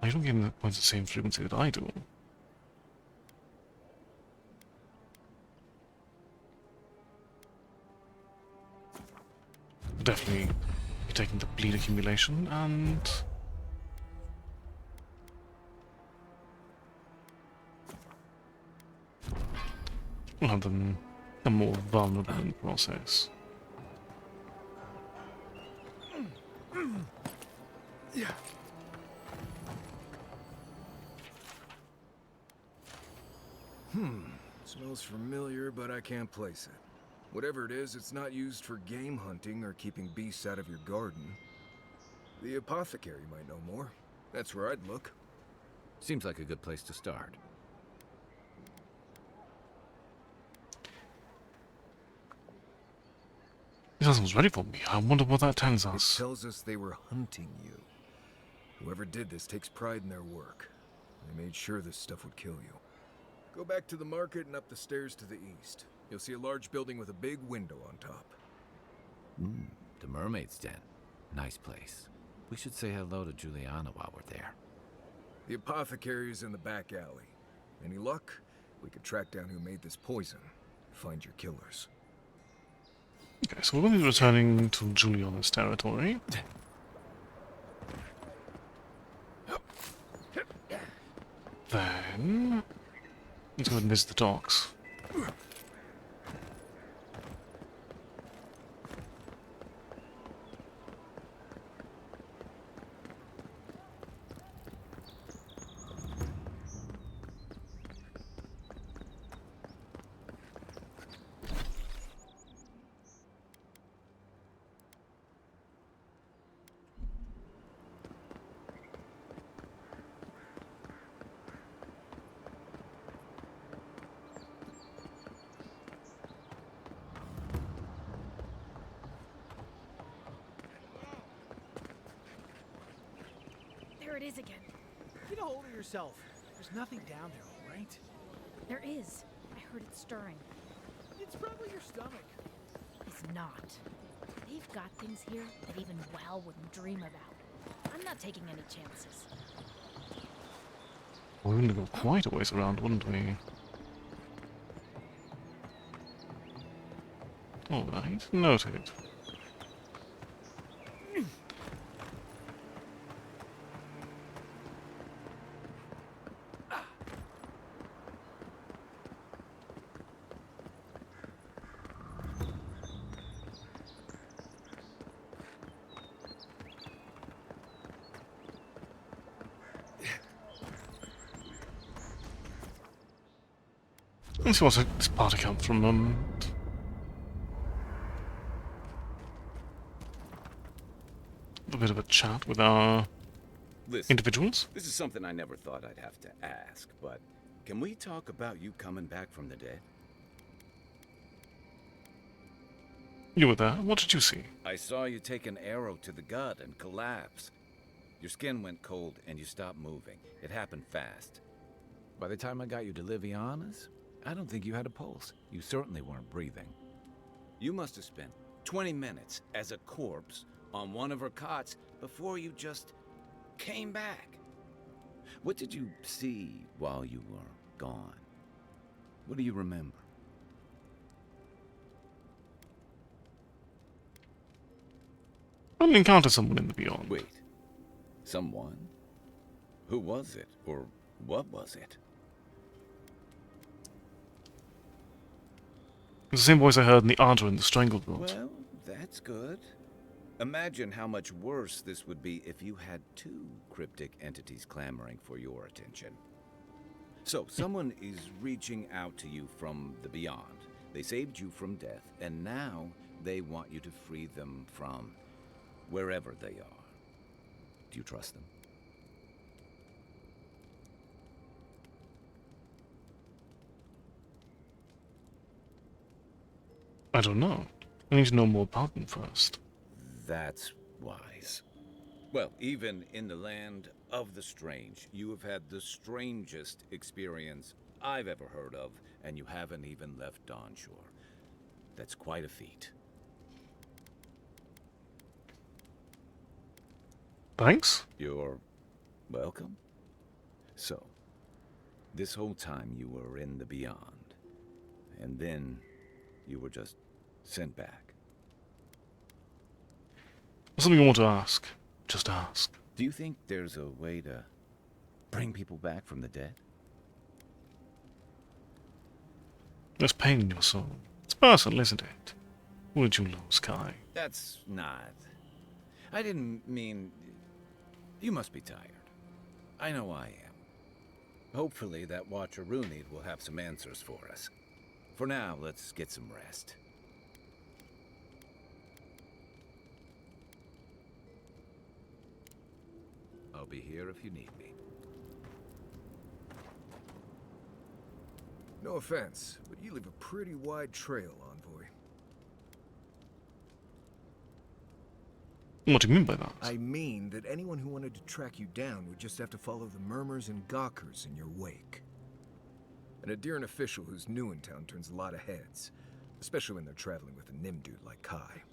I don't get the points at the same frequency that I do. Definitely be taking the bleed accumulation and we'll have them more vulnerable in the process. Smells familiar, but I can't place it. Whatever it is, it's not used for game hunting or keeping beasts out of your garden. The apothecary might know more. That's where I'd look. Seems like a good place to start. Someone's ready for me. I wonder what that tells It us. tells us they were hunting you. Whoever did this takes pride in their work. They made sure this stuff would kill you. Go back to the market and up the stairs to the east. You'll see a large building with a big window on top. The Mermaid's Den. Nice place. We should say hello to Juliana while we're there. The apothecary is in the back alley. Any luck? We could track down who made this poison. Find your killers. Okay, so we're going to be returning to Juliana's territory. Then let's go ahead and visit the docks. There it is again. Get a hold of yourself. There's nothing down there, all right? There is. I heard it stirring. It's probably your stomach. It's not. They've got things here that even Well wouldn't dream about. I'm not taking any chances. We're going to go quite a ways around, wouldn't we? Alright, noted. Let's see what this party comes from. A bit of a chat with our individuals. This is something I never thought I'd have to ask, but can we talk about you coming back from the dead? You were there. What did you see? I saw you take an arrow to the gut and collapse. Your skin went cold and you stopped moving. It happened fast. By the time I got you to Liviana's, I don't think you had a pulse. You certainly weren't breathing. You must have spent 20 minutes as a corpse on one of her cots before you just came back. What did you see while you were gone? What do you remember? I encountered someone in the beyond. Wait. Someone? Who was it? Or what was it? It's the same voice I heard in the Ardra in the Strangled World. Well, that's good. Imagine how much worse this would be if you had two cryptic entities clamoring for your attention. So, someone is reaching out to you from the beyond. They saved you from death, and now they want you to free them from wherever they are. Do you trust them? I don't know. I need to know more about them first. That's wise. Well, even in the land of the strange, you have had the strangest experience I've ever heard of, and you haven't even left Dawnshore. That's quite a feat. Thanks. You're welcome. So, this whole time you were in the beyond, and then you were just sent back. Something you want to ask. Just ask. Do you think there's a way to bring people back from the dead? There's pain in your soul. It's personal, isn't it? Would you lose Kai? That's not... I didn't mean... You must be tired. I know I am. Hopefully that Watcher Runid will have some answers for us. For now, let's get some rest. I'll be here if you need me. No offense, but you leave a pretty wide trail, Envoy. What do you mean by that? I mean that anyone who wanted to track you down would just have to follow the murmurs and gawkers in your wake. An Adiran official who's new in town turns a lot of heads, especially when they're traveling with a Nimdude like Kai.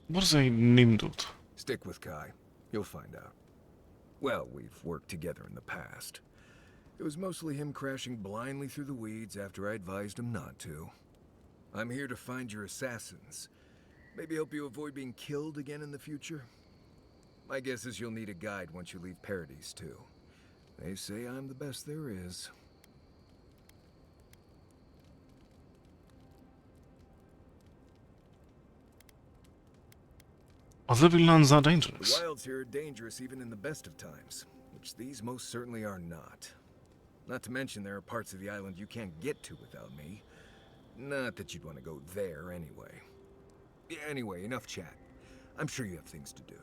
What is a Nimdude? Stick with Kai. You'll find out. Well, we've worked together in the past. It was mostly him crashing blindly through the weeds after I advised him not to. I'm here to find your assassins. Maybe help you avoid being killed again in the future. My guess is you'll need a guide once you leave Paradise, too. They say I'm the best there is. Are the living lands that dangerous? The wilds here are dangerous even in the best of times, which these most certainly are not. Not to mention there are parts of the island you can't get to without me. Not that you'd want to go there anyway. Anyway, enough chat. I'm sure you have things to do.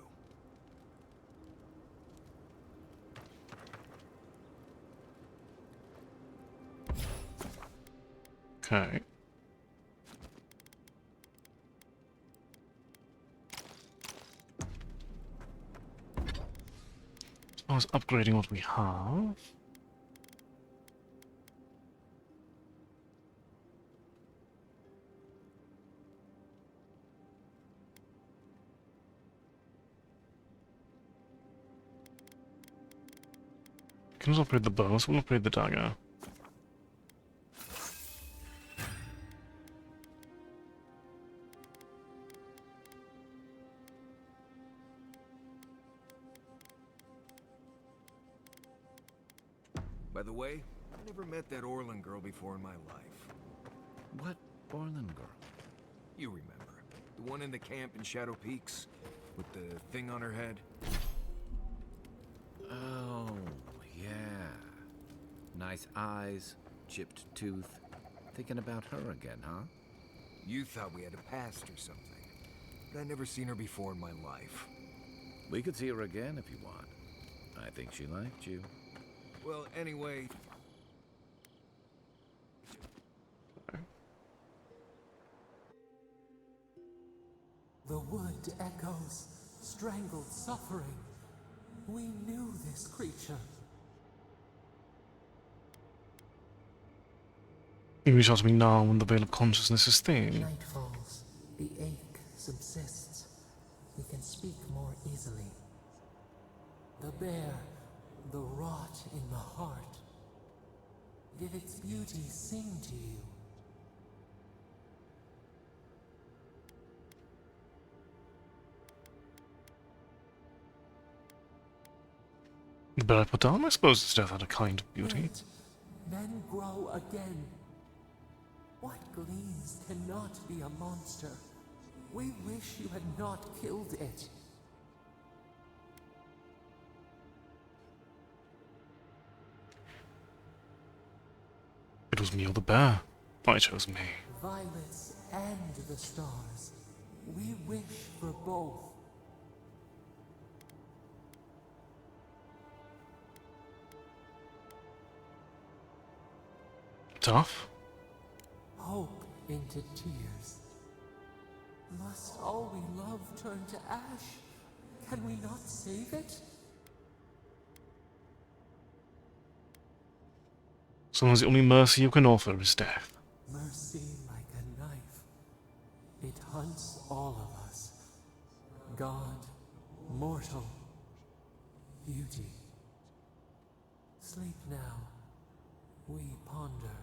Okay. I was upgrading what we have. Can also upgrade the bow, so we'll upgrade the dagger. By the way, I never met that Orlan girl before in my life. What Orlan girl? You remember. The one in the camp in Shadow Peaks? With the thing on her head? Oh, yeah. Nice eyes, chipped tooth. Thinking about her again, huh? You thought we had a past or something. But I'd never seen her before in my life. We could see her again if you want. I think she liked you. Well, anyway... The wood echoes, strangled suffering. We knew this creature. You reach out to me now when the veil of consciousness is thin. Night falls, the ache subsists. We can speak more easily. The bear, the rot in the heart. Did its beauty sing to you? The bear I put down? I suppose its death had a kind of beauty. Wait, then grow again. What gleams cannot be a monster? We wish you had not killed it. It was me or the bear. I chose me. Violets and the stars. We wish for both. Tough? Hope into tears. Must all we love turn to ash? Can we not save it? Sometimes the only mercy you can offer is death. Mercy like a knife. It hunts all of us. God, mortal, beauty. Sleep now. We ponder.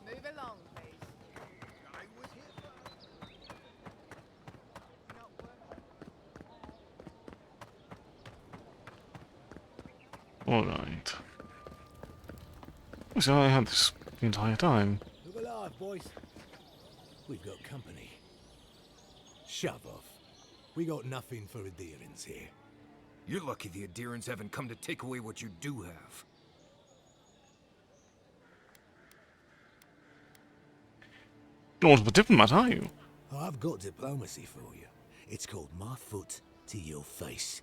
Move along, please. I was here first. Alright. So I had this the entire time. Look alive, boys. We've got company. Shove off. We got nothing for Adirans here. You're lucky the Adirans haven't come to take away what you do have. You're not a diplomat, are you? I've got diplomacy for you. It's called my foot to your face.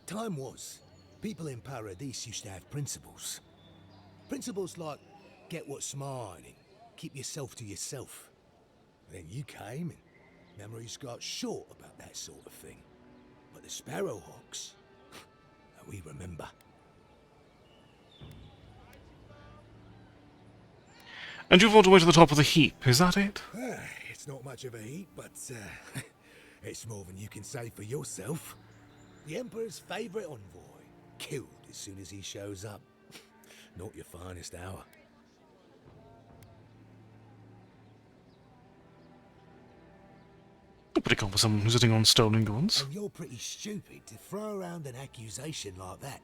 Time was, people in Paradise used to have principles. Principles like get what's mine and keep yourself to yourself. Then you came and memories got short about that sort of thing. But the Sparrowhawks, we remember. And you've all the way to the top of the heap, is that it? It's not much of a heat, but it's more than you can say for yourself. The Emperor's favourite envoy, killed as soon as he shows up. Not your finest hour. Pretty cool for someone who's sitting on stolen goods. And you're pretty stupid to throw around an accusation like that.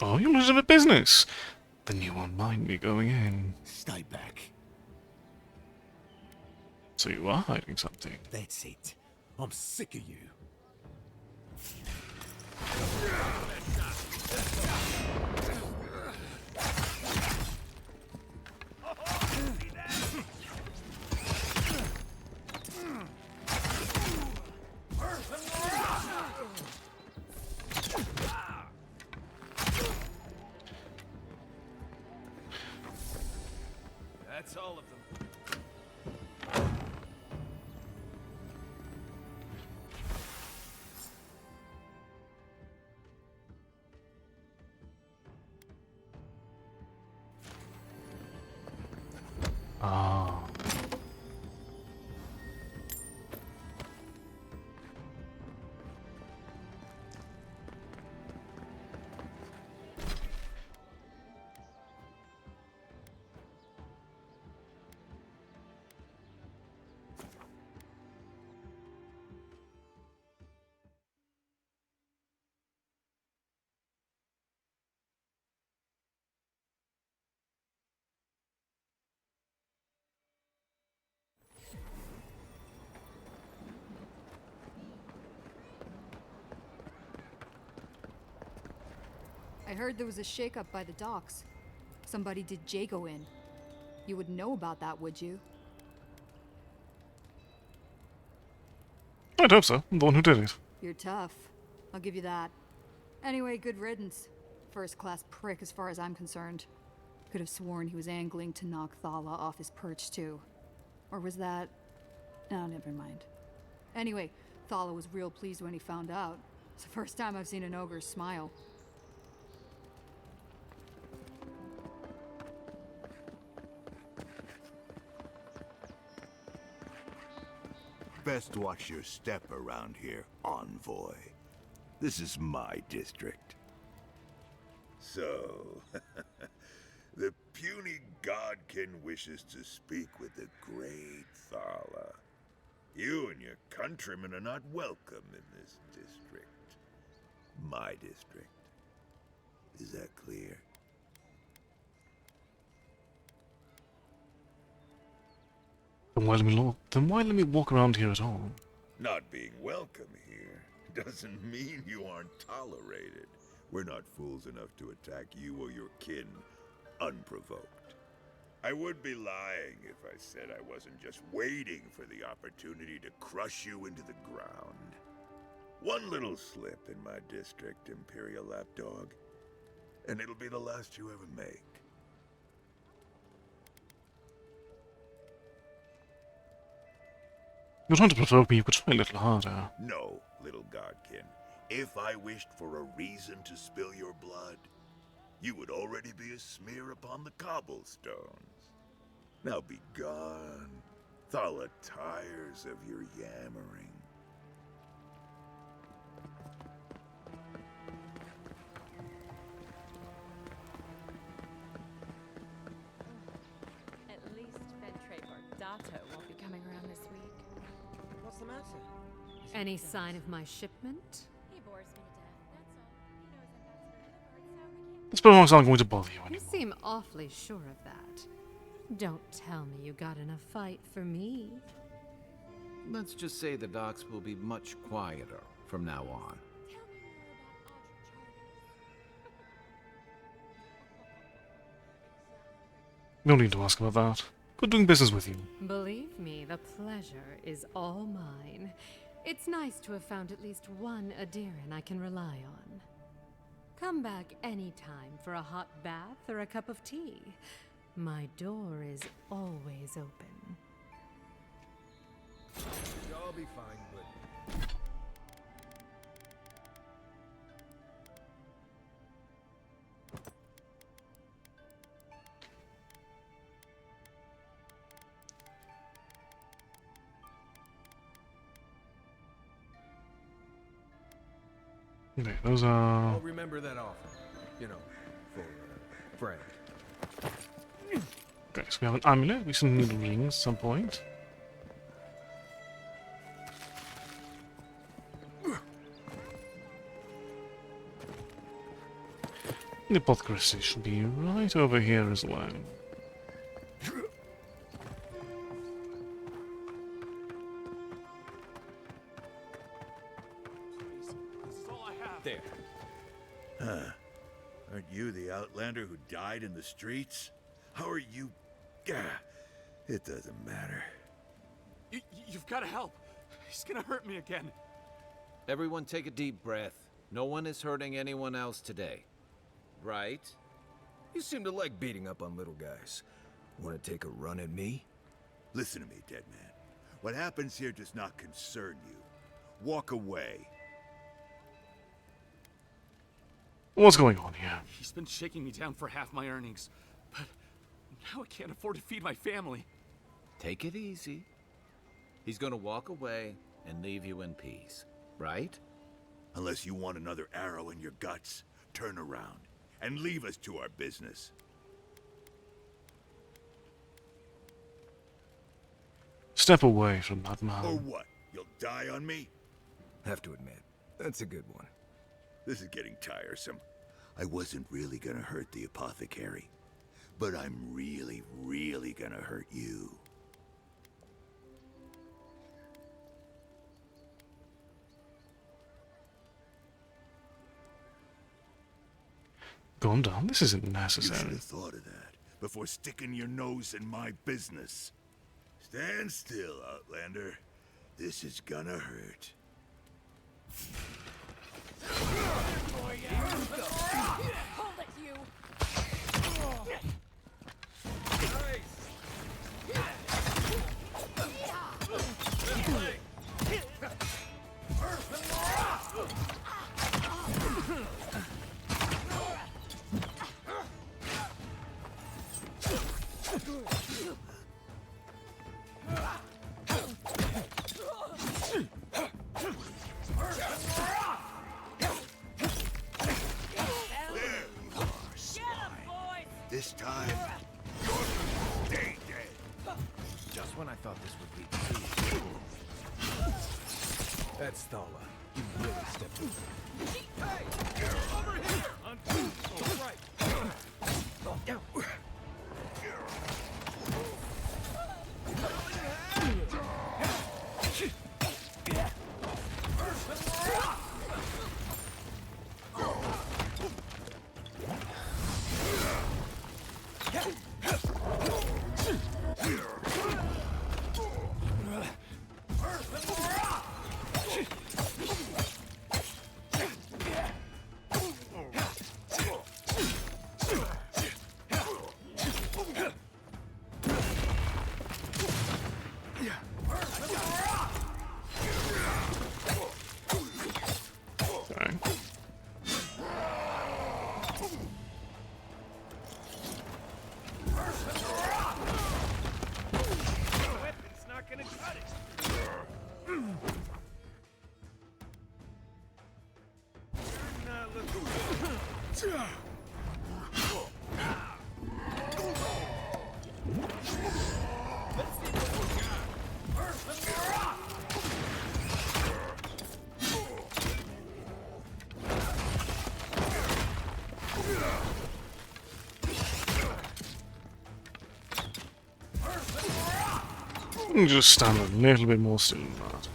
Oh, you're losing a business. Then you won't mind me going in. Stay back. So you are hiding something. That's it. I'm sick of you. That's all of them. Ah. I heard there was a shakeup by the docks. Somebody did Jago in. You wouldn't know about that, would you? I'd hope so. I'm the one who did it. You're tough. I'll give you that. Anyway, good riddance. First-class prick as far as I'm concerned. Could have sworn he was angling to knock Thala off his perch, too. Or was that... Oh, never mind. Anyway, Thala was real pleased when he found out. It's the first time I've seen an ogre smile. Best watch your step around here, envoy. This is my district. So, the puny godkin wishes to speak with the great Thala. You and your countrymen are not welcome in this district. My district. Is that clear? Then why let me walk around here at all? Not being welcome here doesn't mean you aren't tolerated. We're not fools enough to attack you or your kin unprovoked. I would be lying if I said I wasn't just waiting for the opportunity to crush you into the ground. One little slip in my district, Imperial Lapdog, and it'll be the last you ever make. You're trying to provoke me, you could try a little harder. No, little godkin. If I wished for a reason to spill your blood, you would already be a smear upon the cobblestones. Now be gone. Thala tires of your yammering. At least Ventre Bordato won't be coming around this week. What's the matter? Any sign of my shipment? He bores me to death, that's all. He knows I'm not scared of The Sparrowhawks aren't going to bother you You anymore. seem awfully sure of that. Don't tell me you got in a fight for me. Let's just say the docks will be much quieter from now on. No need to ask about that. Good doing business with you. Believe me, the pleasure is all mine. It's nice to have found at least one Adiran I can rely on. Come back anytime for a hot bath or a cup of tea. My door is always open. I'll be fine, but... Okay, those are... I'll remember that often. You know, for friend. Okay, so we have an amulet. We still need a ring at some point. The apothecary should be right over here as well. There. Huh. Aren't you the outlander who died in the streets? How are you... It doesn't matter. You've got to help. He's gonna hurt me again. Everyone take a deep breath. No one is hurting anyone else today. Right? You seem to like beating up on little guys. Want to take a run at me? Listen to me, dead man. What happens here does not concern you. Walk away. What's going on here? He's been shaking me down for half my earnings, but now I can't afford to feed my family. Take it easy. He's gonna walk away and leave you in peace, right? Unless you want another arrow in your guts, turn around and leave us to our business. Step away from that man. Or what? You'll die on me? Have to admit, that's a good one. This is getting tiresome. I wasn't really gonna hurt the apothecary, but I'm really, really gonna hurt you. Calm down, this isn't You should necessary. have thought of that before sticking your nose in my business. Stand still, Outlander. This is gonna hurt. Hold it, you! This time, you're gonna stay dead. Just when I thought this would be easy. That's Thala. You really stepped up. Hey! Over here! On two! Oh, right! Just stand a little bit more still than that.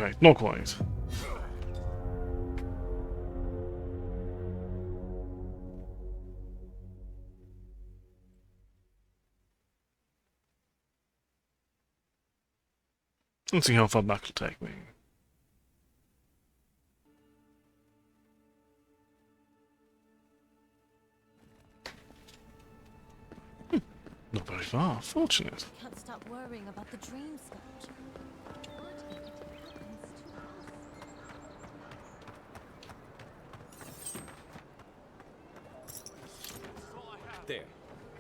Okay, not quite. Let's see how far back it'll take me. Not very far, fortunate. Can't stop worrying about the dream sculpture. What if it happens to us? There.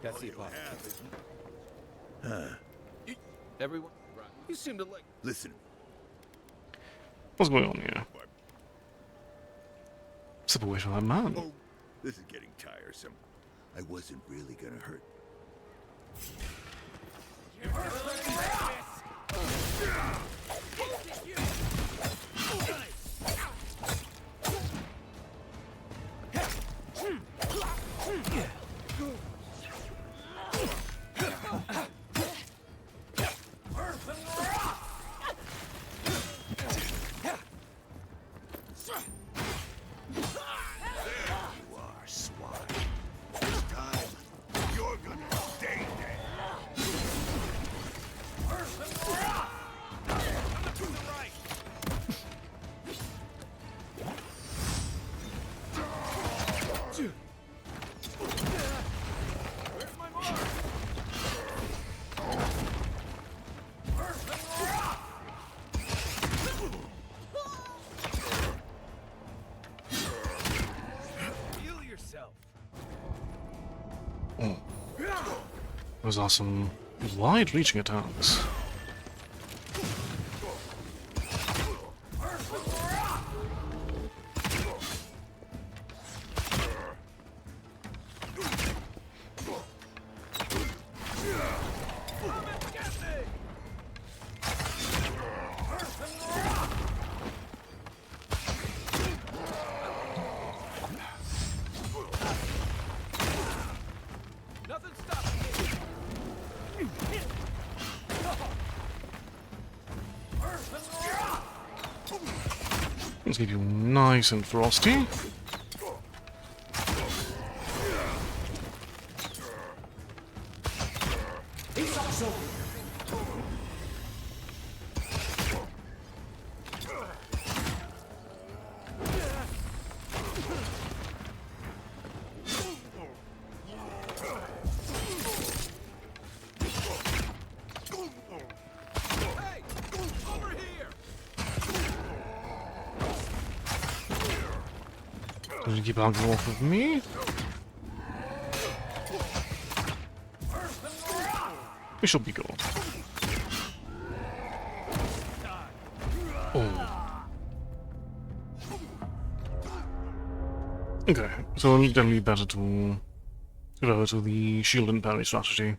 That's the apartment. Everyone, right. You seem to like. Listen. What's going on here? Step away from that man. Oh, this is getting tiresome. I wasn't really gonna hurt. Those are some wide-reaching attacks. Let's get you nice and frosty. Did you keep on going off of me? We shall be gone. Oh. Okay, so it'll definitely be better to go to the shield and parry strategy.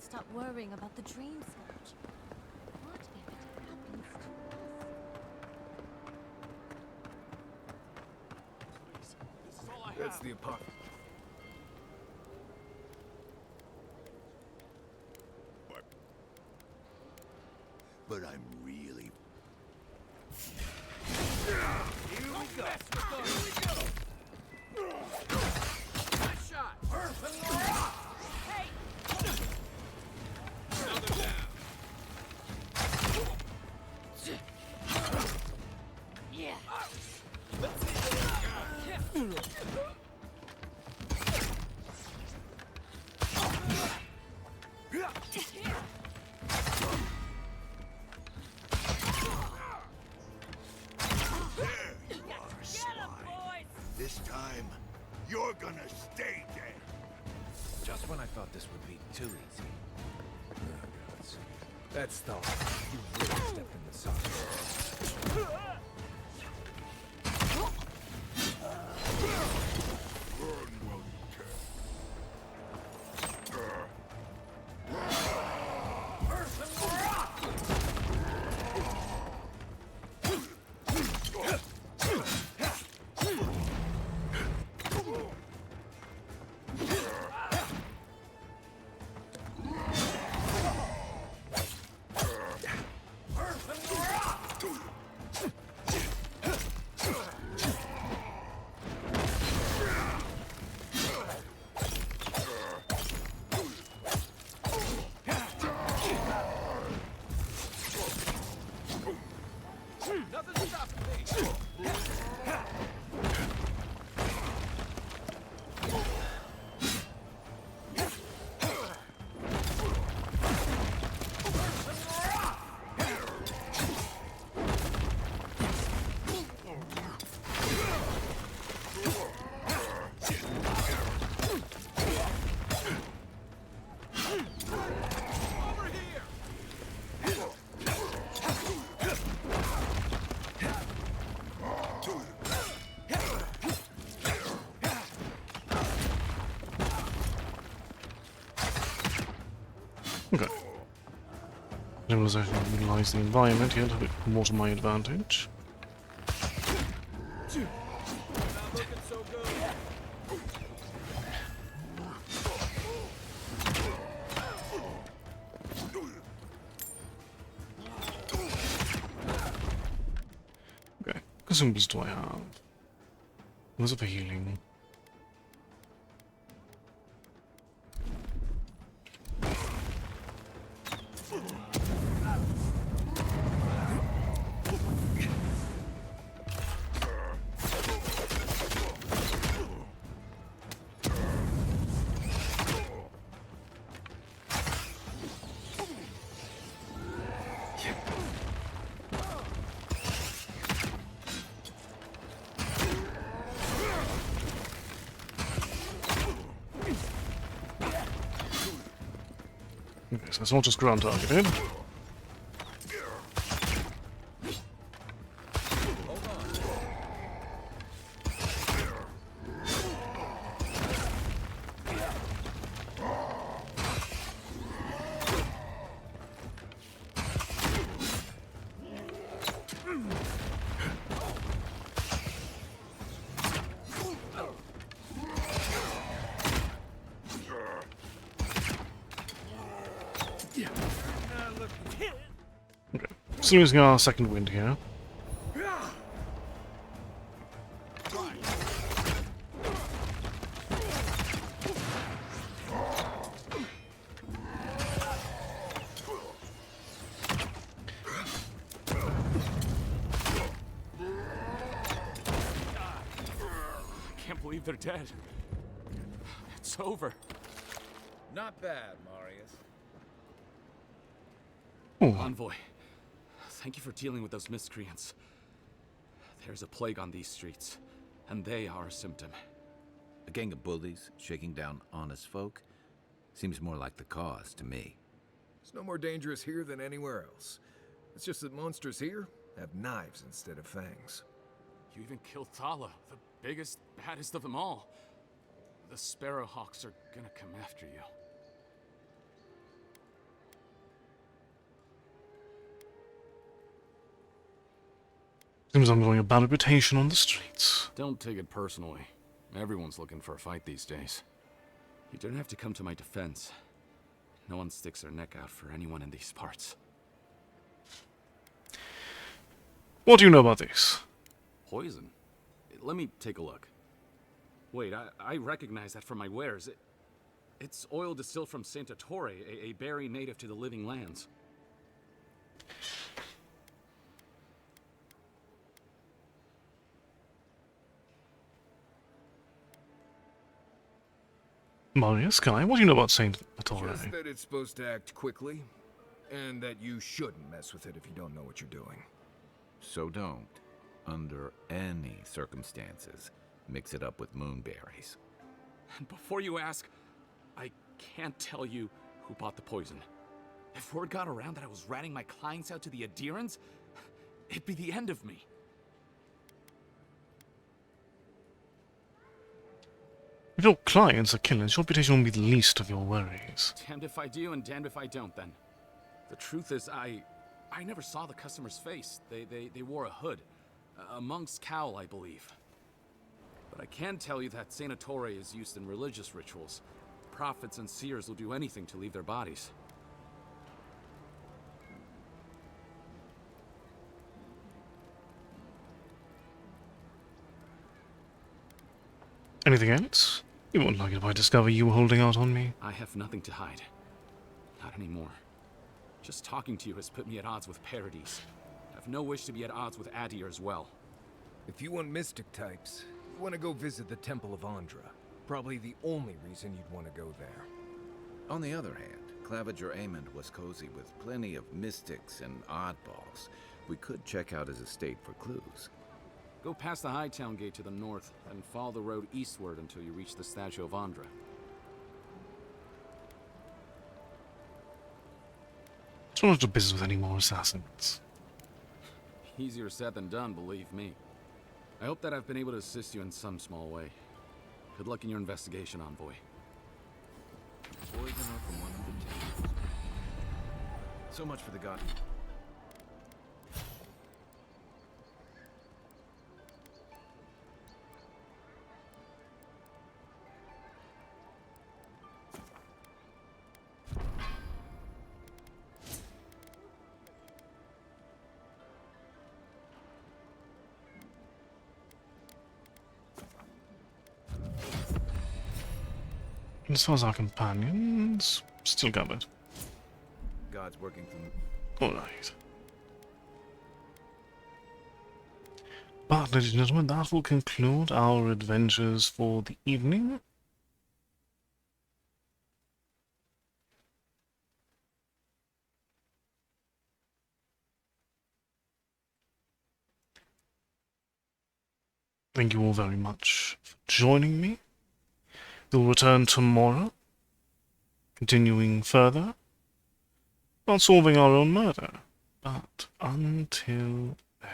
Stop worrying about the dream sculpture. What if it happens to us? This is all I have. That's the apartment. But I'm really... Here we go. Here we go. Nice shot. Hey! Yeah. This time, you're gonna stay dead. Just when I thought this would be too easy. Oh, God. That's the... You really stepped in the sun. Okay. Civilization will utilize the environment here a little bit more to my advantage. Okay, what symbols do I have? Those are for healing. Okay, so it's not just ground targeted. Okay, just losing our second wind here. I can't believe they're dead. It's over. Not bad, Marius. Envoy, thank you for dealing with those miscreants. There's a plague on these streets, and they are a symptom. A gang of bullies shaking down honest folk? Seems more like the cause to me. It's no more dangerous here than anywhere else. It's just that monsters here have knives instead of fangs. You even killed Thala, the biggest, baddest of them all. The Sparrowhawks are gonna come after you. Seems I'm going a bad reputation on the streets. Don't take it personally. Everyone's looking for a fight these days. You don't have to come to my defense. No one sticks their neck out for anyone in these parts. What do you know about this? Poison? Let me take a look. Wait, I recognize that from my wares. It's oil distilled from Saint Ettore, a berry native to the Living Lands. Marius, Sky, what do you know about Saint Ettore? Just that it's supposed to act quickly, and that you shouldn't mess with it if you don't know what you're doing. So don't, under any circumstances, mix it up with moonberries. And before you ask, I can't tell you who bought the poison. If word got around that I was ratting my clients out to the adherents, it'd be the end of me. If your clients are killers, your reputation will be the least of your worries. Damned if I do and damned if I don't, then. The truth is, I never saw the customer's face. They wore a hood. A monk's cowl, I believe. But I can tell you that Saint Ettore is used in religious rituals. Prophets and seers will do anything to leave their bodies. Anything else? You won't like it if I discover you were holding out on me. I have nothing to hide. Not anymore. Just talking to you has put me at odds with Paradis. I have no wish to be at odds with Adir as well. If you want mystic types, you want to go visit the Temple of Andra. Probably the only reason you'd want to go there. On the other hand, Claviger Amond was cozy with plenty of mystics and oddballs. We could check out his estate for clues. Go past the Hightown Gate to the north, and follow the road eastward until you reach the statue of Andra. Try not to business with any more assassins. Easier said than done, believe me. I hope that I've been able to assist you in some small way. Good luck in your investigation, Envoy. Poisoner from one of the temples. So much for the god. As far as our companions, still covered. God's working through. Alright. But, ladies and gentlemen, that will conclude our adventures for the evening. Thank you all very much for joining me. We'll return tomorrow, continuing further, not solving our own murder, but until then.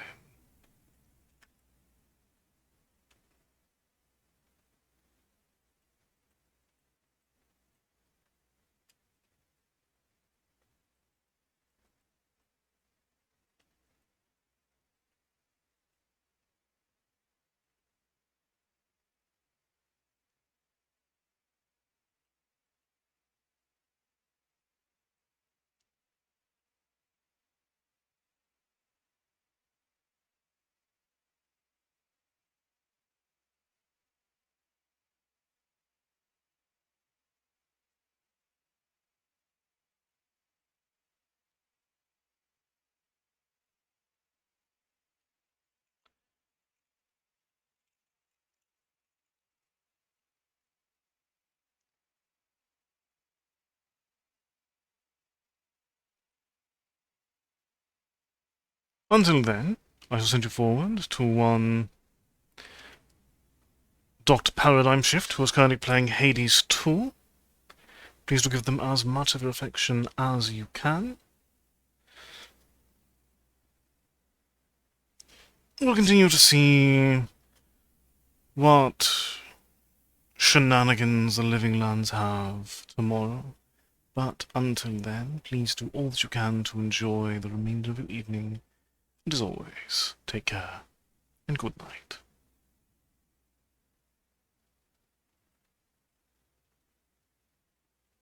Until then, I shall send you forward to one Dr. Paradigm Shift, who is currently playing Hades 2. Please do give them as much of your affection as you can. We'll continue to see what shenanigans the Living Lands have tomorrow. But until then, please do all that you can to enjoy the remainder of your evening. And as always, take care and good night.